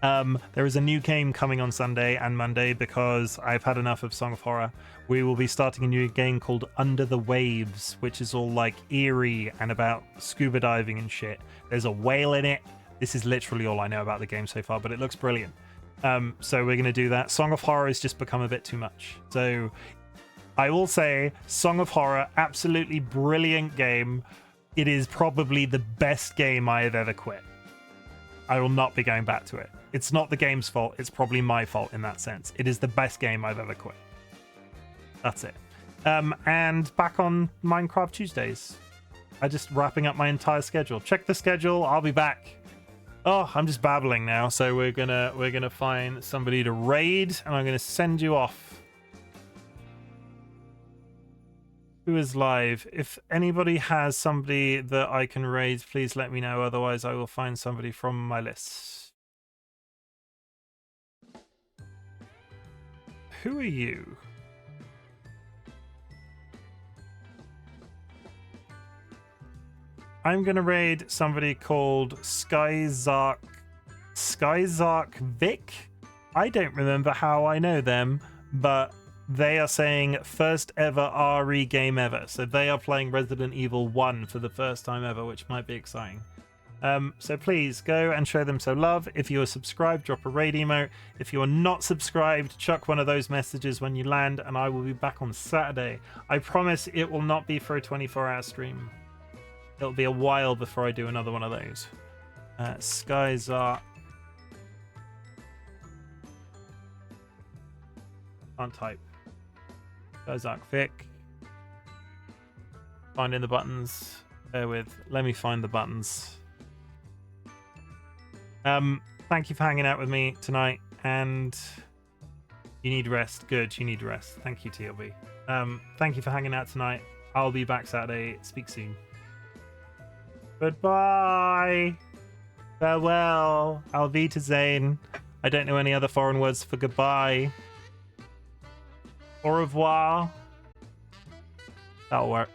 There is a new game coming on Sunday and Monday because I've had enough of Song of Horror. We will be starting a new game called Under the Waves, which is all like eerie and about scuba diving and shit. There's a whale in it. This is literally all I know about the game so far, but it looks brilliant. So we're going to do that. Song of Horror has just become a bit too much. So I will say Song of Horror, absolutely brilliant game. It is probably the best game I have ever quit. I will not be going back to it. It's not the game's fault. It's probably my fault in that sense. It is the best game I've ever quit. That's it. And back on Minecraft Tuesdays. I'm just wrapping up my entire schedule. Check the schedule. I'll be back. Oh, I'm just babbling now. So we're gonna find somebody to raid, and I'm gonna send you off. Who is live? If anybody has somebody that I can raid, please let me know. Otherwise, I will find somebody from my list. Who are you? I'm gonna raid somebody called Skyzark Vic. I don't remember how I know them, but they are saying first ever RE game ever. So they are playing Resident Evil 1 for the first time ever, which might be exciting. So please go and show them some love. If you are subscribed, drop a raid emote. If you are not subscribed, chuck one of those messages when you land, and I will be back on Saturday. I promise it will not be for a 24-hour stream. It'll be a while before I do another one of those. Skyzark. Can't type. Skyzark Vic. Finding the buttons. Bear with. Let me find the buttons. Thank you for hanging out with me tonight, and you need rest. Good, you need rest. Thank you, TLB. Thank you for hanging out tonight. I'll be back Saturday. Speak soon. Goodbye. Farewell. Auf Wiedersehen. I don't know any other foreign words for goodbye. Au revoir. That'll work.